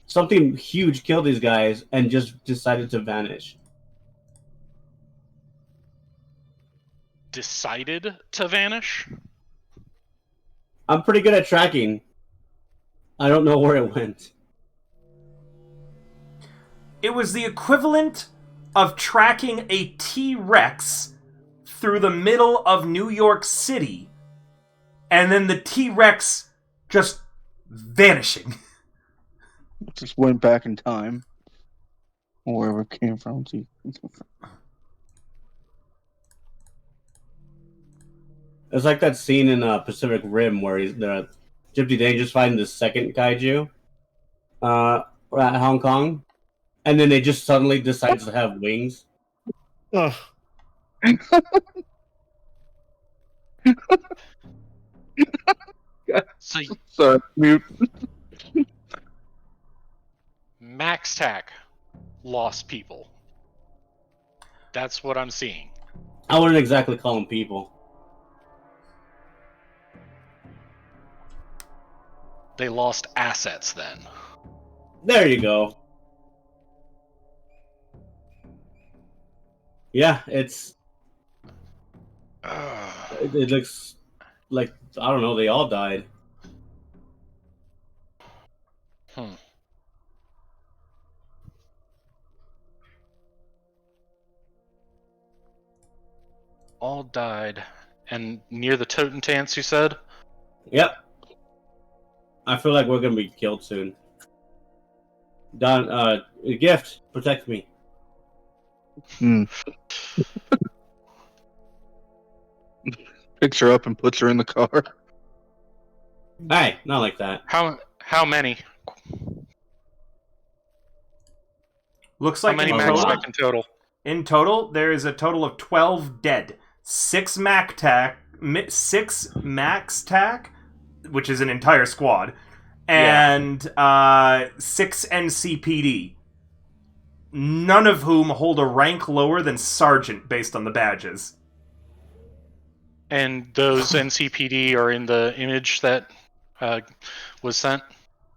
Something huge killed these guys and just decided to vanish.
Decided to vanish?
I'm pretty good at tracking. I don't know where it went.
It was the equivalent of tracking a T-Rex through the middle of New York City, and then the T-Rex just vanishing.
Just went back in time, wherever it came from.
It's like that scene in Pacific Rim where Gypsy Danger's fighting the second kaiju at Hong Kong, and then they just suddenly decides to have wings.
Ugh.
So
Sorry, mute.
MaxTac lost people. That's what I'm seeing.
I wouldn't exactly call them people.
They lost assets then.
There you go. Yeah, it looks like, I don't know, they all died.
All died. And near the Totentants, you said?
Yep. I feel like we're gonna be killed soon. Don, Gift, protect me.
Picks her up and puts her in the car.
Hey, not like that.
How many?
Looks
How
like
many
in
max
total,
tech in total?
in total, there is a total of 12 dead. 6 MaxTac, which is an entire squad, and 6 NCPD. None of whom hold a rank lower than Sergeant based on the badges.
And those NCPD are in the image that was sent?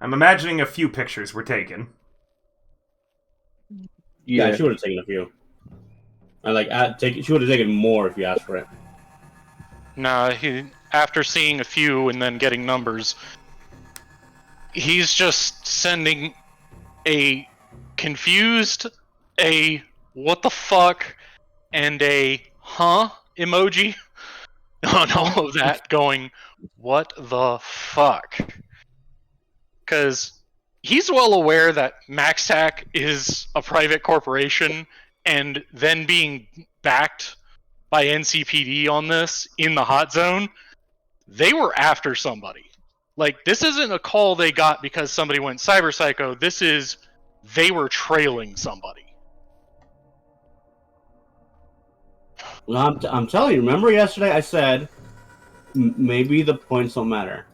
I'm imagining a few pictures were taken.
Yeah, she would have taken a few. She would have taken more if you asked for it.
No, after seeing a few and then getting numbers, he's just sending a confused, a what the fuck, and a huh emoji on all of that, going, what the fuck? Because he's well aware that MaxTac is a private corporation, and then being backed by NCPD on this in the hot zone, they were after somebody. Like, this isn't a call they got because somebody went cyber psycho. This is, they were trailing somebody.
Well, I'm telling you, remember yesterday I said, maybe the points don't matter.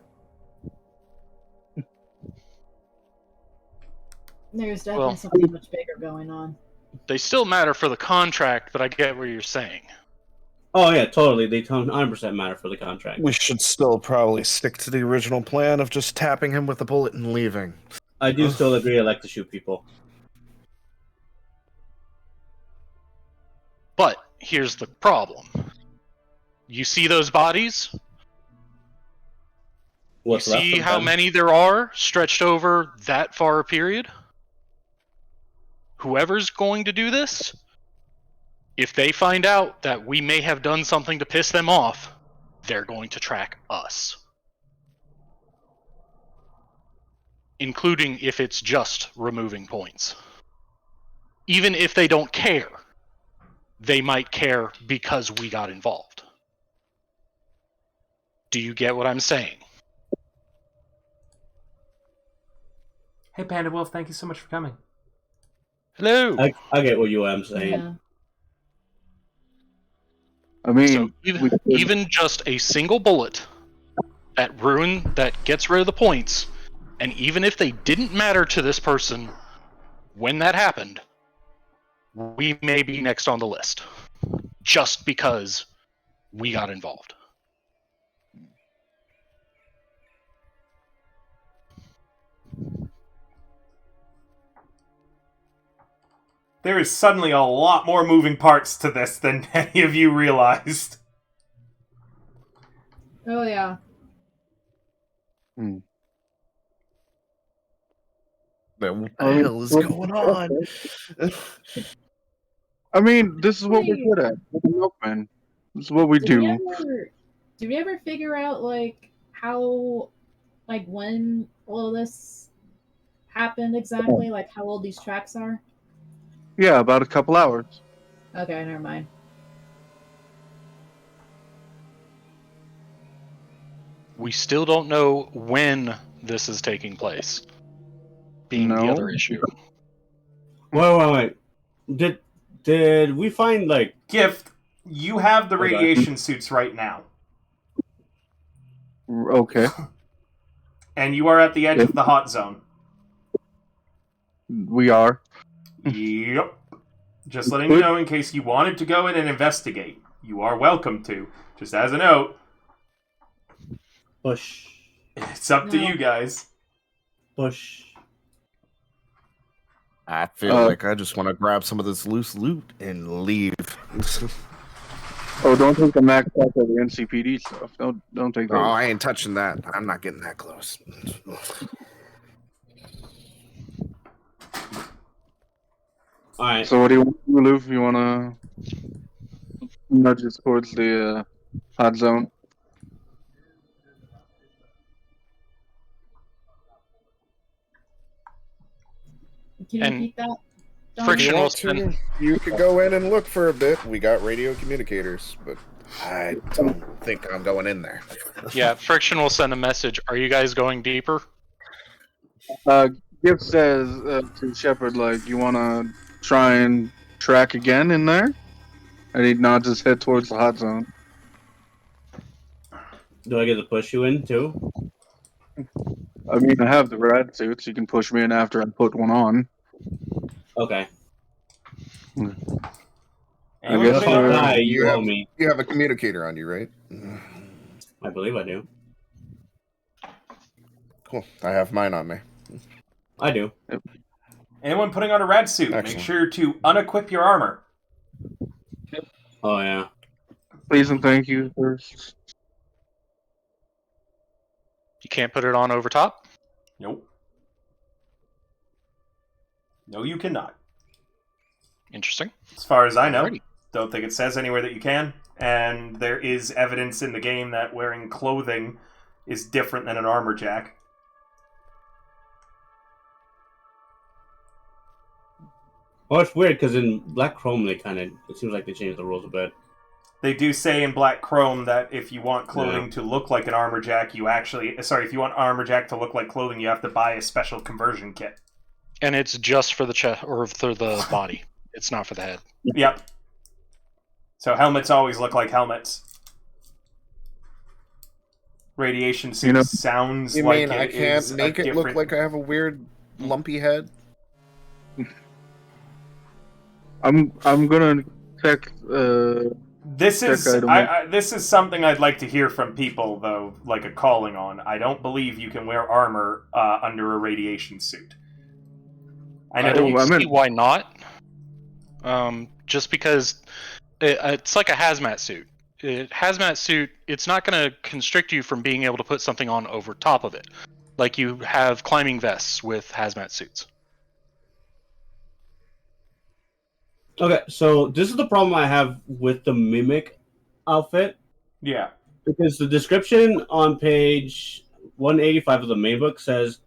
There's definitely something much bigger going on.
They still matter for the contract, but I get what you're saying.
Oh yeah, totally. They 100% matter for the contract.
We should still probably stick to the original plan of just tapping him with a bullet and leaving.
I do still agree I like to shoot people.
But here's the problem. You see those bodies?
What's
You
left
see
of
how
them?
many there are stretched over that far a period? Whoever's going to do this, if they find out that we may have done something to piss them off, they're going to track us. Including if it's just removing points. Even if they don't care, they might care because we got involved. Do you get what I'm saying?
Hey, Panda Wolf, thank you so much for coming.
Hello!
I get what you am saying.
Yeah.
I mean,
So even just a single bullet that gets rid of the points, and even if they didn't matter to this person when that happened, we may be next on the list. Just because we got involved.
There is suddenly a lot more moving parts to this than any of you realized.
Oh yeah.
Hmm.
Then what the hell is going on?
I mean, this is what we're
Wait.
good at. We're the milkmen. This is what we do.
Did we ever figure out like how, like when all of this happened exactly? Like how old these tracks are?
Yeah, about a couple hours.
Okay, never mind.
We still don't know when this is taking place. Being the
No.
other issue.
Wait. Did we find like
Gift, you have the
Okay.
radiation suits right now.
Okay.
And you are at the edge of the hot zone.
We are.
Yep. Just letting you know in case you wanted to go in and investigate. You are welcome to. Just as a note,
push?
it's up to you guys.
Push.
I feel like I just want to grab some of this loose loot and leave.
Oh, don't take the Mac Pack or the NCPD stuff. Don't take
No,
those.
I ain't touching that. I'm not getting that close.
All right.
So what do you want to do, Loof? You want to nudge us towards the hot zone?
Can you
And
repeat that? Don?
frictional spin.
You could go in and look for a bit. We got radio communicators, but I don't think I'm going in there.
Yeah, Friction will send a message. Are you guys going deeper?
Gift says to Shepard, like, you want to try and track again in there? And he nods his head towards the hot zone.
Do I get to push you in too?
I mean, I have the rad suits. You can push me in after I put one on.
Okay.
I guess
If I die, you owe me.
You have a communicator on you, right?
I believe I do.
Cool. I have mine on me.
I do.
Anyone putting on a rad suit,
Excellent.
make sure to unequip your armor.
Oh yeah.
Please and thank you first.
You can't put it on over top?
Nope. No, you cannot.
Interesting.
As far as I know.
Alrighty.
Don't think it says anywhere that you can. And there is evidence in the game that wearing clothing is different than an armor jack.
Well, it's weird because in Black Chrome it seems like they changed the rules a bit.
They do say in Black Chrome that if you want clothing to look like an armor jack, if you want armor jack to look like clothing, you have to buy a special conversion kit.
And it's just for the chest or for the body. It's not for the head.
Yep. So helmets always look like helmets. Radiation suits sounds
You
like
mean I
it
can't
is
make
a
it look
different...
like I have a weird lumpy head?
I'm gonna check.
This is
item.
this is something I'd like to hear from people, though, like a calling on. I don't believe you can wear armor under a radiation suit.
I don't see why not. Just because it's like a hazmat suit. Hazmat suit, it's not going to constrict you from being able to put something on over top of it. Like you have climbing vests with hazmat suits.
Okay, so this is the problem I have with the Mimic outfit.
Yeah.
Because the description on page 185 of the main book says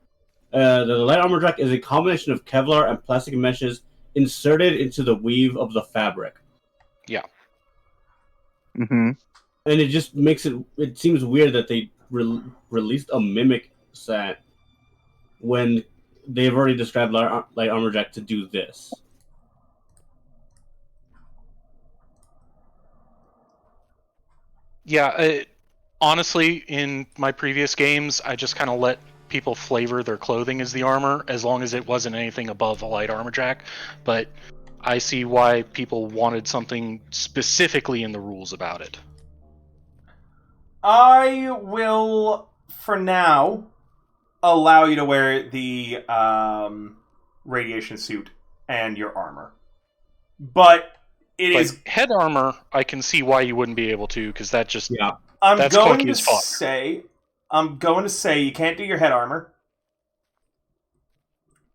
that the light armor jack is a combination of Kevlar and plastic meshes inserted into the weave of the fabric.
Yeah.
Mm-hmm.
And it just makes it seems weird that they released a Mimic set when they've already described light armor jack to do this.
Yeah, honestly, in my previous games, I just kind of let people flavor their clothing as the armor, as long as it wasn't anything above a light armor jack. But I see why people wanted something specifically in the rules about it.
I will, for now, allow you to wear the radiation suit and your armor. But it is
head armor. I can see why you wouldn't be able to, because that just
I'm
that's
going
clunky
to
as fuck.
I'm going to say you can't do your head armor.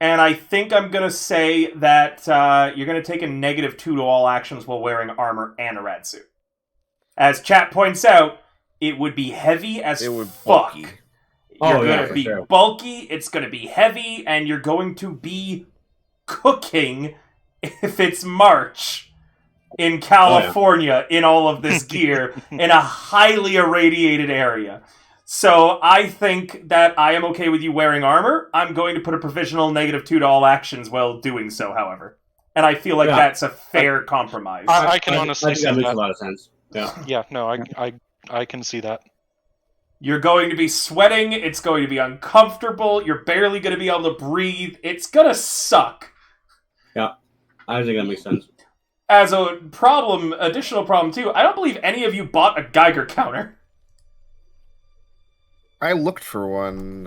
And I think I'm going to say that you're going to take a -2 to all actions while wearing armor and a rad suit. As chat points out, it would be heavy as fuck.
Bulky.
You're going to be bulky, it's going to be heavy, and you're going to be cooking if it's March in California in all of this gear in a highly irradiated area. So I think that I am okay with you wearing armor. I'm going to put a provisional -2 to all actions while doing so, however. And I feel like that's a fair compromise.
I can honestly see
that makes
that.
a lot of sense. Yeah.
Yeah, no, I can see that.
You're going to be sweating. It's going to be uncomfortable. You're barely going to be able to breathe. It's going to suck.
Yeah, I think that makes sense.
As a additional problem too, I don't believe any of you bought a Geiger counter.
I looked for one.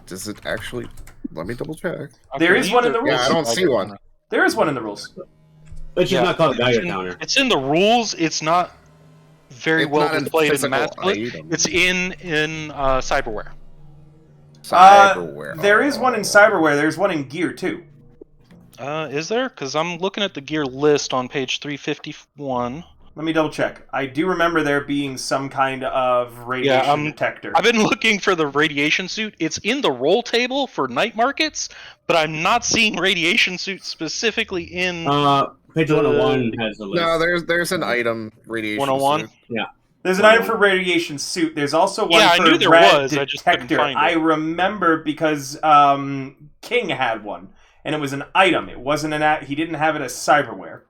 Does it actually? Let me double check.
There is one in the rules.
Yeah, I don't see one.
There is one in the rules.
It's just not called a Geiger counter.
It's in the rules. It's not very well displayed in the math book.
Item.
It's in cyberware.
Cyberware.
There is one in cyberware. There's one in gear too.
Is there? Because I'm looking at the gear list on page 351.
Let me double check. I do remember there being some kind of radiation detector.
I've been looking for the radiation suit. It's in the roll table for night markets, but I'm not seeing radiation suit specifically in...
Page 101 has the list.
No, there's an item, radiation
101?
suit.
Yeah.
There's an item for radiation suit. There's also one
I
for
knew there
rad
was.
detector.
I just couldn't find it.
I remember because King had one, and it was an item. It wasn't he didn't have it as cyberware.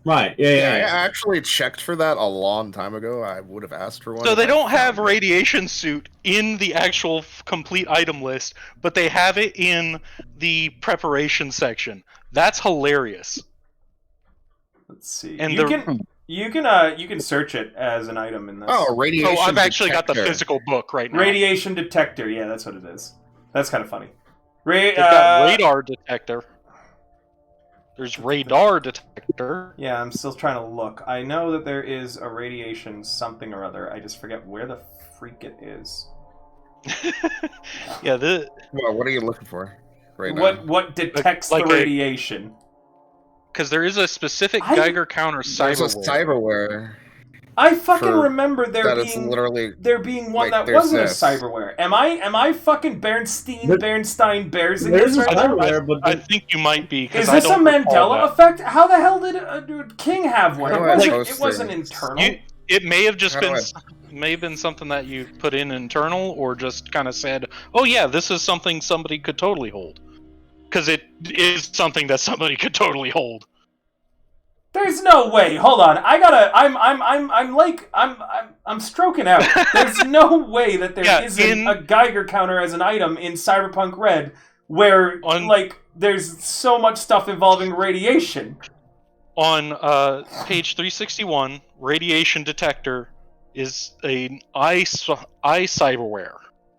Right, yeah.
I actually checked for that a long time ago. I would have asked for one.
So they don't have radiation suit in the actual complete item list, but they have it in the preparation section. That's hilarious.
Let's see.
And
you can search it as an item in this.
Oh, radiation.
I've actually
detector.
got the physical book right now.
Radiation detector. Yeah, that's what it is. That's kind of funny.
They've got radar detector. There's radar detector.
Yeah, I'm still trying to look. I know that there is a radiation something or other. I just forget where the freak it is.
Yeah,
Well, what are you looking for right now?
What detects the radiation?
Because there is a specific Geiger counter
There's a cyberware.
I fucking remember there being one
like,
that wasn't
this.
a cyberware. Am I fucking Bernstein Bearsing
There's
this
a
right now?
cyberware, but
I think you might be.
Is this a Mandela effect? How the hell did King have one? It wasn't internal.
It may have just been. May have been something that you put in internal, or just kind of said, "Oh yeah, this is something somebody could totally hold," because it is something that somebody could totally hold.
There's no way. Hold on. I'm stroking out. There's no way that there isn't a Geiger counter as an item in Cyberpunk Red where there's so much stuff involving radiation.
On page 361, radiation detector is an eye cyberware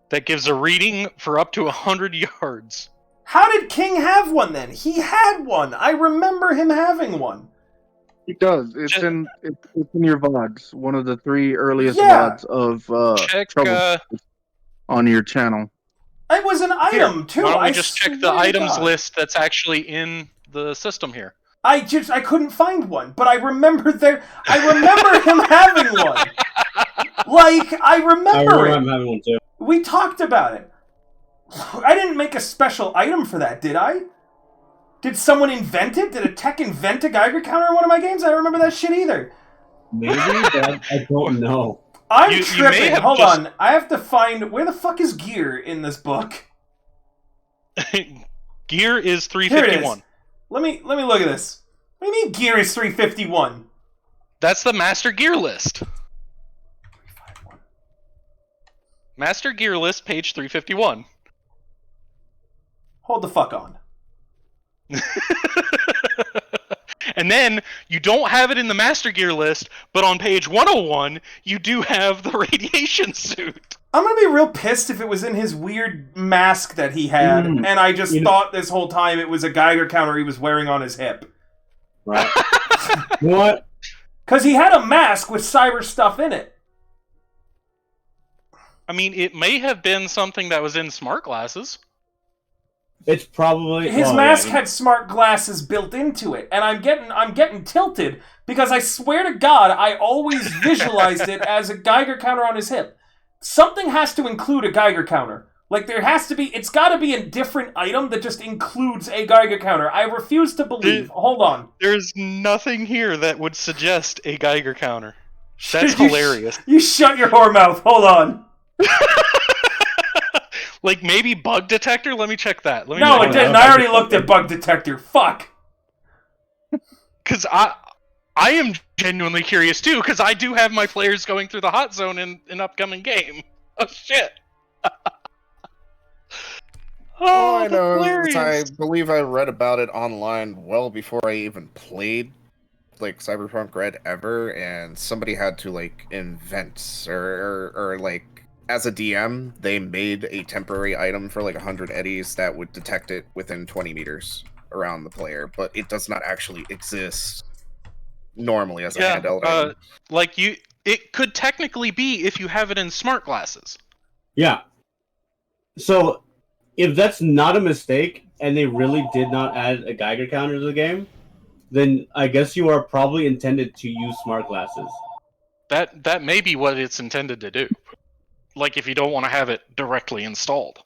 that gives a reading for up to 100 yards.
How did King have one then? He had one. I remember him having one.
It does. It's in your VODs. One of the 3 earliest VODs of Trouble on your channel.
It was an item too.
Why don't we just check the items list that's actually in the system here?
I couldn't find one, but I remember him having one. I remember
him having one too.
We talked about it. I didn't make a special item for that, did I? Did someone invent it? Did a tech invent a Geiger counter in one of my games? I don't remember that shit either.
Maybe, but I don't know.
I'm tripping. Hold on. I have to find... Where the fuck is gear in this book?
Gear is 351.
Here it is. Let me look at this. What do you mean gear is 351?
That's the master gear list. 351. Master gear list, page 351.
Hold the fuck on.
And then you don't have it in the Master Gear list, but on page 101, you do have the radiation suit.
I'm gonna be real pissed if it was in his weird mask that he had, and I just thought this whole time it was a Geiger counter he was wearing on his hip.
Right. What?
Because he had a mask with cyber stuff in it.
I mean, it may have been something that was in smart glasses.
It's probably
his mask had smart glasses built into it, and I'm getting tilted because I swear to God, I always visualized it as a Geiger counter on his hip. Something has to include a Geiger counter. Like, there has to be... It's gotta be a different item that just includes a Geiger counter. I refuse to believe... Hold on.
There's nothing here that would suggest a Geiger counter. That's hilarious.
You shut your whore mouth. Hold on.
Like, maybe bug detector? Let me check that.
No, it didn't. I already looked at bug detector. Fuck.
Because I am genuinely curious, too, because I do have my players going through the hot zone in an upcoming game. Oh, shit.
Oh, I know. I believe I read about it online well before I even played, like, Cyberpunk Red ever, and somebody had to, like, invent, or like, as a DM, they made a temporary item for, like, 100 eddies that would detect it within 20 meters around the player, but it does not actually exist normally as a handheld item.
Like, it could technically be if you have it in smart glasses.
Yeah. So, if that's not a mistake, and they really did not add a Geiger counter to the game, then I guess you are probably intended to use smart glasses.
That may be what it's intended to do. Like, if you don't want to have it directly installed.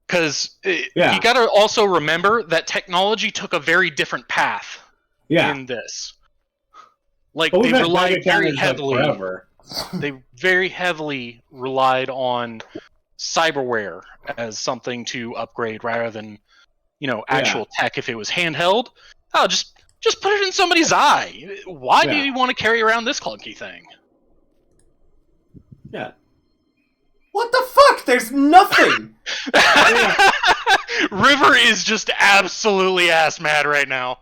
Because you gotta also remember that technology took a very different path in this. Like, they relied very heavily... They very heavily relied on cyberware as something to upgrade rather than, actual tech. If it was handheld, just put it in somebody's eye. Why do you want to carry around this clunky thing?
Yeah.
What the fuck? There's nothing!
River is just absolutely ass mad right now.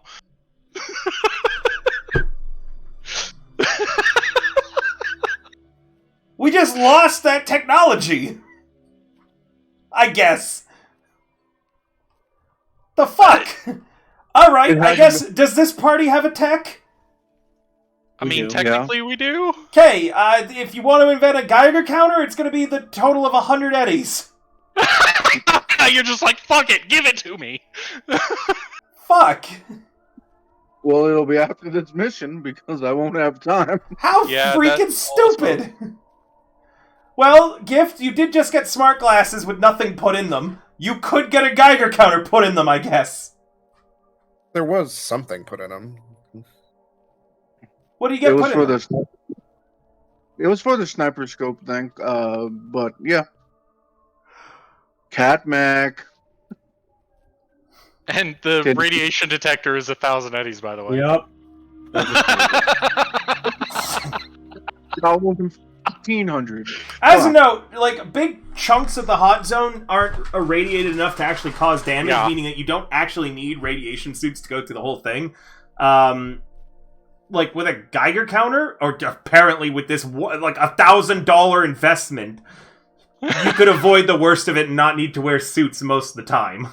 We just lost that technology! I guess. The fuck? Alright, I guess, does this party have a tech?
I mean, technically we do.
Okay, if you want to invent a Geiger counter, it's gonna be the total of 100 eddies.
You're just like, fuck it, give it to me.
Fuck.
Well, it'll be after this mission, because I won't have time.
How freaking stupid! Well, Gift, you did just get smart glasses with nothing put in them. You could get a Geiger counter put in them, I guess.
There was something put in them.
What do you get put in them?
It was for the sniper scope thing, but yeah. Cat Mac.
And the radiation detector is 1,000 eddies, by the way.
Yep.
Almost 1,500.
As a note, like, big chunks of the hot zone aren't irradiated enough to actually cause damage, meaning that you don't actually need radiation suits to go through the whole thing. Like, with a Geiger counter, or apparently with this, like, $1,000 investment, you could avoid the worst of it and not need to wear suits most of the time.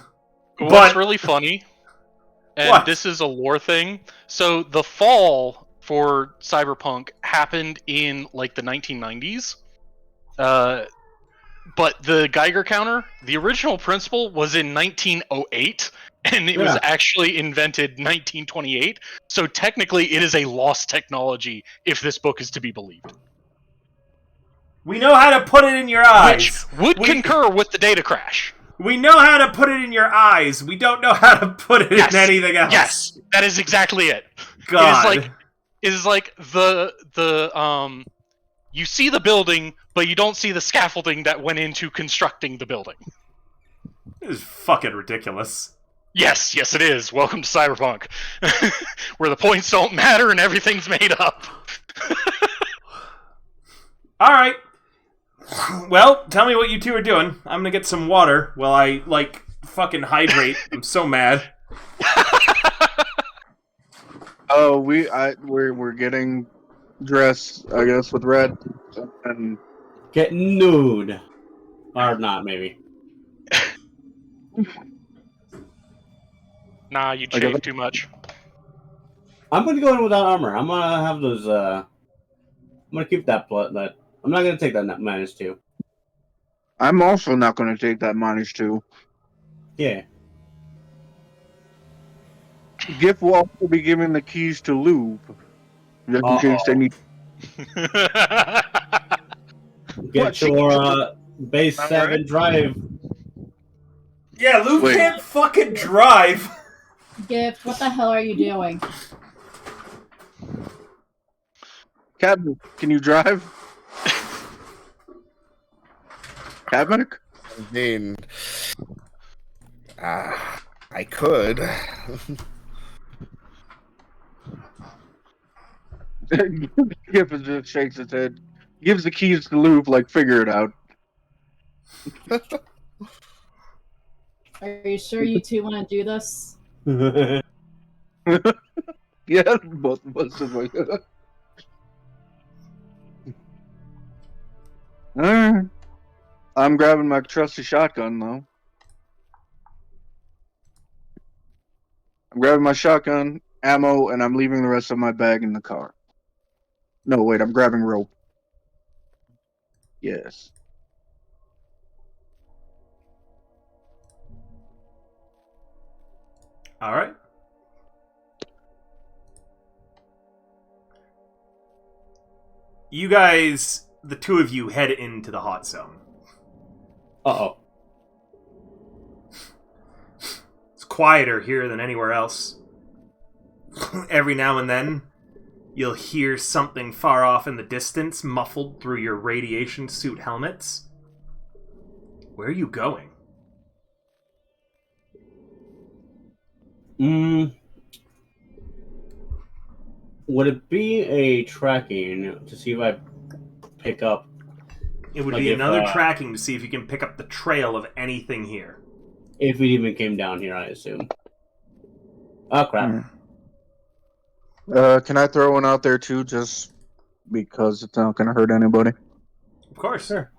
What's really funny, and this is a lore thing, so the fall for Cyberpunk happened in, like, the 1990s, but the Geiger counter, the original principle was in 1908, and it was actually invented 1928, so technically it is a lost technology if this book is to be believed.
We know how to put it in your eyes.
Which would concur with the data crash.
We know how to put it in your eyes. We don't know how to put it in anything else.
Yes, that is exactly it.
God.
It is like the you see the building, but you don't see the scaffolding that went into constructing the building.
This is fucking ridiculous.
Yes, it is. Welcome to Cyberpunk, where the points don't matter and everything's made up.
All right. Well, tell me what you two are doing. I'm gonna get some water while I, fucking hydrate. I'm so mad.
Oh, we're getting dressed, I guess, with red, and
Get nude. Or not, maybe.
Nah, you
I guess
chafed too much.
I'm gonna go in without armor. I'm gonna have those. I'm gonna keep that. That I'm not gonna take that -2.
I'm also not going to take that -2.
Yeah.
Gift will also be given the keys to Lube, just in case they
Uh-oh.
need.
Get
She
your base
All
7
right.
drive.
Yeah, Luke
Wait.
can't fucking drive.
Gift, what the hell are you doing?
Captain, can you drive? Captain?
I mean, I could.
Gift just shakes his head, gives the keys to Lube, like figure it out.
Are you sure you two want to do this?
Yeah, both of us are like. Alright. I'm grabbing my trusty shotgun though. I'm grabbing my shotgun, ammo, and I'm leaving the rest of my bag in the car. No, wait, I'm grabbing rope. Yes.
All right. You guys, the two of you, head into the hot zone.
Uh-oh.
It's quieter here than anywhere else. Every now and then, you'll hear something far off in the distance, muffled through your radiation suit helmets. Where are you going?
Would it be a tracking to see if I pick up?
It would
Like
be
if,
another tracking to see if you can pick up the trail of anything here.
If it even came down here, I assume. Oh, crap.
Can I throw one out there too, just because it's not gonna hurt anybody?
Of course.
Sure.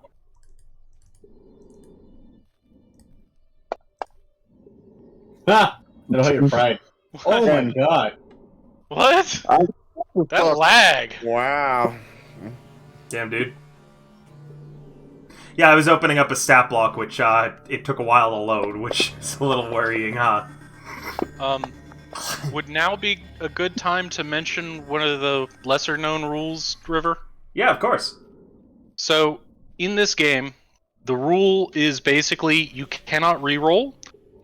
Ha! That'll hurt your pride. Oh my god.
What? That
Fuck.
lag.
Wow.
Damn, dude. Yeah, I was opening up a stat block, which it took a while to load, which is a little worrying, huh?
Would now be a good time to mention one of the lesser-known rules, River?
Yeah, of course.
So, in this game, the rule is basically you cannot reroll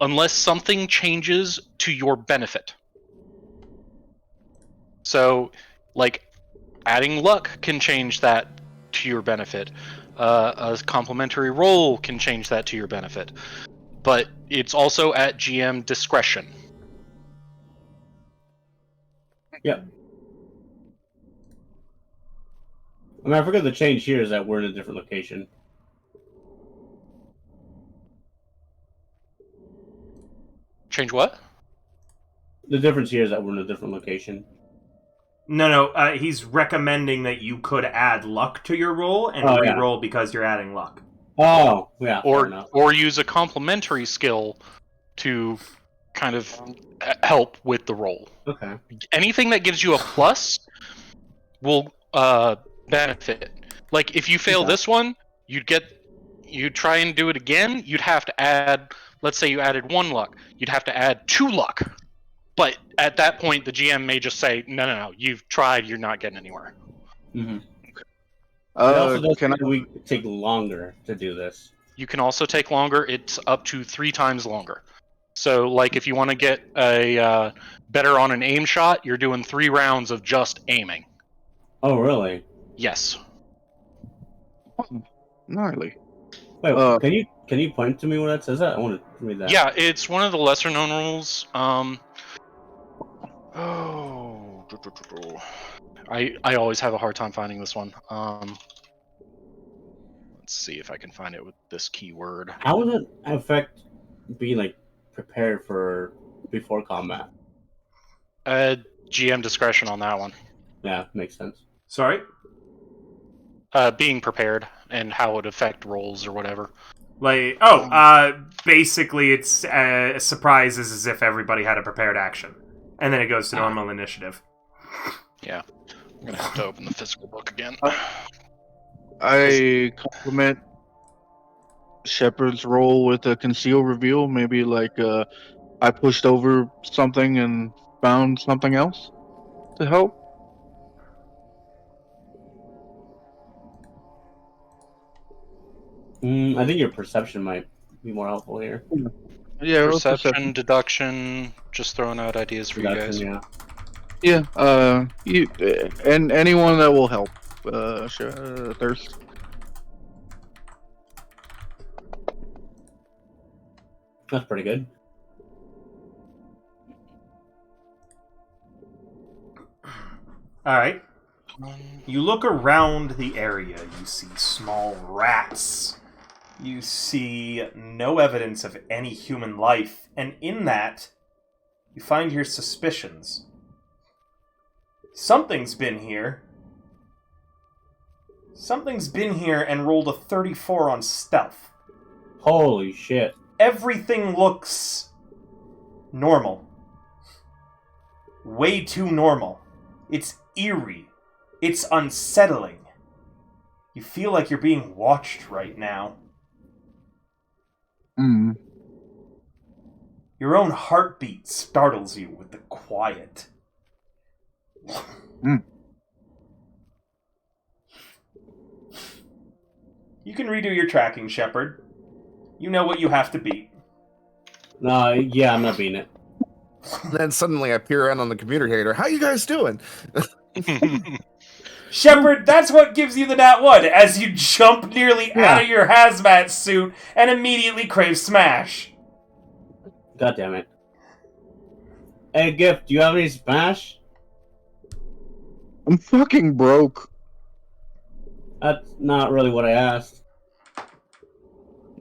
unless something changes to your benefit. So, like, adding luck can change that to your benefit. A complementary roll can change that to your benefit. But it's also at GM discretion.
Yep. I mean, I forgot the change here is that we're in a different location.
Change what?
The difference here is that we're in a different location.
No, he's recommending that you could add luck to your roll and re-roll because you're adding luck.
Oh, yeah.
Or use a complementary skill to kind of help with the roll.
Okay.
Anything that gives you a plus will benefit. Like if you fail this one, you'd try and do it again, you'd have to add, let's say you added 1 luck, you'd have to add 2 luck. But at that point, the GM may just say, no, you've tried, you're not getting anywhere.
Mm-hmm. It also does we take longer to do this.
You can also take longer. It's up to 3 times longer. So, like, if you want to get a better on an aim shot, you're doing 3 rounds of just aiming.
Oh, really?
Yes.
Gnarly.
Wait, can you point to me when that says that? I want to read that.
Yeah, it's one of the lesser known rules. I always have a hard time finding this one. Let's see if I can find it with this keyword.
How would it affect being like prepared for before combat?
GM discretion on that one.
Yeah, makes sense.
Sorry?
Being prepared and how it would affect rolls or whatever.
Like, basically it's surprises as if everybody had a prepared action. And then it goes to normal initiative.
Yeah. I'm gonna have to open the physical book again.
I compliment Shepard's role with a conceal reveal. Maybe like I pushed over something and found something else to help.
I think your perception might be more helpful here.
Yeah,
Perception, deduction, just throwing out ideas for
Reduction,
you guys.
yeah.
Yeah, you and anyone that will help. Thirst.
That's pretty good.
Alright. You look around the area, you see small rats. You see no evidence of any human life, and in that, you find your suspicions. Something's been here. Something's been here and rolled a 34 on stealth.
Holy shit.
Everything looks normal. Way too normal. It's eerie. It's unsettling. You feel like you're being watched right now. Your own heartbeat startles you with the quiet. You can redo your tracking, Shepard. You know what you have to beat.
No, yeah, I'm not beating it.
Then suddenly I peer around on the computer here. How you guys doing?
Shepard, that's what gives you the nat 1, as you jump nearly out of your hazmat suit and immediately crave smash.
God damn it. Hey, Gift, do you have any smash?
I'm fucking broke.
That's not really what I asked.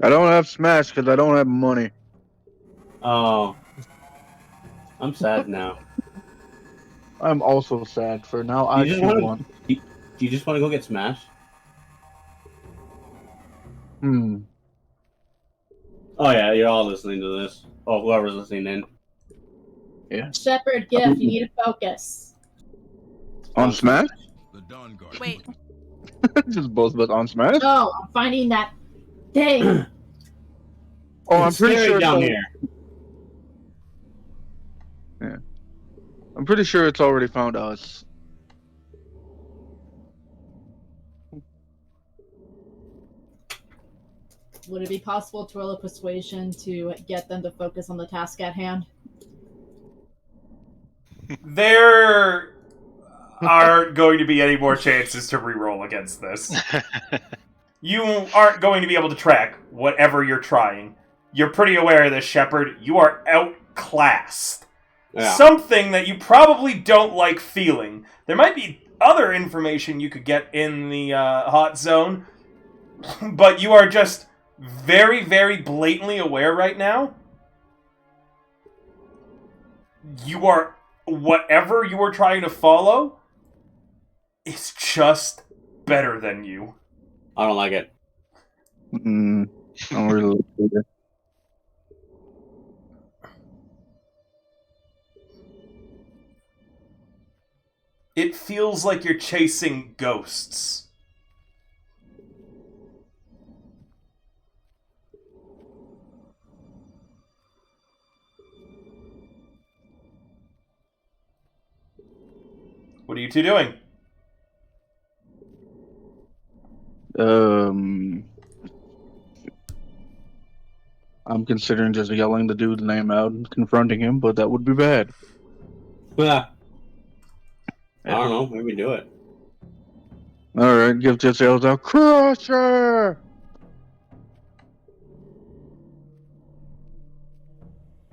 I don't have Smash because I don't have money.
Oh. I'm sad now.
I'm also sad for now. I
Do you just want to go get smashed? Oh yeah, you're all listening to this. Oh, whoever's listening in.
Yeah.
Shepard, Gift, you need to focus.
On Smash?
The Dawn Guard.
Wait.
Just both of us on Smash?
Oh, I'm finding that thing.
Oh, I'm
It's
pretty
scary
sure
down
it's
here.
Yeah. I'm pretty sure it's already found us.
Would it be possible to roll a persuasion to get them to focus on the task at hand?
There aren't going to be any more chances to reroll against this. You aren't going to be able to track whatever you're trying. You're pretty aware of this, Shepard. You are outclassed.
Yeah.
Something that you probably don't like feeling. There might be other information you could get in the hot zone, but you are just very, very blatantly aware right now. You are... Whatever you are trying to follow is just better than you.
I don't like it.
I don't really like it.
It feels like you're chasing ghosts. What are you two doing?
I'm considering just yelling the dude's name out and confronting him, but that would be bad.
Yeah. I don't know. Maybe do it.
Alright, Gift just yells out, Crusher!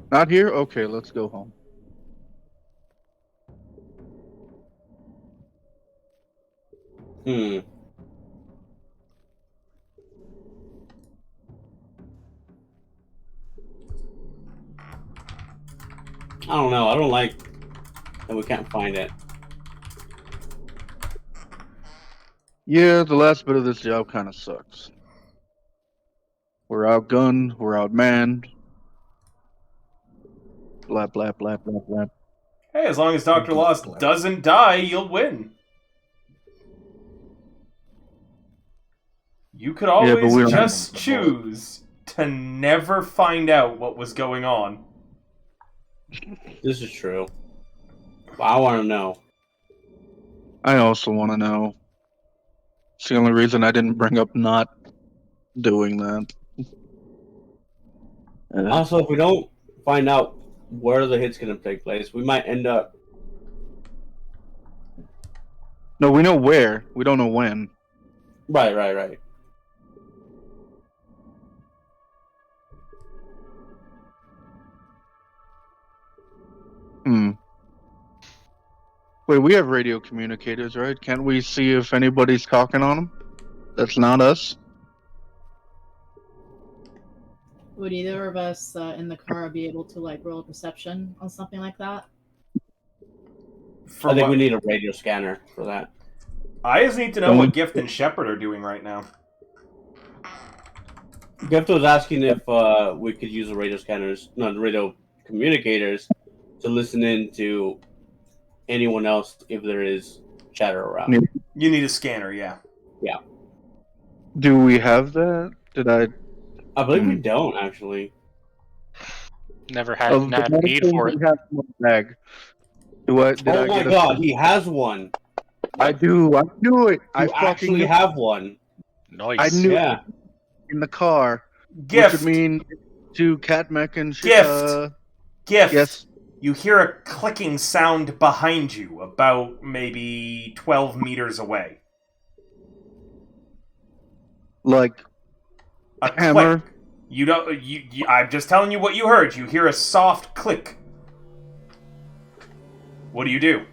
Not here? Okay, let's go home.
I don't know. I don't like and we can't find it.
Yeah, the last bit of this job kind of sucks. We're outgunned, we're outmanned. Blah, blah, blah, blah, blah.
Hey, as long as Dr. Lost doesn't die, you'll win. You could always
we don't
just
have
choose to never find out what was going on.
This is true. But I want to know.
I also want to know. It's the only reason I didn't bring up not doing that.
Also, if we don't find out where the hit's going to take place, we might end up...
No, we know where. We don't know when.
Right.
Wait, we have radio communicators, right? Can't we see if anybody's talking on them? That's not us?
Would either of us in the car be able to like roll a perception on something like that?
I think we need a radio scanner for that.
I just need to know what Gift and Shepard are doing right now.
Gift was asking if we could use the radio scanners, no, the radio communicators, to listen in to anyone else if there is chatter around.
You need a scanner, yeah.
Yeah.
Do we have that? Did I
believe we don't, actually.
Never had need for it.
Bag.
Oh my god, he has one.
I do. I knew it.
I actually have one.
Nice.
I knew it in the car.
Gift.
Which would mean to Catmech and
Gift. Gift.
Yes.
You hear a clicking sound behind you, about maybe 12 meters away.
Like
a
hammer.
Click. You don't. I'm just telling you what you heard. You hear a soft click. What do you do?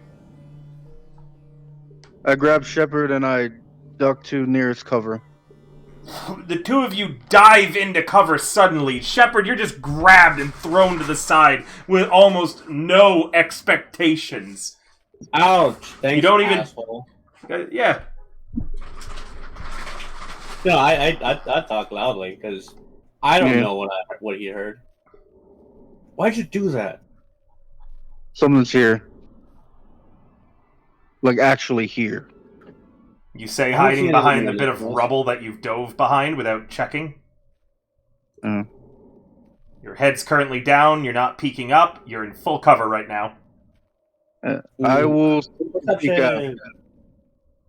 I grab Shepard and I duck to nearest cover.
The two of you dive into cover suddenly. Shepard, you're just grabbed and thrown to the side with almost no expectations.
Ouch! Thanks,
you don't
asshole.
even. Yeah.
No, I talk loudly because I don't know what he heard. Why'd you do that?
Someone's here. Like actually here.
You say hiding behind the bit of rubble that you've dove behind without checking? Your head's currently down, you're not peeking up, you're in full cover right now.
I will peek out.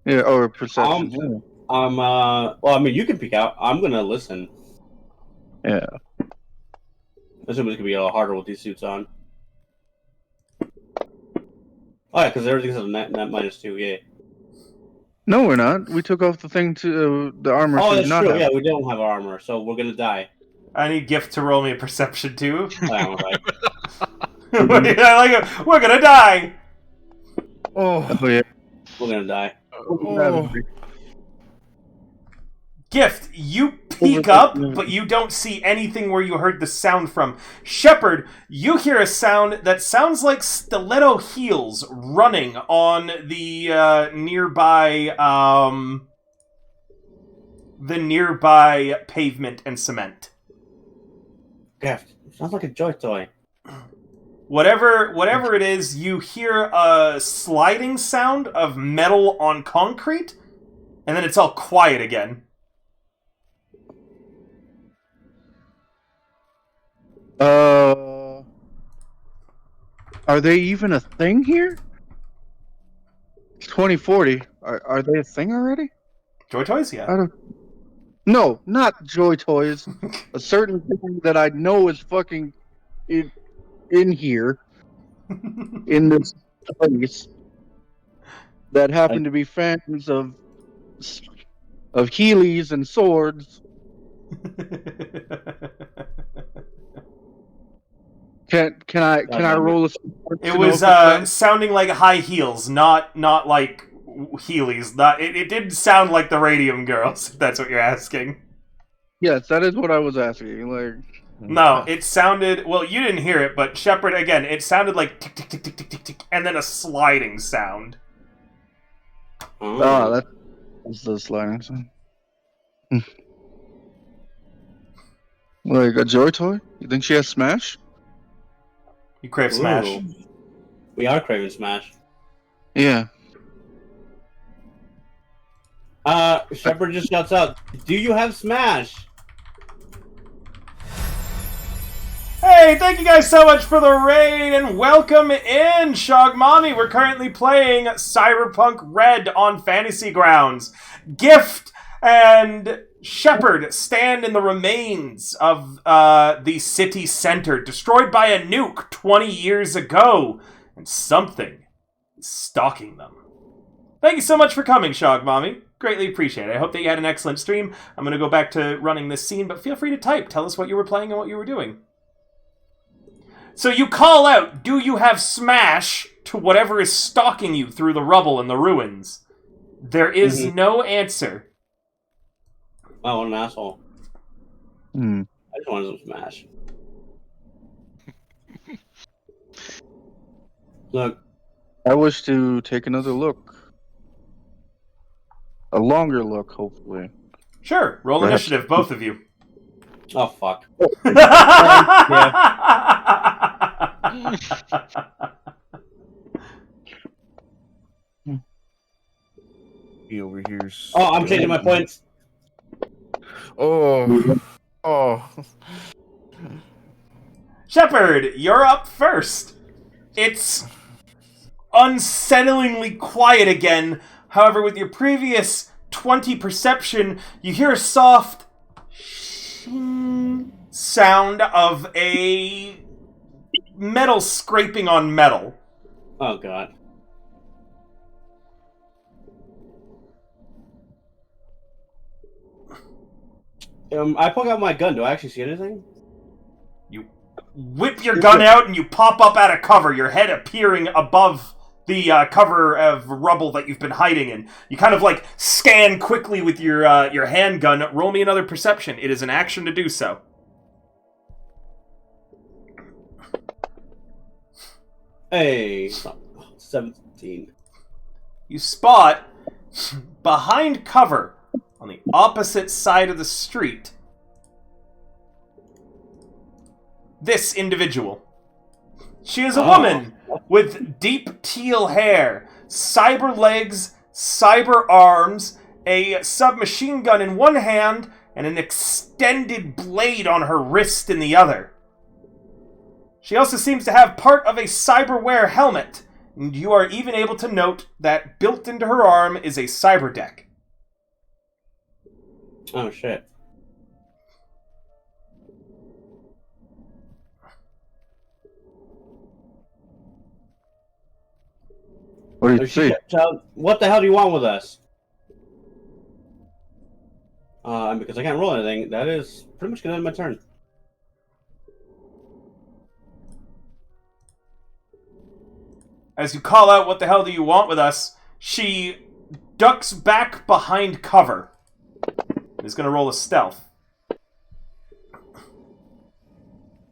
Yeah, or perception.
Well, I mean, you can peek out. I'm gonna listen.
Yeah.
I assume it's gonna be a little harder with these suits on. Oh yeah, because everything's a net -2, yeah.
No, we're not. We took off the thing to the armor.
Oh, that's true. Yeah, we don't have armor, so we're gonna die.
I need Gift to roll me a perception too.
Right.
We're gonna die.
Oh yeah.
We're gonna die.
Oh.
Gift, you peek up, but you don't see anything where you heard the sound from. Shepard, you hear a sound that sounds like stiletto heels running on the nearby pavement and cement.
Gift, sounds like a joy toy.
Whatever it is, you hear a sliding sound of metal on concrete, and then it's all quiet again.
Are they even a thing here? It's 2040. Are they a thing already?
Joy toys, yeah.
No, not joy toys. A certain thing that I know is fucking in here, in this place, that happen to be phantoms of Heelys and swords. Can I roll a?
It was sounding like high heels, not like Heelys. It didn't sound like the Radium Girls. If that's what you're asking.
Yes, that is what I was asking. Like,
No, it sounded... Well, you didn't hear it, but Shepard, again, it sounded like tick, tick, tick, tick, tick, tick, tick, and then a sliding sound.
Oh, that's the sliding sound. Like a Joy Toy? You think she has Smash?
You crave Smash.
Ooh. We are craving Smash.
Yeah.
Shepard just shouts out, "Do you have Smash?"
Hey, thank you guys so much for the raid, and welcome in, Shogmami. We're currently playing Cyberpunk Red on Fantasy Grounds. Gift and Shepard stand in the remains of the city center, destroyed by a nuke 20 years ago, and something is stalking them. Thank you so much for coming, Shogmami. Greatly appreciate it. I hope that you had an excellent stream. I'm going to go back to running this scene, but feel free to type. Tell us what you were playing and what you were doing. So you call out, "Do you have Smash?" to whatever is stalking you through the rubble and the ruins. There is no answer.
Oh, what an asshole.
Hmm.
I just wanted some Smash. Look.
I wish to take another look. A longer look, hopefully.
Sure, roll
Perhaps.
initiative, both of you.
Oh, fuck.
He over here.
Oh, I'm changing my points.
Oh.
Shepard, you're up first. It's unsettlingly quiet again. However, with your previous 20 perception, you hear a soft sound of a metal scraping on metal.
Oh, God. I pull out my gun. Do I actually see anything?
You whip your gun out and you pop up out of cover, your head appearing above the cover of rubble that you've been hiding in. You kind of like scan quickly with your handgun. Roll me another perception. It is an action to do so.
Hey, 17.
You spot behind cover on the opposite side of the street this individual. She is a woman with deep teal hair, cyber legs, cyber arms, a submachine gun in one hand, and an extended blade on her wrist in the other. She also seems to have part of a cyberware helmet, and you are even able to note that built into her arm is a cyber deck.
Oh, shit.
What do you see?
What the hell do you want with us? Because I can't roll anything, that is pretty much gonna end my turn.
As you call out, "What the hell do you want with us?" she ducks back behind cover. Is going to roll a stealth.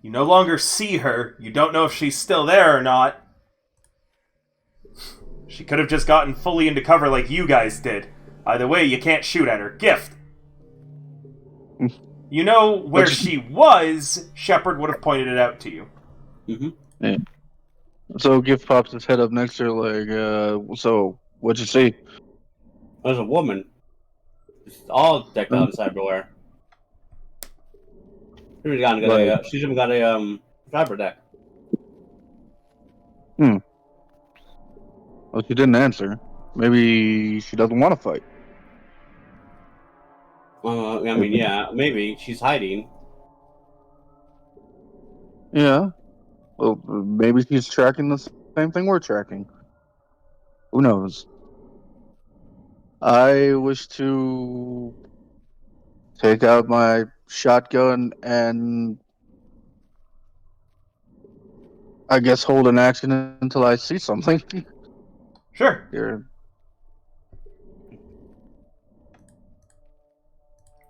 You no longer see her. You don't know if she's still there or not. She could have just gotten fully into cover like you guys did. Either way, you can't shoot at her. Gift. You know where she was. Shepard would have pointed it out to you.
Mm-hmm.
Yeah. So Gift pops his head up next to her, like, so what'd you see?
There's a woman. It's all decked out in cyberware. She's even got a cyber deck.
Well, she didn't answer. Maybe she doesn't want to fight.
I mean, yeah, maybe she's hiding.
Yeah. Well, maybe she's tracking the same thing we're tracking. Who knows? I wish to take out my shotgun and I guess hold an action until I see something.
Sure.
Here.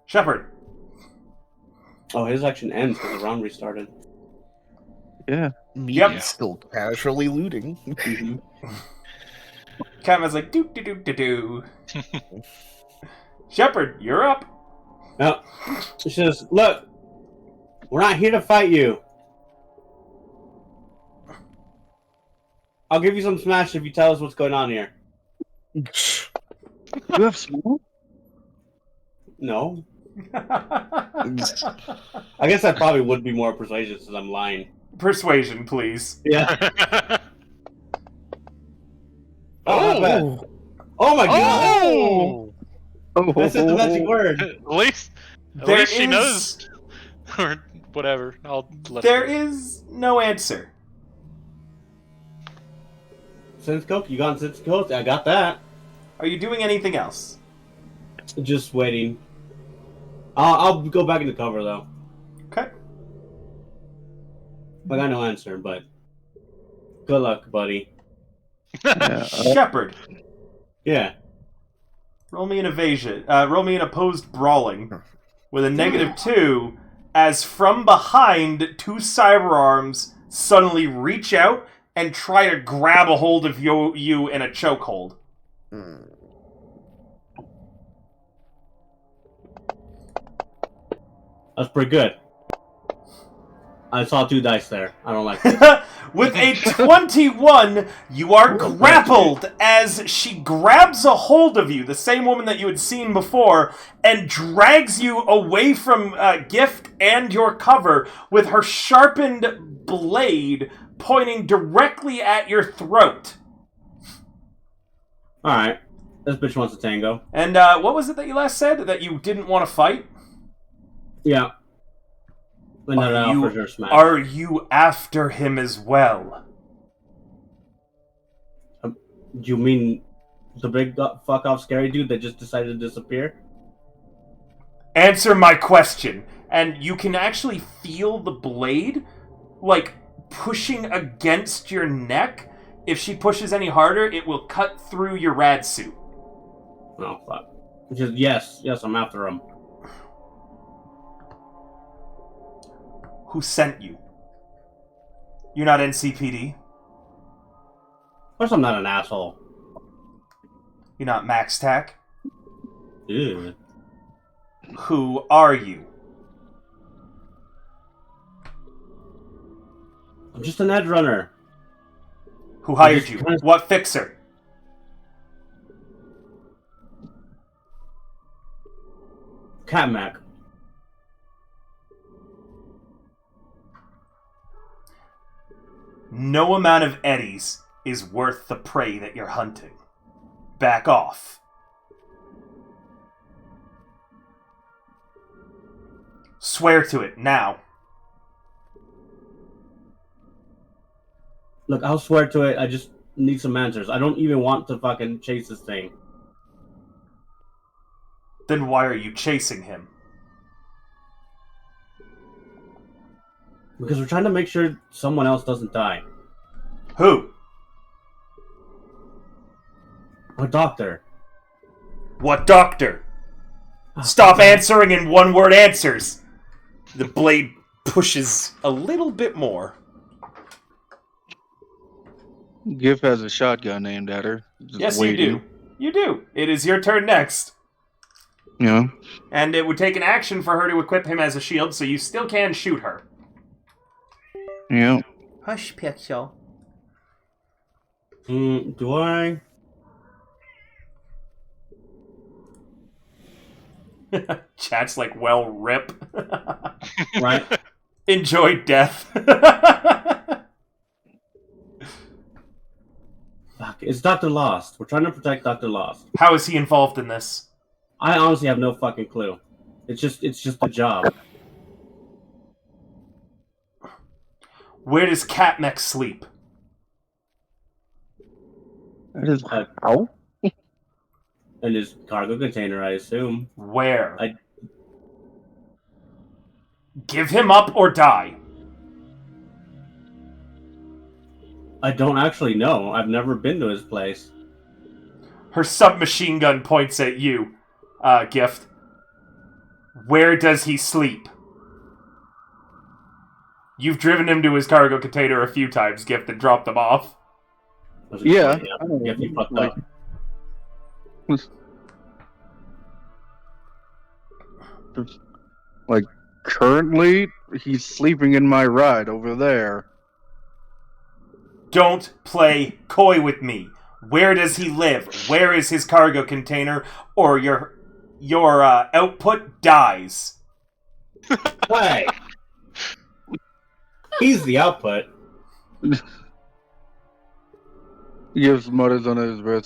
Shepard.
Oh, his action ends because the round restarted.
Yeah.
Me
Yep.
still casually looting.
Mm-hmm.
Catman's like, doo doo doo doo doo. Shepard, you're up.
No. She says, look, we're not here to fight you. I'll give you some smash if you tell us what's going on here.
You have smoke?
No. I guess that probably would be more persuasion since I'm lying.
Persuasion, please.
Yeah. Oh, not bad. Oh my god!
Oh!
This is the magic word.
At least
There
she
is-
knows. Or whatever. I'll let
There
her go.
is no answer.
Sense coke? You got sense coke? I got that.
Are you doing anything else?
Just waiting. I'll go back into cover though.
Okay.
I got no answer, but good luck, buddy.
Yeah,
Shepard,
Yeah.
roll me an evasion. Roll me an opposed brawling with a -2 as from behind two cyber arms suddenly reach out and try to grab a hold of you in a chokehold.
That's pretty good. I saw 2 dice there. I don't like this.
With a 21, you are grappled as she grabs a hold of you, the same woman that you had seen before, and drags you away from Gift and your cover with her sharpened blade pointing directly at your throat.
Alright. This bitch wants a tango.
And what was it that you last said? That you didn't want to fight?
Yeah. But no,
Are
no,
you-
for sure smash.
Are you after him as well?
Do you mean the big fuck off scary dude that just decided to disappear?
Answer my question. And you can actually feel the blade, like, pushing against your neck. If she pushes any harder, it will cut through your rad suit.
Oh, fuck. Just, yes, I'm after him.
Who sent you? You're not NCPD.
Of course I'm not an asshole.
You're not Max Tac.
Ew.
Who are you?
I'm just an edge runner.
Who hired
just
you?
kinda-
What fixer?
Catmac.
No amount of eddies is worth the prey that you're hunting. Back off. Swear to it, now.
Look, I'll swear to it. I just need some answers. I don't even want to fucking chase this thing.
Then why are you chasing him?
Because we're trying to make sure someone else doesn't die.
Who?
A doctor.
What doctor? Stop answering in one-word answers. The blade pushes a little bit more.
Gif has a shotgun aimed at her. Just
Yes,
waiting.
you do. You do. It is your turn next.
Yeah.
And it would take an action for her to equip him as a shield, so you still can shoot her.
Yeah.
Hush, Pixel.
Do I?
Chat's like, well, rip.
Right?
Enjoy death.
Fuck, it's Dr. Lost. We're trying to protect Dr. Lost.
How is he involved in this?
I honestly have no fucking clue. It's just a job.
Where does Catmech sleep?
That is
Uh,
how?
In his cargo container, I assume.
Where?
I-
Give him up or die.
I don't actually know. I've never been to his place.
Her submachine gun points at you, Gift. Where does he sleep? You've driven him to his cargo container a few times, Gift, and dropped them off.
Yeah.
Yeah, you fucked
Like,
up.
like, currently, he's sleeping in my ride over there.
Don't play coy with me. Where does he live? Where is his cargo container? Or your output dies.
Wait. He's the output.
He gives mutters under his breath.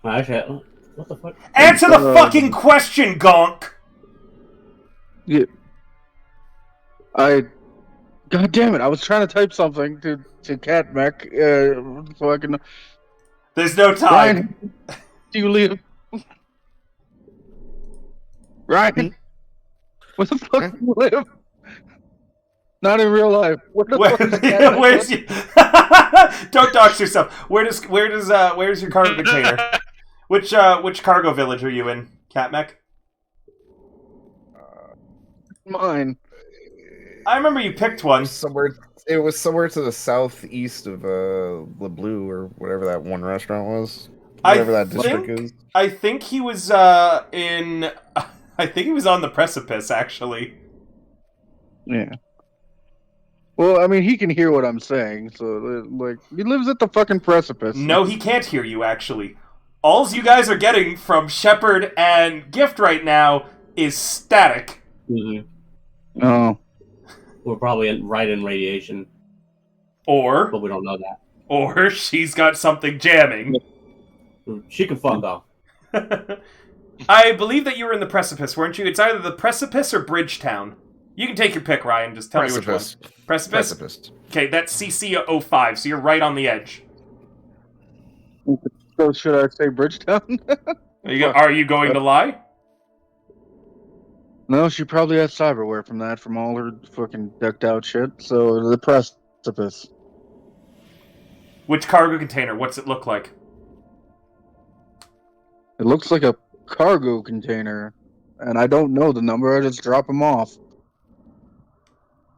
Actually, what the fuck?
Answer the fucking question, Gonk!
Yeah. God damn it! I was trying to type something to Cat Mech, so I can.
There's no time.
Ryan, do you leave? Ryan, where the fuck do you live? Not in real life. Where the fuck is Cat Mech?
Where's you? Don't dox yourself. Where's your cargo container? Which cargo village are you in, Catmech?
Mine.
I remember you picked one.
It was somewhere to the southeast of Le Bleu or whatever that one restaurant was. Whatever that district is.
I think he was in. I think he was on the precipice, actually.
Yeah. Well, I mean, he can hear what I'm saying, so like he lives at the fucking precipice.
No, he can't hear you. Actually, all you guys are getting from Shepard and Gift right now is static.
Mm-hmm.
Oh.
We're probably right in radiation,
Or
but we don't know that.
Or she's got something jamming.
She can fuck off.
I believe that you were in the precipice, weren't you? It's either the precipice or Bridgetown. You can take your pick, Ryan. Just tell me which one. Precipice? Okay, that's CC05, so you're right on the edge.
So should I say Bridgetown?
Are you going to lie?
No, she probably has cyberware from all her fucking decked out shit. So the precipice.
Which cargo container? What's it look like?
It looks like a cargo container, and I don't know the number. I just drop them off.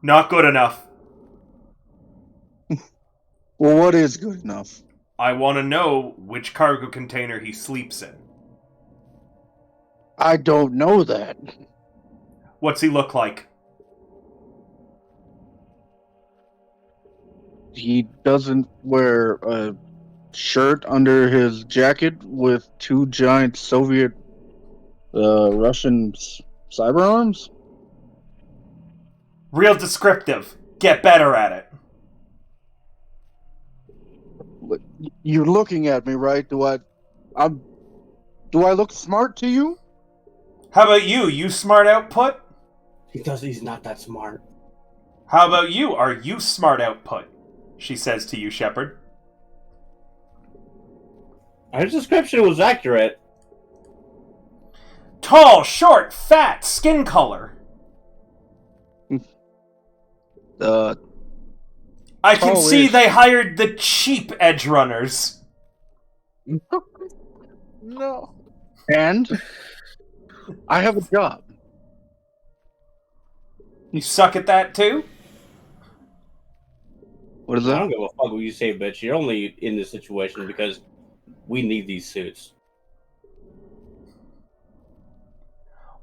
Not good enough.
Well, what is good enough?
I want to know which cargo container he sleeps in.
I don't know that.
What's he look like?
He doesn't wear a shirt under his jacket with two giant Soviet Russian cyber arms?
Real descriptive. Get better at it.
You're looking at me, right? Do I look smart to you?
How about you? You smart output?
He's not that smart.
How about you? Are you smart output? She says to you, Shepard.
Her description was accurate.
Tall, short, fat, skin color. I can see they hired the cheap edge runners.
No. And I have a job.
You suck at that too?
What is
I
that?
don't give a fuck what you say, bitch. You're only in this situation because we need these suits.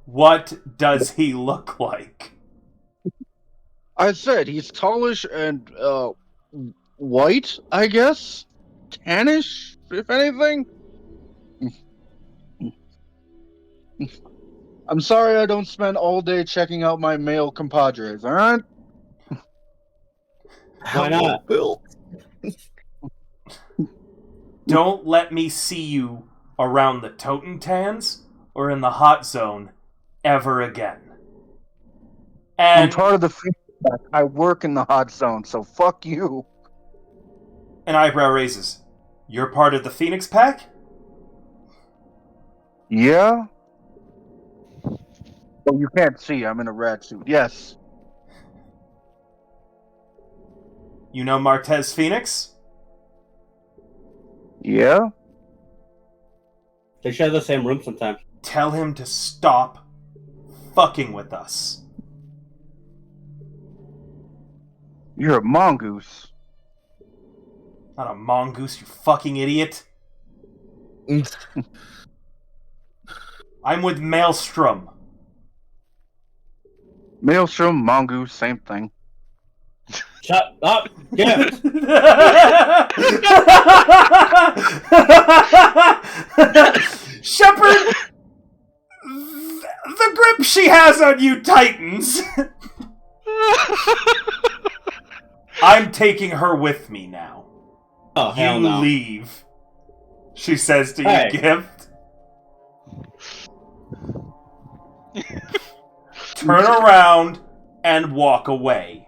What does he look like?
I said he's tallish and white, I guess. Tannish, if anything. I'm sorry I don't spend all day checking out my male compadres, alright?
Why not?
Don't let me see you around the Totentans or in the hot zone ever again.
I'm
And
part of the Phoenix Pack. I work in the hot zone, so fuck you.
an eyebrow raises. You're part of the Phoenix Pack?
Yeah? Oh, you can't see. I'm in a rat suit. Yes.
You know Martez Phoenix?
Yeah?
They share the same room sometimes.
Tell him to stop fucking with us.
You're a mongoose.
Not a mongoose, you fucking idiot. I'm with Maelstrom.
Maelstrom, mongoose, same thing.
Shut up! Gift!
Shepard, the grip she has on you tightens. I'm taking her with me now.
Oh, hell
You
no.
leave. She says to you,
Hey.
Gift. Turn around and walk away.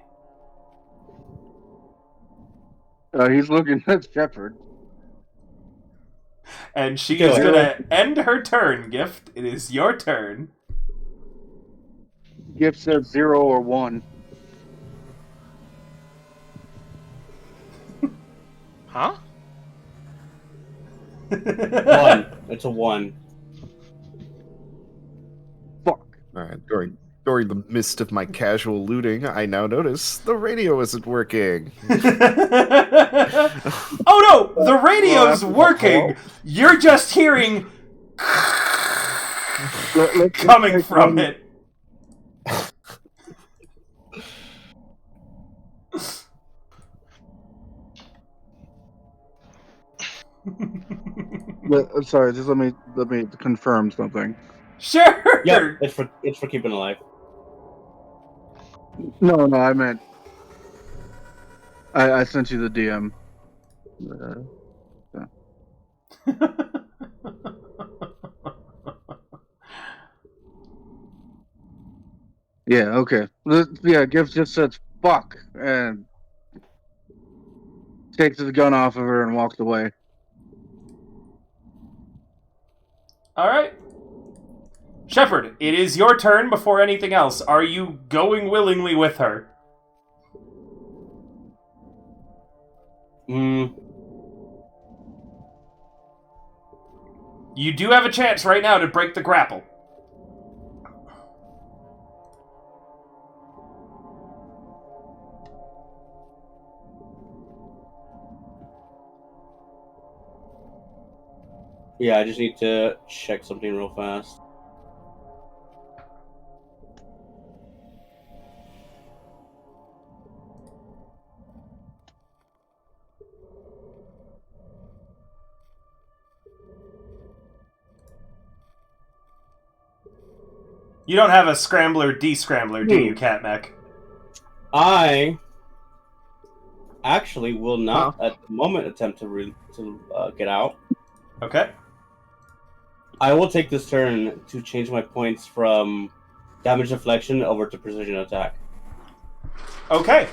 He's looking at Shepard.
And she
Go
is
ahead.
gonna end her turn, Gift. It is your turn.
Gift said 0 or 1.
Huh?
1. It's a 1.
Fuck.
During the midst of my casual looting, I now notice the radio isn't working.
Oh no! The radio's working! You're just hearing coming from it.
Sorry, just let me confirm something.
Sure!
Yep, it's for keeping alive.
No, I meant I sent you the DM. Yeah, okay. Gift just says fuck and takes his gun off of her and walks away.
Alright. Shepard, it is your turn before anything else. Are you going willingly with her? You do have a chance right now to break the grapple.
Yeah, I just need to check something real fast.
You don't have a scrambler de-scrambler, do you, Catmech?
I actually will not at the moment attempt to get out.
Okay.
I will take this turn to change my points from damage deflection over to precision attack.
Okay.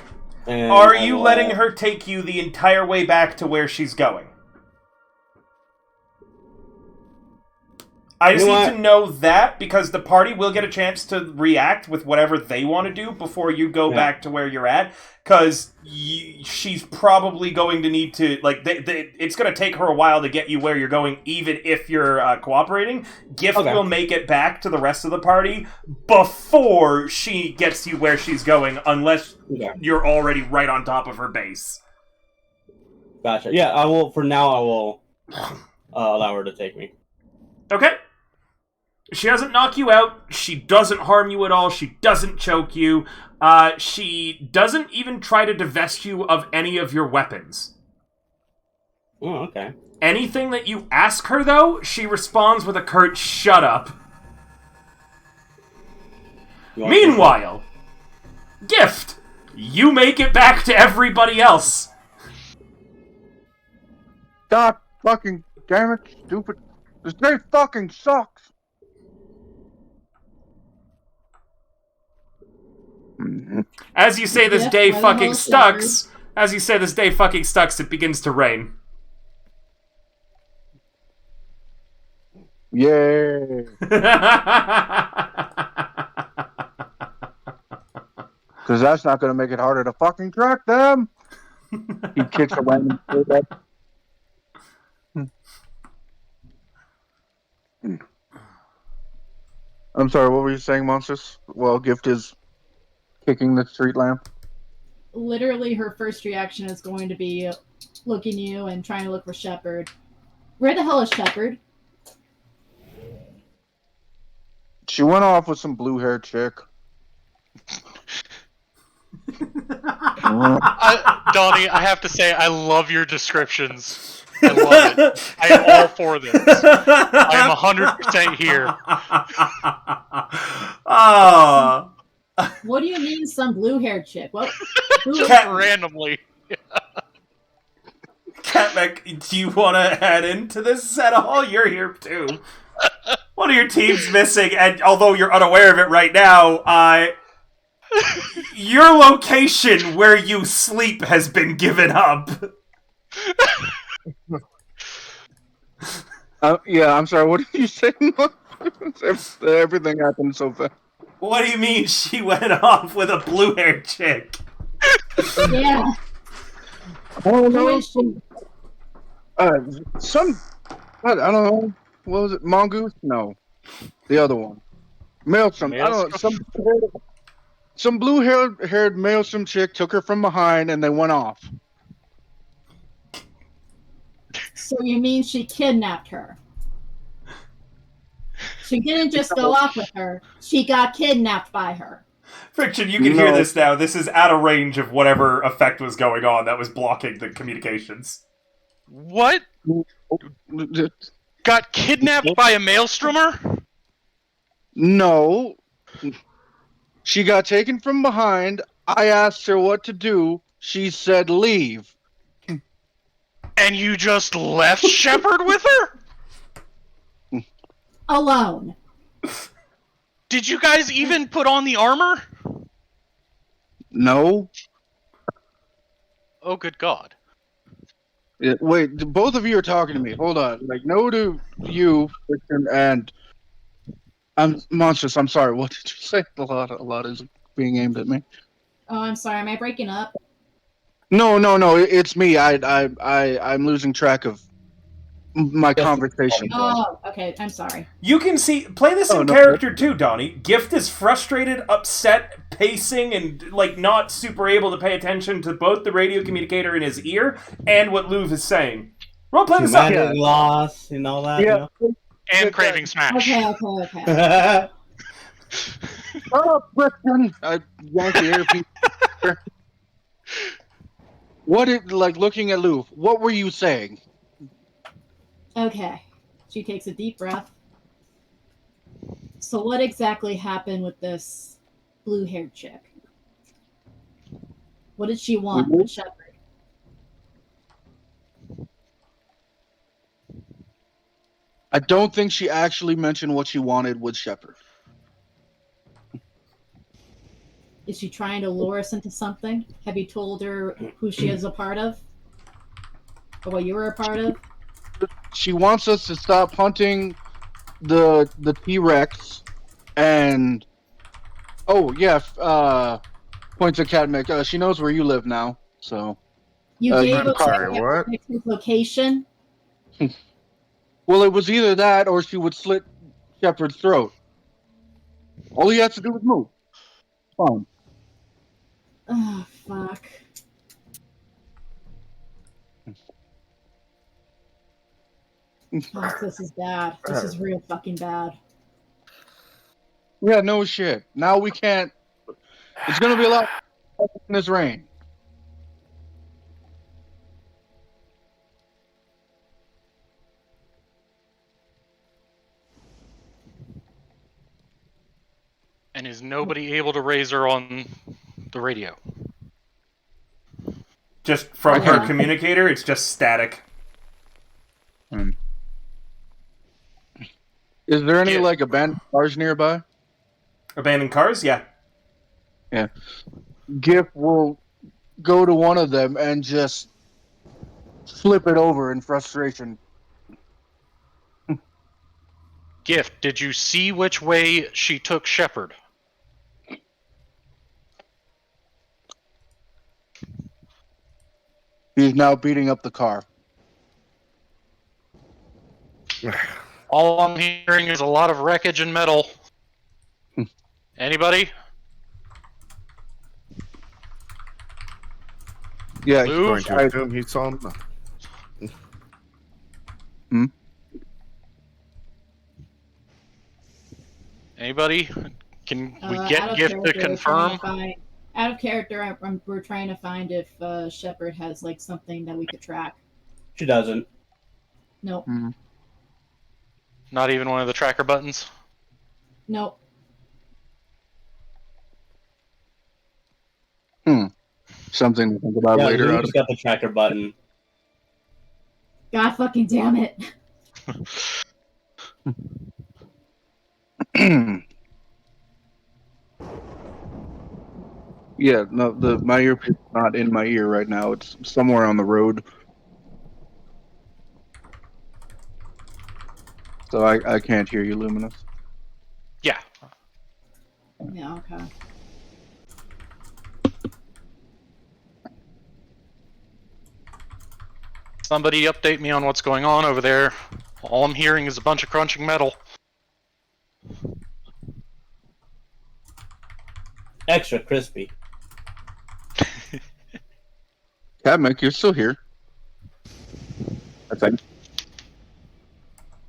And
Are you letting her take you the entire way back to where she's going? I just need to know that, because the party will get a chance to react with whatever they want to do before you go back to where you're at, because she's probably going to need to, like, it's going to take her a while to get you where you're going, even if you're cooperating. Gift will make it back to the rest of the party before she gets you where she's going, unless you're already right on top of her base.
Gotcha. Yeah, I will, for now, I will allow her to take me.
Okay. She doesn't knock you out. She doesn't harm you at all. She doesn't choke you. She doesn't even try to divest you of any of your weapons.
Oh, okay.
Anything that you ask her, though, she responds with a curt shut up. Meanwhile, Gift, you make it back to everybody else.
God fucking damn it, stupid. This day fucking sucks.
As you say this day fucking sucks, it begins to rain.
Yay. Because that's not going to make it harder to fucking track them. He kicks a random quarterback. I'm sorry, what were you saying, Monsters? Well, Gift is kicking the street lamp.
Literally, her first reaction is going to be looking you and trying to look for Shepard. Where the hell is Shepard?
She went off with some blue-haired chick.
Donnie, I have to say, I love your descriptions. I love it. I am all for this. I am 100% here.
Oh.
What do you mean, some blue-haired chick? What?
Just randomly.
Catmec, do you want to add into this at all? You're here too. One of your team's missing, and although you're unaware of it right now, your location where you sleep has been given up.
Yeah, I'm sorry, what did you say? Everything happened so fast.
What do you mean she went off with a blue-haired chick?
Yeah.
Oh,
Who
no.
is she?
I don't know. What was it? Mongoose? No. The other one. Maelstrom. I don't know. Some blue-haired Maelstrom chick took her from behind and they went off.
So you mean she kidnapped her? She didn't just go off with her. She got kidnapped by her.
Friction, you can hear this now. This is out of range of whatever effect was going on that was blocking the communications.
What? Got kidnapped by a maelstromer?
No. She got taken from behind. I asked her what to do. She said leave.
And you just left Shepard with her?
Alone.
Did you guys even put on the armor?
No.
Oh, good God.
Wait, both of you are talking to me. Hold on. Like, no to you, and I'm Monstrous. I'm sorry. What did you say? A lot is being aimed at me.
Oh, I'm sorry. Am I breaking up?
No. It's me. I'm losing track of my conversation.
Oh, okay. I'm sorry.
You can play this in character too, Donnie. Gift is frustrated, upset, pacing, and not super able to pay attention to both the radio communicator in his ear and what Louv is saying. Roll play this up.
Loss and all that.
Yeah.
You know?
And Craving Smash.
Okay.
Oh, Christian! I yanked the earpiece. Looking at Louv, what were you saying?
Okay. She takes a deep breath. So what exactly happened with this blue-haired chick? What did she want with Shepard?
I don't think she actually mentioned what she wanted with Shepard.
Is she trying to lure us into something? Have you told her who she is a part of? Or what you were a part of?
She wants us to stop hunting the T-Rex and points at Catmic. She knows where you live now, so
You gave us
what?
location?
Well, it was either that or she would slit Shepard's throat. All he has to do is move. Fine.
Oh, fuck. Fuck, this is bad. This is real fucking bad.
Yeah, no shit. Now we can't. It's gonna be a lot in this rain.
And is nobody able to raise her on the radio?
Just from her communicator, it's just static.
Is there any abandoned cars nearby?
Abandoned cars? Yeah.
Yeah. Gif will go to one of them and just flip it over in frustration.
Gift, did you see which way she took Shepard?
He's now beating up the car.
All I'm hearing is a lot of wreckage and metal. Anybody?
Yeah,
Lou?
According to
I-
whom he saw him.
Anybody? Can we
Out
get
of
Gift to
character, we're trying to
confirm?
find. Out of character, we're trying to find if Shepard has like something that we could track.
She doesn't.
Nope.
Not even one of the tracker buttons?
Nope.
Something to think about
Yeah,
later.
Lou's got the tracker button.
God fucking damn it.
Yeah, no, my earpiece is not in my ear right now. It's somewhere on the road. So I can't hear you, Luminous.
Yeah.
Yeah, okay.
Somebody update me on what's going on over there. All I'm hearing is a bunch of crunching metal.
Extra crispy.
Cadmick, you're still here. I think.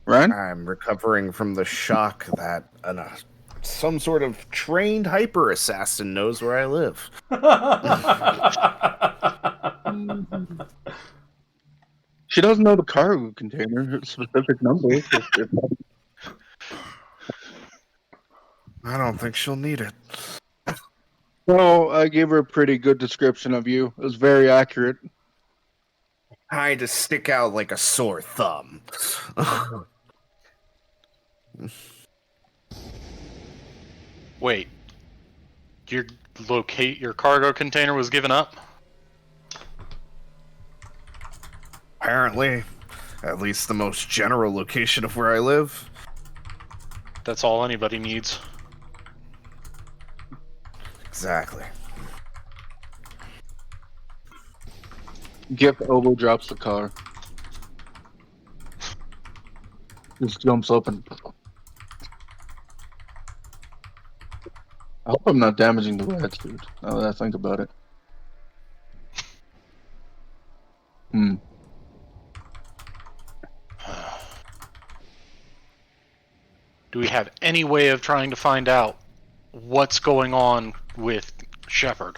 Right?
I'm recovering from the shock that some sort of trained hyper assassin knows where I live.
Mhm.
She doesn't know the cargo container, specific number.
I don't think she'll need it.
Well, I gave her a pretty good description of you. It was very accurate.
I just stick out like a sore thumb.
Wait. Your cargo container was given up?
Apparently, at least the most general location of where I live.
That's all anybody needs.
Exactly.
Gift Obo drops the car. Just jumps up and. I hope I'm not damaging the rats, dude. Now that I think about it.
Do we have any way of trying to find out what's going on with Shepard?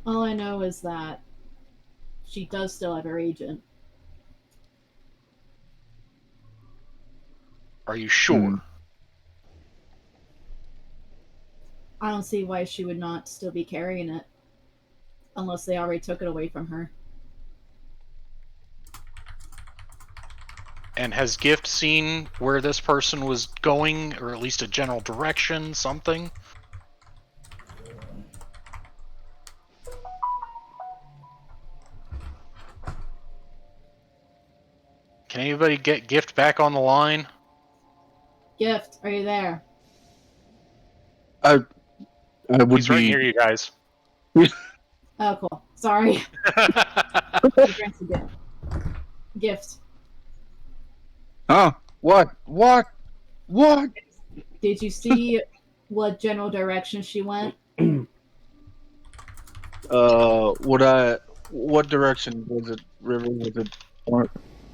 All I know is that she does still have her agent.
Are you sure?
I don't see why she would not still be carrying it. Unless they already took it away from her.
And has Gift seen where this person was going, or at least a general direction, something? Can anybody get Gift back on the line?
Gift, are you there?
I would
He's right
be.
near you guys.
Oh, cool. Sorry. Gift.
Huh? What? What? What?
Did you see what general direction she went?
What direction was it? River? Was it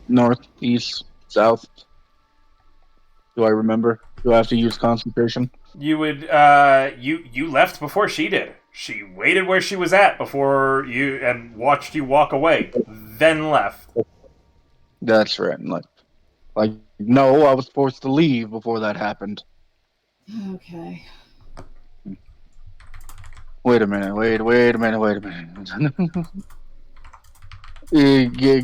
north, east, south? Do I remember? Do I have to use concentration?
You would you left before she did. She waited where she was at before you and watched you walk away, then left.
That's right. Like no, I was forced to leave before that happened.
Okay.
Wait a minute. Wait a minute.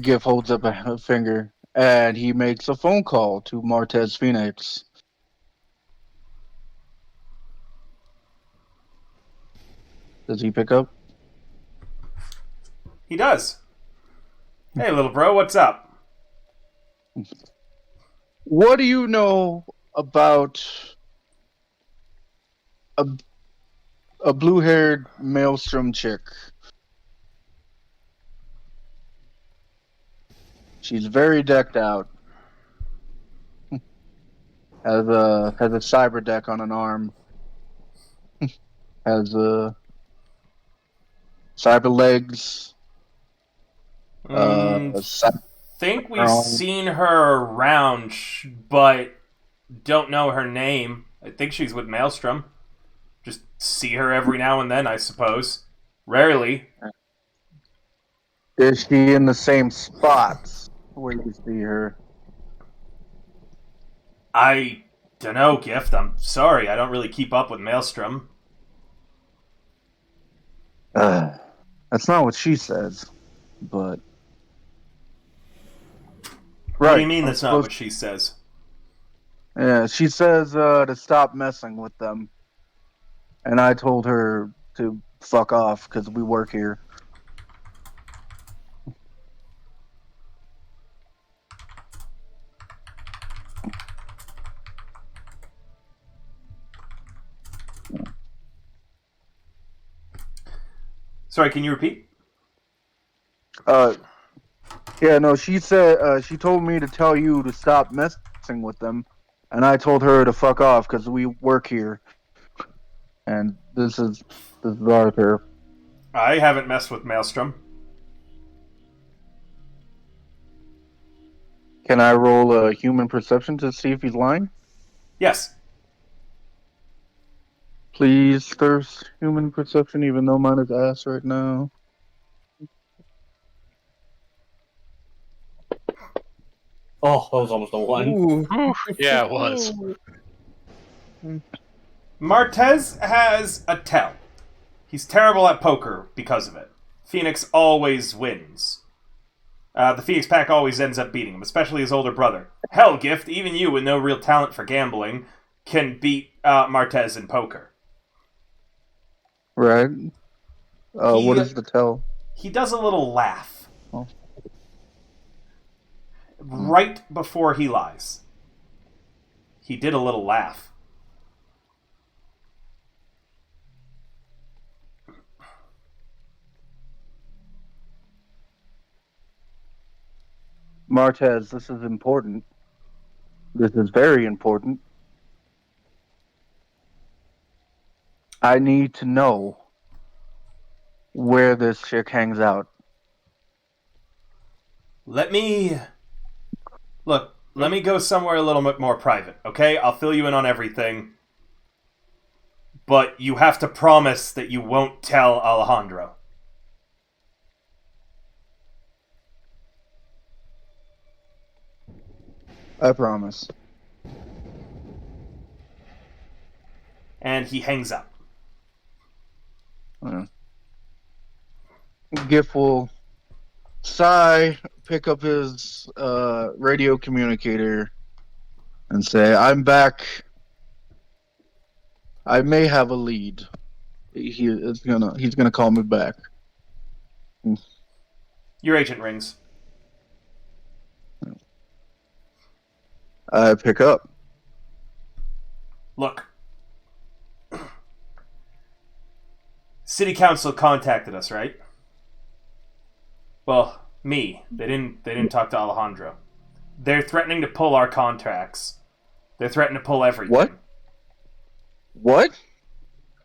Gif holds up a finger and he makes a phone call to Martez Phoenix. Does he pick up?
He does. Hey, little bro, what's up?
What do you know about a blue-haired maelstrom chick? She's very decked out. has a cyber deck on an arm. Has cyber legs. Cyber
Think we've
arm.
seen her around, but don't know her name. I think she's with Maelstrom. Just see her every now and then, I suppose. Rarely.
Is she in the same spots where you see her?
I don't know, Gift. I'm sorry. I don't really keep up with Maelstrom.
That's not what she says, but...
What do you mean that's not what she says?
Yeah, she says to stop messing with them. And I told her to fuck off because we work here.
Sorry, can you repeat?
Yeah, no, she said she told me to tell you to stop messing with them, and I told her to fuck off because we work here. And this is Arthur.
I haven't messed with Maelstrom.
Can I roll a human perception to see if he's lying?
Yes.
Please, Thirst, human perception, even though mine is ass right now.
Oh, that was almost a 1.
Oof, yeah, it was.
Martez has a tell. He's terrible at poker because of it. Phoenix always wins. The Phoenix Pack always ends up beating him, especially his older brother. Hell, Gift, even you with no real talent for gambling can beat Martez in poker.
Right. What is the tell?
He does a little laugh.
Oh.
Right before he lies. He did a little laugh.
Martez, this is important. This is very important. I need to know where this chick hangs out.
Let me go somewhere a little bit more private, okay? I'll fill you in on everything. But you have to promise that you won't tell Alejandro.
I promise.
And he hangs up.
Giff will sigh, pick up his radio communicator, and say, "I'm back. I may have a lead. He's gonna call me back."
Your agent rings.
I pick up.
Look. City Council contacted us, right? Well, me. They didn't talk to Alejandro. They're threatening to pull our contracts. They're threatening to pull everything.
What?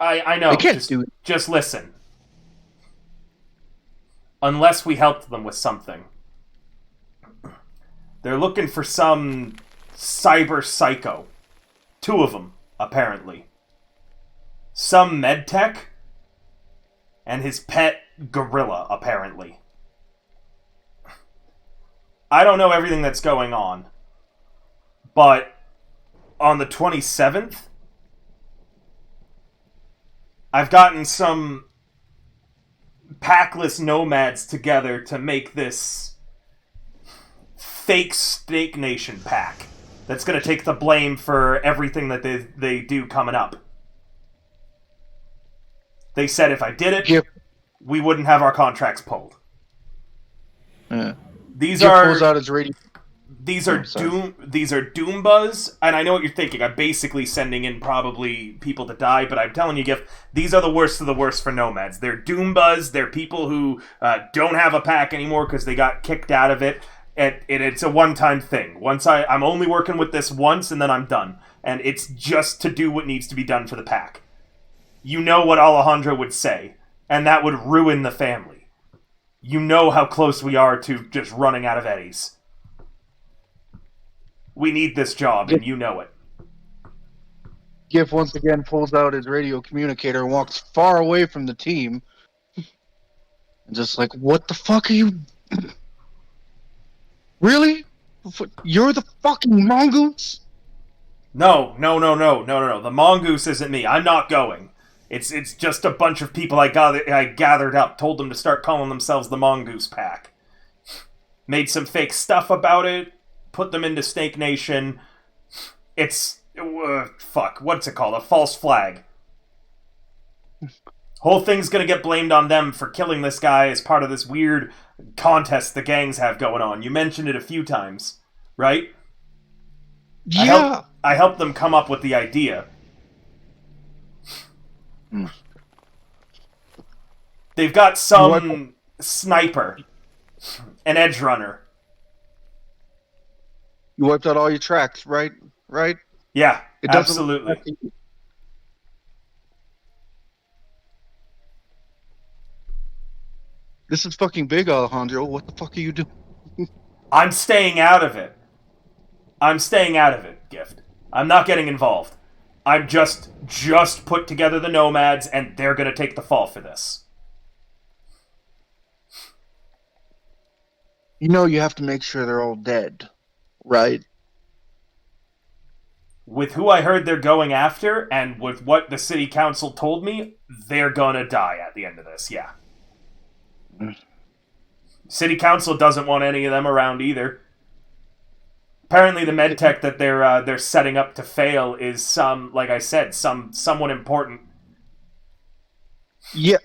I know.
They can't do it.
Just listen. Unless we helped them with something. They're looking for some cyber psycho. 2 of them, apparently. Some medtech, and his pet gorilla, apparently. I don't know everything that's going on, but on the 27th, I've gotten some packless nomads together to make this fake Snake Nation pack that's going to take the blame for everything that they do coming up. They said if I did it, we wouldn't have our contracts pulled.
Yeah.
These
Giff
are
pulls out his radio.
these are Doombas, and I know what you're thinking. I'm basically sending in probably people to die, but I'm telling you, Giff, these are the worst of the worst for nomads. They're Doombas. They're people who don't have a pack anymore because they got kicked out of it. And it's a one-time thing. I'm only working with this once, and then I'm done. and it's just to do what needs to be done for the pack. You know what Alejandro would say, and that would ruin the family. You know how close we are to just running out of eddies. We need this job, and you know it.
Gif once again pulls out his radio communicator and walks far away from the team. And just like, what the fuck are you... Really? You're the fucking mongoose?
No. The mongoose isn't me. I'm not going. It's just a bunch of people I gathered up, told them to start calling themselves the Mongoose Pack. Made some fake stuff about it, put them into Snake Nation. It's... what's it called? A false flag. Whole thing's gonna get blamed on them for killing this guy as part of this weird contest the gangs have going on. You mentioned it a few times, right?
Yeah.
I helped them come up with the idea. They've got some sniper, an edge runner.
You wiped out all your tracks, right? Right?
Yeah, absolutely.
This is fucking big, Alejandro. What the fuck are you doing?
I'm staying out of it. Gift. I'm not getting involved. I'm just put together the nomads, and they're gonna take the fall for this.
You know you have to make sure they're all dead, right?
With who I heard they're going after, and with what the city council told me, they're gonna die at the end of this, yeah. City council doesn't want any of them around either. Apparently the medtech that they're setting up to fail is like I said, someone important.
Yeah.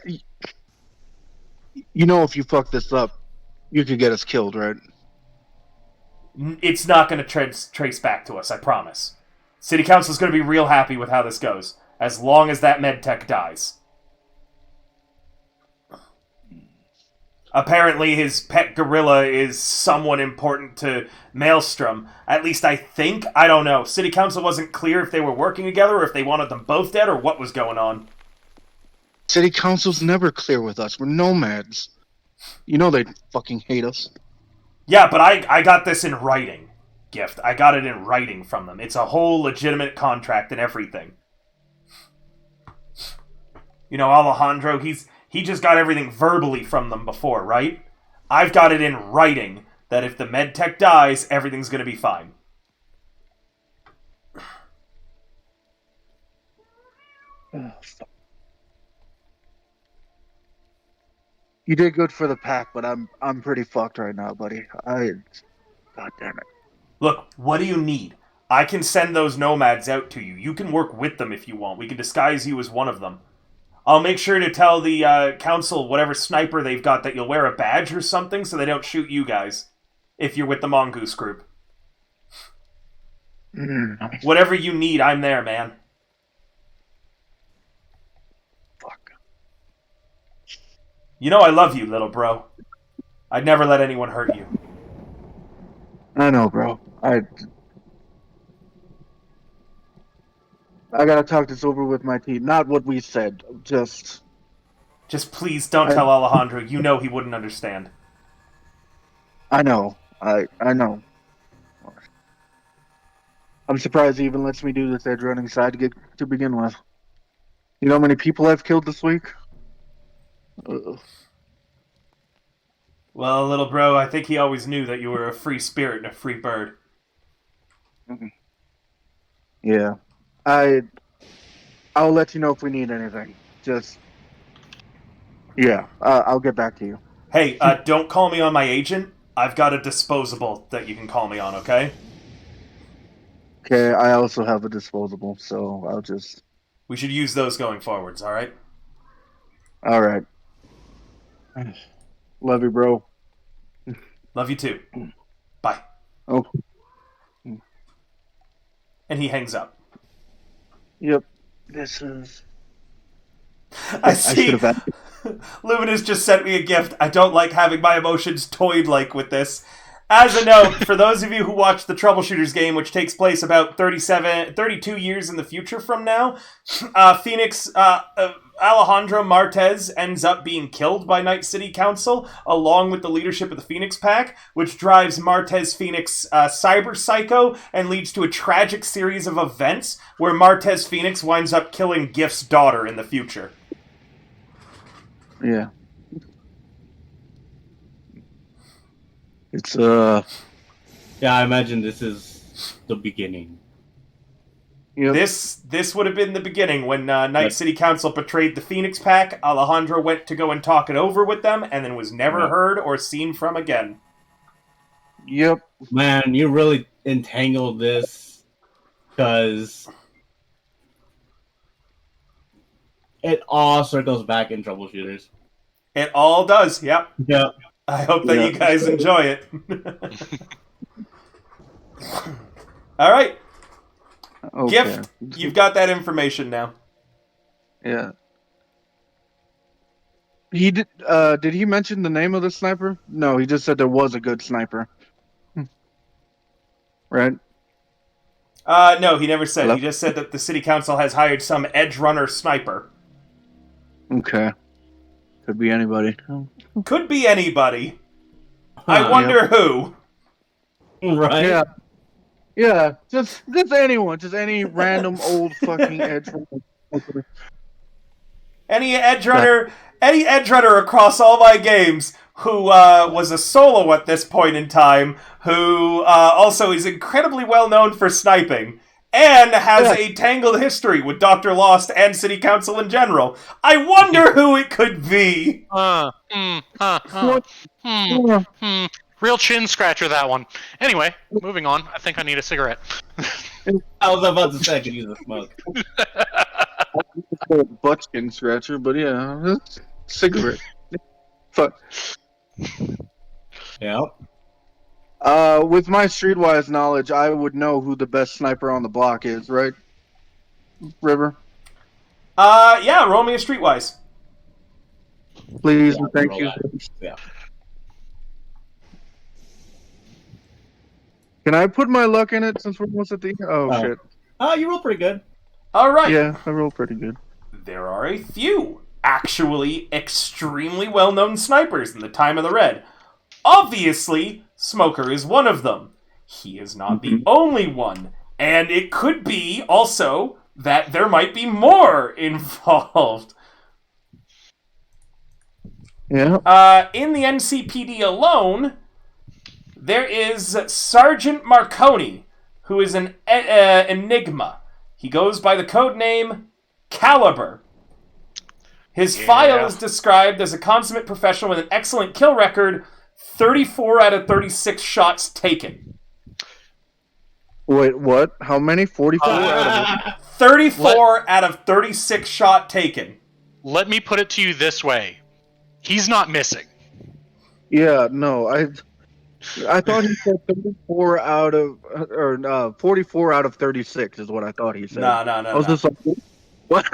You know if you fuck this up, you could get us killed, right?
It's not going to trace back to us, I promise. City council's going to be real happy with how this goes, as long as that medtech dies. Apparently his pet gorilla is someone important to Maelstrom. At least I think. I don't know. City council wasn't clear if they were working together or if they wanted them both dead or what was going on.
City council's never clear with us. We're nomads. You know they fucking hate us.
Yeah, but I got this in writing, Gift. I got it in writing from them. It's a whole legitimate contract and everything. You know, Alejandro, he just got everything verbally from them before, right? I've got it in writing that if the medtech dies, everything's going to be fine.
Oh, fuck. You did good for the pack, but I'm pretty fucked right now, buddy. God damn it.
Look, what do you need? I can send those nomads out to you. You can work with them if you want. We can disguise you as one of them. I'll make sure to tell the council, whatever sniper they've got, that you'll wear a badge or something so they don't shoot you guys. If you're with the Mongoose group. Whatever you need, I'm there, man.
Fuck.
You know I love you, little bro. I'd never let anyone hurt you.
I know, bro. I gotta talk this over with my team. Not what we said. Just
please don't tell Alejandro. You know he wouldn't understand.
I know. I know. I'm surprised he even lets me do this edge running side to begin with. You know how many people I've killed this week?
Well, little bro, I think he always knew that you were a free spirit and a free bird.
Yeah. I'll let you know if we need anything. Yeah, I'll get back to you.
Hey, don't call me on my agent. I've got a disposable that you can call me on, okay?
Okay, I also have a disposable, so I'll just...
We should use those going forwards, alright?
Alright. Love you, bro.
Love you too. Bye.
Oh.
And he hangs up.
Yep. This is...
I see. Luminous just sent me a gift. I don't like having my emotions toyed like with this. As a note, for those of you who watched the Troubleshooters game, which takes place about 32 years in the future from now, Alejandro Martez ends up being killed by Night City Council, along with the leadership of the Phoenix Pack, which drives Martez Phoenix cyber psycho and leads to a tragic series of events where Martez Phoenix winds up killing Gift's daughter in the future.
Yeah. It's
Yeah, I imagine this is the beginning.
Yep.
This would have been the beginning when Night City Council betrayed the Phoenix Pack. Alejandro went to go and talk it over with them, and then was never heard or seen from again.
Yep.
Man, you really entangled this, because it all circles back in Troubleshooters.
It all does, yep.
Yeah.
I hope that you guys enjoy it. All right.
Okay.
Gift, you've got that information now.
Yeah. He did he mention the name of the sniper? No, he just said there was a good sniper. Right?
No, he never said.
Hello?
He just said that the city council has hired some edge runner sniper.
Okay. Could be anybody.
Could be anybody. I wonder who.
Right?
Yeah. Yeah, just anyone, just any random old fucking edge runner.
Any edge runner across all my games who was a solo at this point in time, who also is incredibly well known for sniping, and has a tangled history with Dr. Lost and City Council in general. I wonder who it could be.
Real chin scratcher, that one. Anyway, moving on. I think I need a cigarette.
I was about to say I could use a smoke.
Butt skin scratcher, but yeah, cigarette. Fuck.
Yep.
With my streetwise knowledge, I would know who the best sniper on the block is, right? River?
Yeah, roll me a streetwise.
Please,
Yeah,
thank
roll
you.
that. Yeah.
Can I put my luck in it since we're almost at the... Oh, shit.
Oh, you roll pretty good.
All right.
Yeah, I roll pretty good.
There are a few actually extremely well-known snipers in the time of the Red. Obviously, Smoker is one of them. He is not the only one. And it could be, also, that there might be more involved.
Yeah.
In the NCPD alone, there is Sergeant Marconi, who is an enigma. He goes by the code name Caliber. His file is described as a consummate professional with an excellent kill record, 34 out of 36 shots taken.
Wait, what? How many? 44 out of
34 out of 36 shot taken.
Let me put it to you this way. He's not missing.
Yeah, no, I thought he said 34 out of, or 44 out of 36 is what I thought he said.
No.
I was just like, what?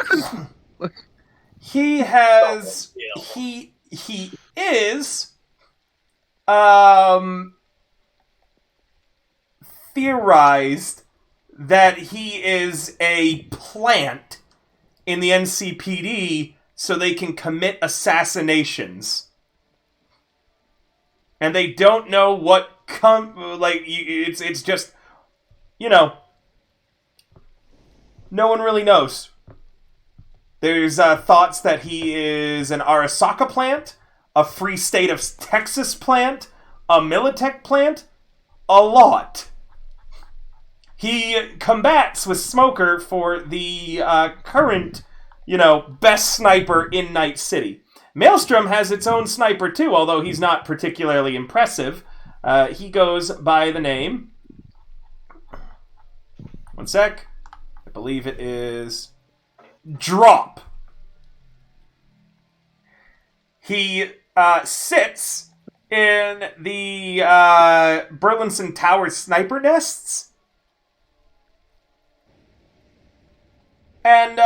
He has, he is, theorized that he is a plant in the NCPD so they can commit assassinations. And they don't know what it's just, no one really knows. There's thoughts that he is an Arasaka plant, a Free State of Texas plant, a Militech plant, a lot. He combats with Smoker for the current, best sniper in Night City. Maelstrom has its own sniper too, although he's not particularly impressive. He goes by the name... One sec. I believe it is... Drop. He sits in the Burlinson Tower sniper nests. And,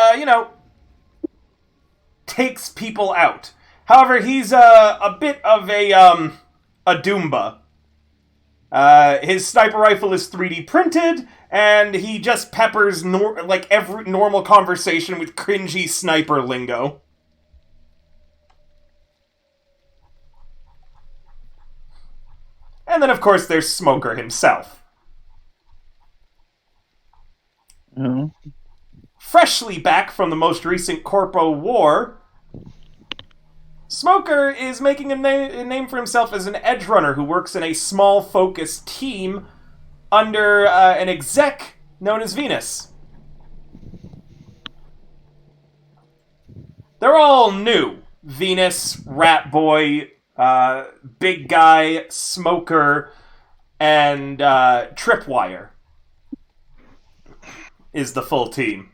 takes people out. However, he's a bit of a Doomba. His sniper rifle is 3D printed, and he just peppers every normal conversation with cringy sniper lingo. And then, of course, there's Smoker himself.
Mm-hmm.
Freshly back from the most recent Corpo War, Smoker is making a name for himself as an edge runner who works in a small, focused team under an exec known as Venus. They're all new. Venus, Rat Boy, Big Guy, Smoker, and Tripwire is the full team.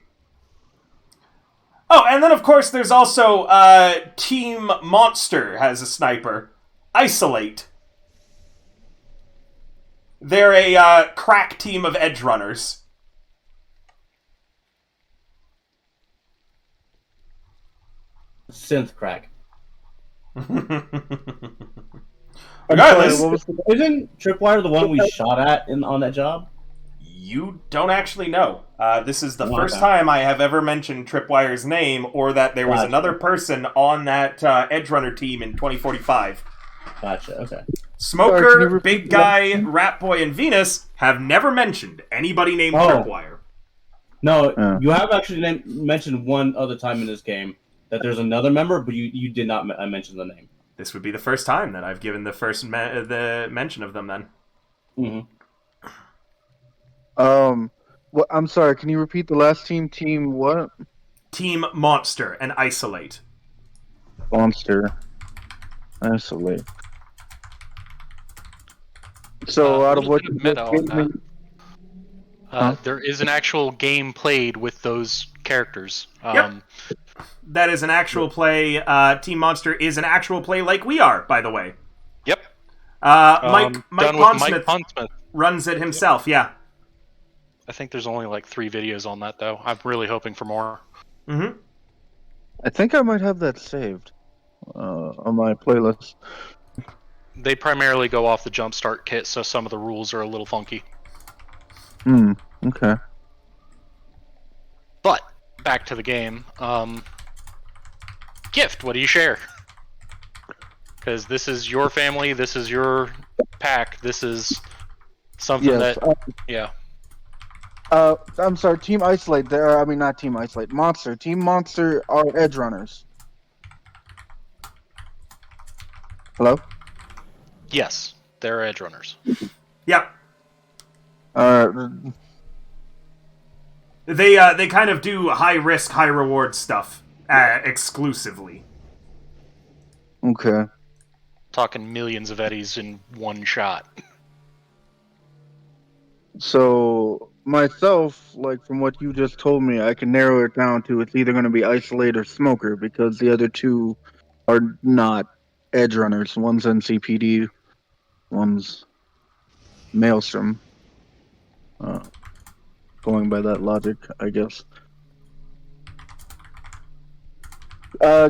Oh, and then of course there's also Team Monster has a sniper. Isolate. They're a crack team of edge runners.
Synth crack.
Regardless,
Isn't Tripwire the one we shot at on that job?
you don't actually know. This is the first time I have ever mentioned Tripwire's name, or that there was another person on that edge runner team in 2045.
Gotcha, okay.
Smoker, Big Guy, Rat Boy, and Venus have never mentioned anybody named Tripwire.
No, you have actually mentioned one other time in this game that there's another member, but you did not mention the name.
This would be the first time that I've given the first the mention of them then.
Mm-hmm.
Well, I'm sorry, can you repeat the last team? Team what?
Team Monster and Isolate.
Monster. Isolate. So, out of what you
meta on that.
Huh?
There is an actual game played with those characters.
Yep. That is an actual play. Team Monster is an actual play like we are, by the way.
Yep.
Mike
Done with
Pondsmith
Mike Pondsmith
runs it himself, yeah.
I think there's only like 3 videos on that, though. I'm really hoping for more.
Mm-hmm.
I think I might have that saved on my playlist.
They primarily go off the Jumpstart kit, so some of the rules are a little funky.
Okay.
But, back to the game. Gift, what do you share? Because this is your family, this is your pack, this is something that... yeah.
I'm sorry, Team Isolate. Not Team Isolate. Monster. Team Monster are edge runners. Hello?
Yes, they're edge runners.
Yep.
They
They kind of do high risk, high reward stuff exclusively.
Okay.
Talking millions of eddies in one shot.
So myself, like from what you just told me, I can narrow it down to it's either going to be Isolate or Smoker because the other two are not edge runners. One's NCPD, one's Maelstrom. Going by that logic, I guess.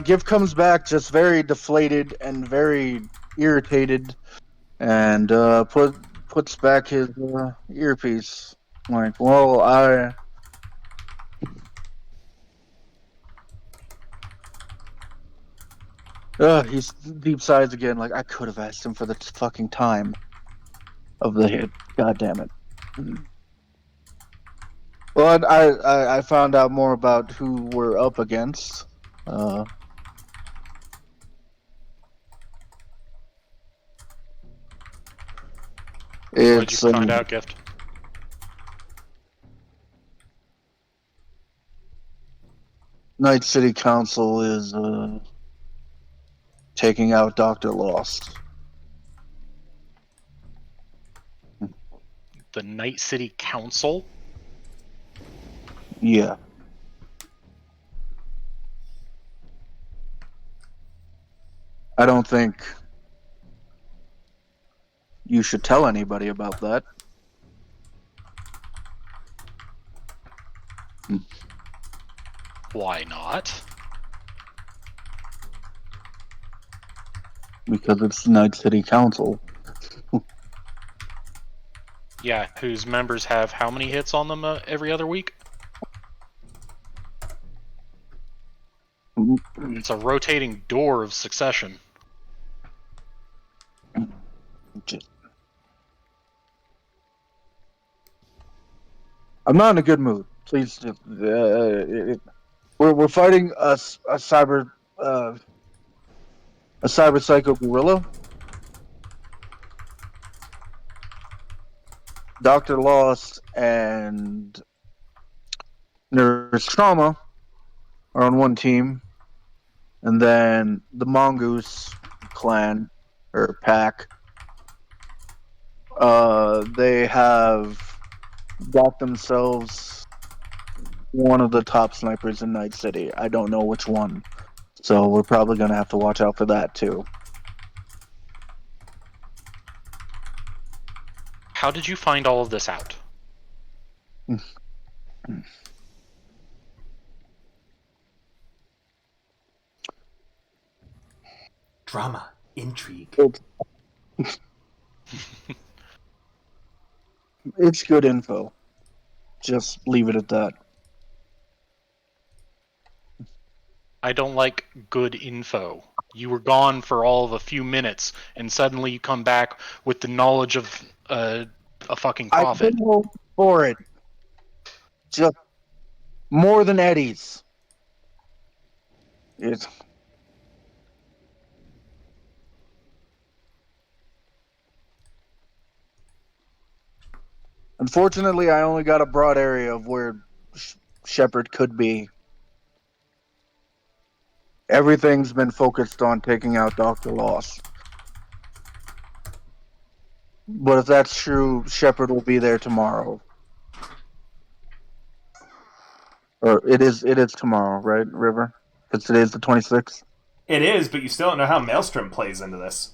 Gift comes back just very deflated and very irritated, and puts back his earpiece. Like, well, he deep sighs again. Like, I could have asked him for the fucking time of the hit. God damn it. Well, I found out more about who we're up against.
What did you find out, Gift?
Night City Council is taking out Dr. Lost.
The Night City Council?
Yeah. I don't think you should tell anybody about that.
Why not?
Because it's Night City Council.
Yeah, whose members have how many hits on them every other week? It's a rotating door of succession.
I'm not in a good mood. Please, we're fighting a cyber psycho gorilla. Dr. Lost and Nurse Trauma are on one team, and then the Mongoose clan or pack, they have got themselves one of the top snipers in Night City. I don't know which one, so we're probably gonna have to watch out for that too.
How did you find all of this out?
Drama, intrigue.
It's good info. Just leave it at that.
I don't like good info. You were gone for all of a few minutes, and suddenly you come back with the knowledge of a fucking prophet.
I couldn't hope for it. Just more than Eddie's. It's unfortunately, I only got a broad area of where Shepard could be. Everything's been focused on taking out Dr. Lost. But if that's true, Shepard will be there tomorrow. Or it is tomorrow, right, River? Because today's the 26th.
It is, but you still don't know how Maelstrom plays into this.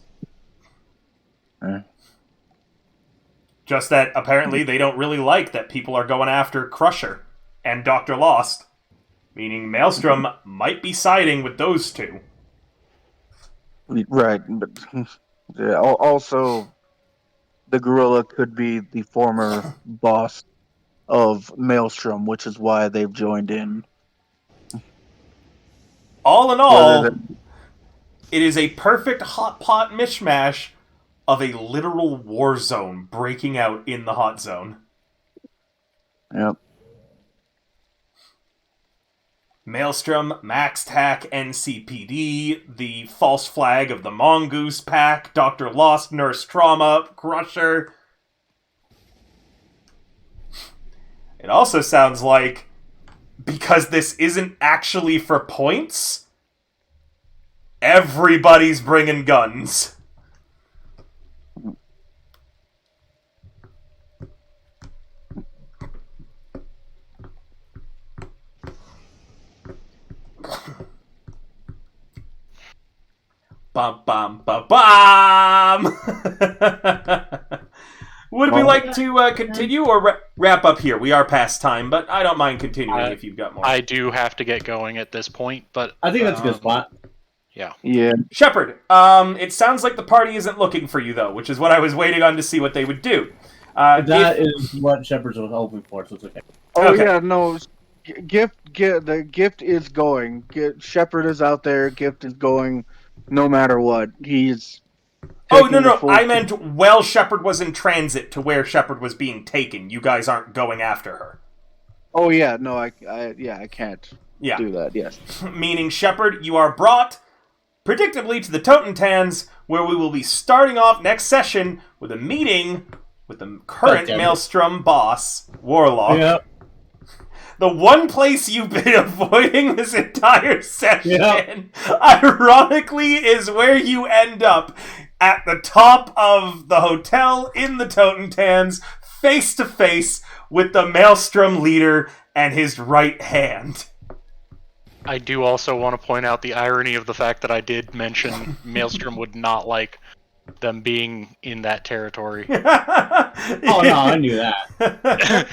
Just that apparently they don't really like that people are going after Crusher and Dr. Lost. Meaning Maelstrom might be siding with those two.
Right, but yeah, also the gorilla could be the former boss of Maelstrom, which is why they've joined in.
All in all, it is a perfect hot pot mishmash of a literal war zone breaking out in the hot zone.
Yep.
Maelstrom, Max Tack, NCPD, the false flag of the Mongoose Pack, Dr. Lost, Nurse Trauma, Crusher. It also sounds like, because this isn't actually for points, everybody's bringing guns. Bum, bum, bum, bum! Would we like to continue or wrap up here? We are past time, but I don't mind continuing if you've got more.
I do have to get going at this point, but
I think that's a good spot.
Yeah.
Yeah.
Shepard, it sounds like the party isn't looking for you, though, which is what I was waiting on to see what they would do.
That is what Shepard was hoping for, so it's okay.
Oh,
Okay.
yeah, no. The gift is going. Shepard is out there. Gift is going no matter what. He's.
Oh, no. I meant while Shepard was in transit to where Shepard was being taken. You guys aren't going after her.
Oh, yeah, no, I can't do that, yes.
Meaning, Shepard, you are brought, predictably, to the Totentans, where we will be starting off next session with a meeting with the current Maelstrom boss, Warlock.
Yep.
The one place you've been avoiding this entire session, ironically, is where you end up, at the top of the hotel in the Totentans, face to face with the Maelstrom leader and his right hand.
I do also want to point out the irony of the fact that I did mention Maelstrom would not like them being in that territory.
Oh no, I knew that.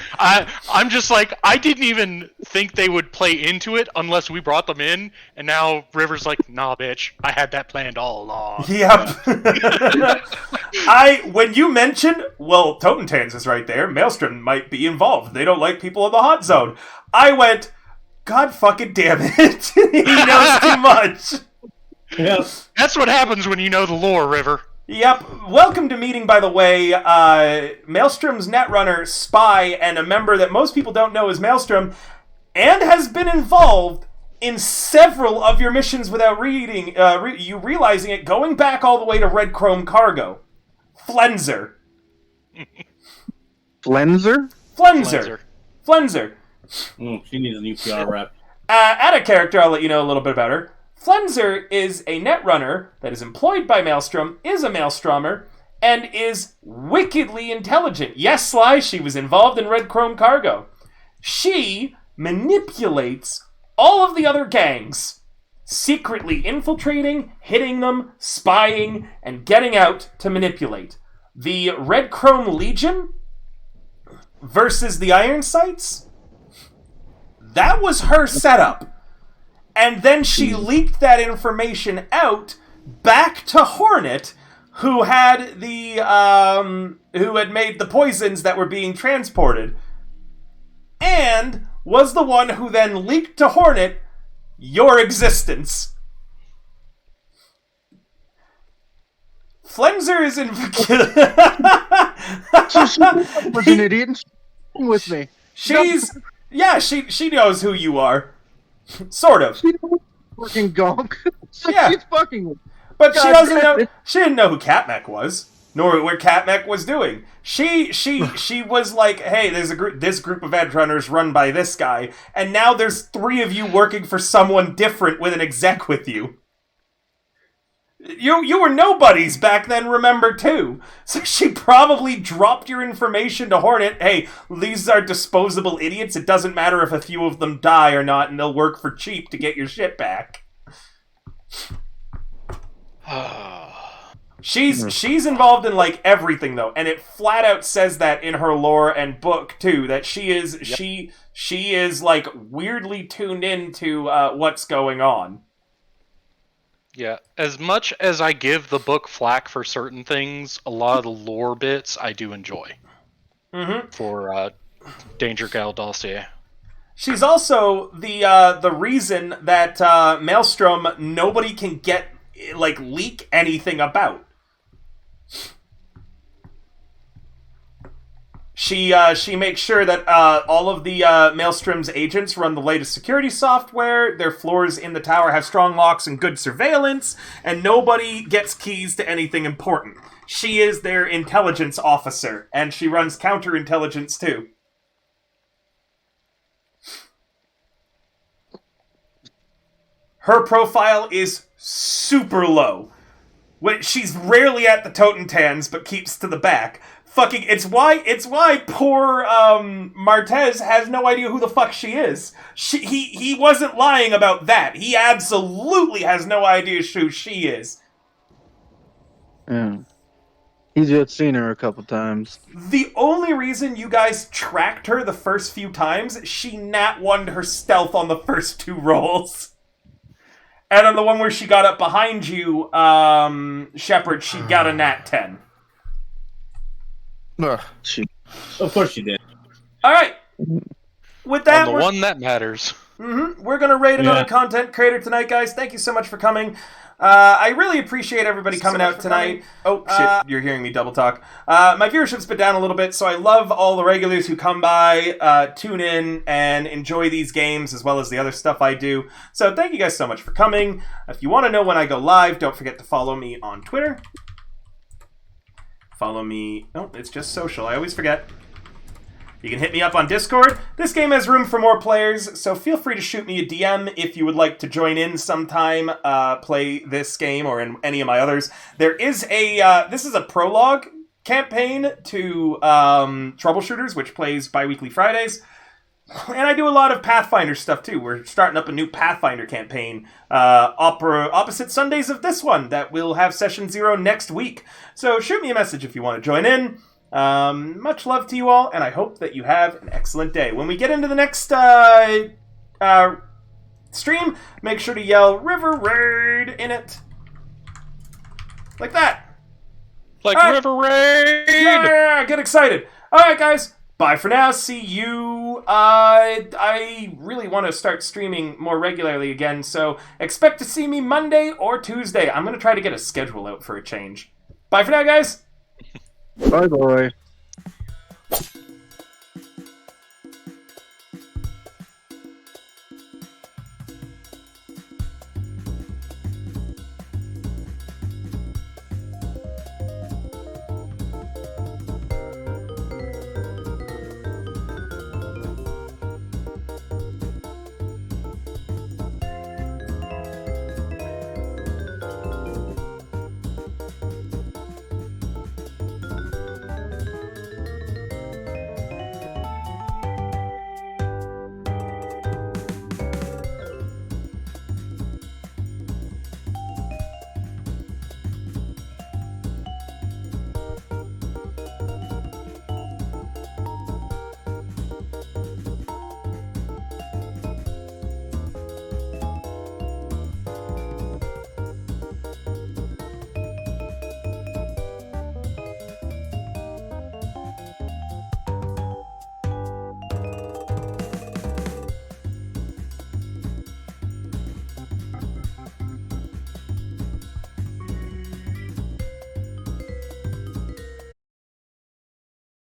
I'm just like, I didn't even think they would play into it unless we brought them in, and now River's like, nah, bitch, I had that planned all along.
Yep. When you mentioned, well, Totentans is right there, Maelstrom might be involved. They don't like people in the hot zone. I went, God fucking damn it. He knows too much.
Yep.
That's what happens when you know the lore, River.
Yep. Welcome to meeting, by the way, Maelstrom's Netrunner, Spy, and a member that most people don't know is Maelstrom, and has been involved in several of your missions without you realizing it, going back all the way to Red Chrome Cargo. Flenser.
Flenser?
Flenser.
She needs a new PR rep.
Add a character, I'll let you know a little bit about her. Flenser is a Netrunner that is employed by Maelstrom, is a Maelstromer, and is wickedly intelligent. Yes, Sly, she was involved in Red Chrome Cargo. She manipulates all of the other gangs, secretly infiltrating, hitting them, spying, and getting out to manipulate. The Red Chrome Legion versus the Iron Sights, that was her setup. And then she leaked that information out back to Hornet, who had who had made the poisons that were being transported, and was the one who then leaked to Hornet your existence. Flenser is in.
So she was an idiot and she with me.
She knows who you are. Sort of.
She knows fucking gonk. So
Yeah.
she's fucking with me.
But she
God
doesn't
damn
know.
it.
She didn't know who Catmech was, nor what Catmech was doing. She was like, hey, there's this group of edge runners run by this guy, and now there's 3 of you working for someone different with an exec with you. You were nobodies back then, remember, too. So she probably dropped your information to Hornet. Hey, these are disposable idiots. It doesn't matter if a few of them die or not, and they'll work for cheap to get your shit back. She's involved in, like, everything, though, and it flat out says that in her lore and book, too, that she is, she is, like, weirdly tuned into what's going on.
Yeah, as much as I give the book flack for certain things, a lot of the lore bits I do enjoy.
Mm-hmm.
For Danger Gal Dossier.
She's also the reason that Maelstrom nobody can get, like, leak anything about. She makes sure that all of the Maelstrom's agents run the latest security software, their floors in the tower have strong locks and good surveillance, and nobody gets keys to anything important. She is their intelligence officer, and she runs counterintelligence too. Her profile is super low. She's rarely at the Totentans, but keeps to the back. Fucking, it's why poor Martez has no idea who the fuck she is. He wasn't lying about that. He absolutely has no idea who she is.
Yeah. He's just seen her a couple times.
The only reason you guys tracked her the first few times, she nat 1'd her stealth on the first 2 rolls. And on the one where she got up behind you, Shepard, she got a nat 10.
Ugh.
Of course she did.
Alright. With that,
On the one that matters.
we're going to rate another content creator tonight, guys. Thank you so much for coming. I really appreciate everybody coming out tonight. Oh, shit, you're hearing me double talk. My viewership's been down a little bit, so I love all the regulars who come by, tune in, and enjoy these games, as well as the other stuff I do. So thank you guys so much for coming. If you want to know when I go live, don't forget to follow me on Twitter. Follow me... Oh, it's just social. I always forget. You can hit me up on Discord. This game has room for more players, so feel free to shoot me a DM if you would like to join in sometime, play this game or in any of my others. There is a, this is a prologue campaign to Troubleshooters, which plays bi-weekly Fridays. And I do a lot of Pathfinder stuff too. We're starting up a new Pathfinder campaign opposite Sundays of this one that will have session 0 next week. So shoot me a message if you want to join in. Much love to you all, and I hope that you have an excellent day. When we get into the next stream, make sure to yell River Raid in it. Like that.
Like
All right.
River Raid!
Yeah, get excited. All right, guys. Bye for now. See you. I really want to start streaming more regularly again, so expect to see me Monday or Tuesday. I'm going to try to get a schedule out for a change. Bye for now, guys.
Bye bye.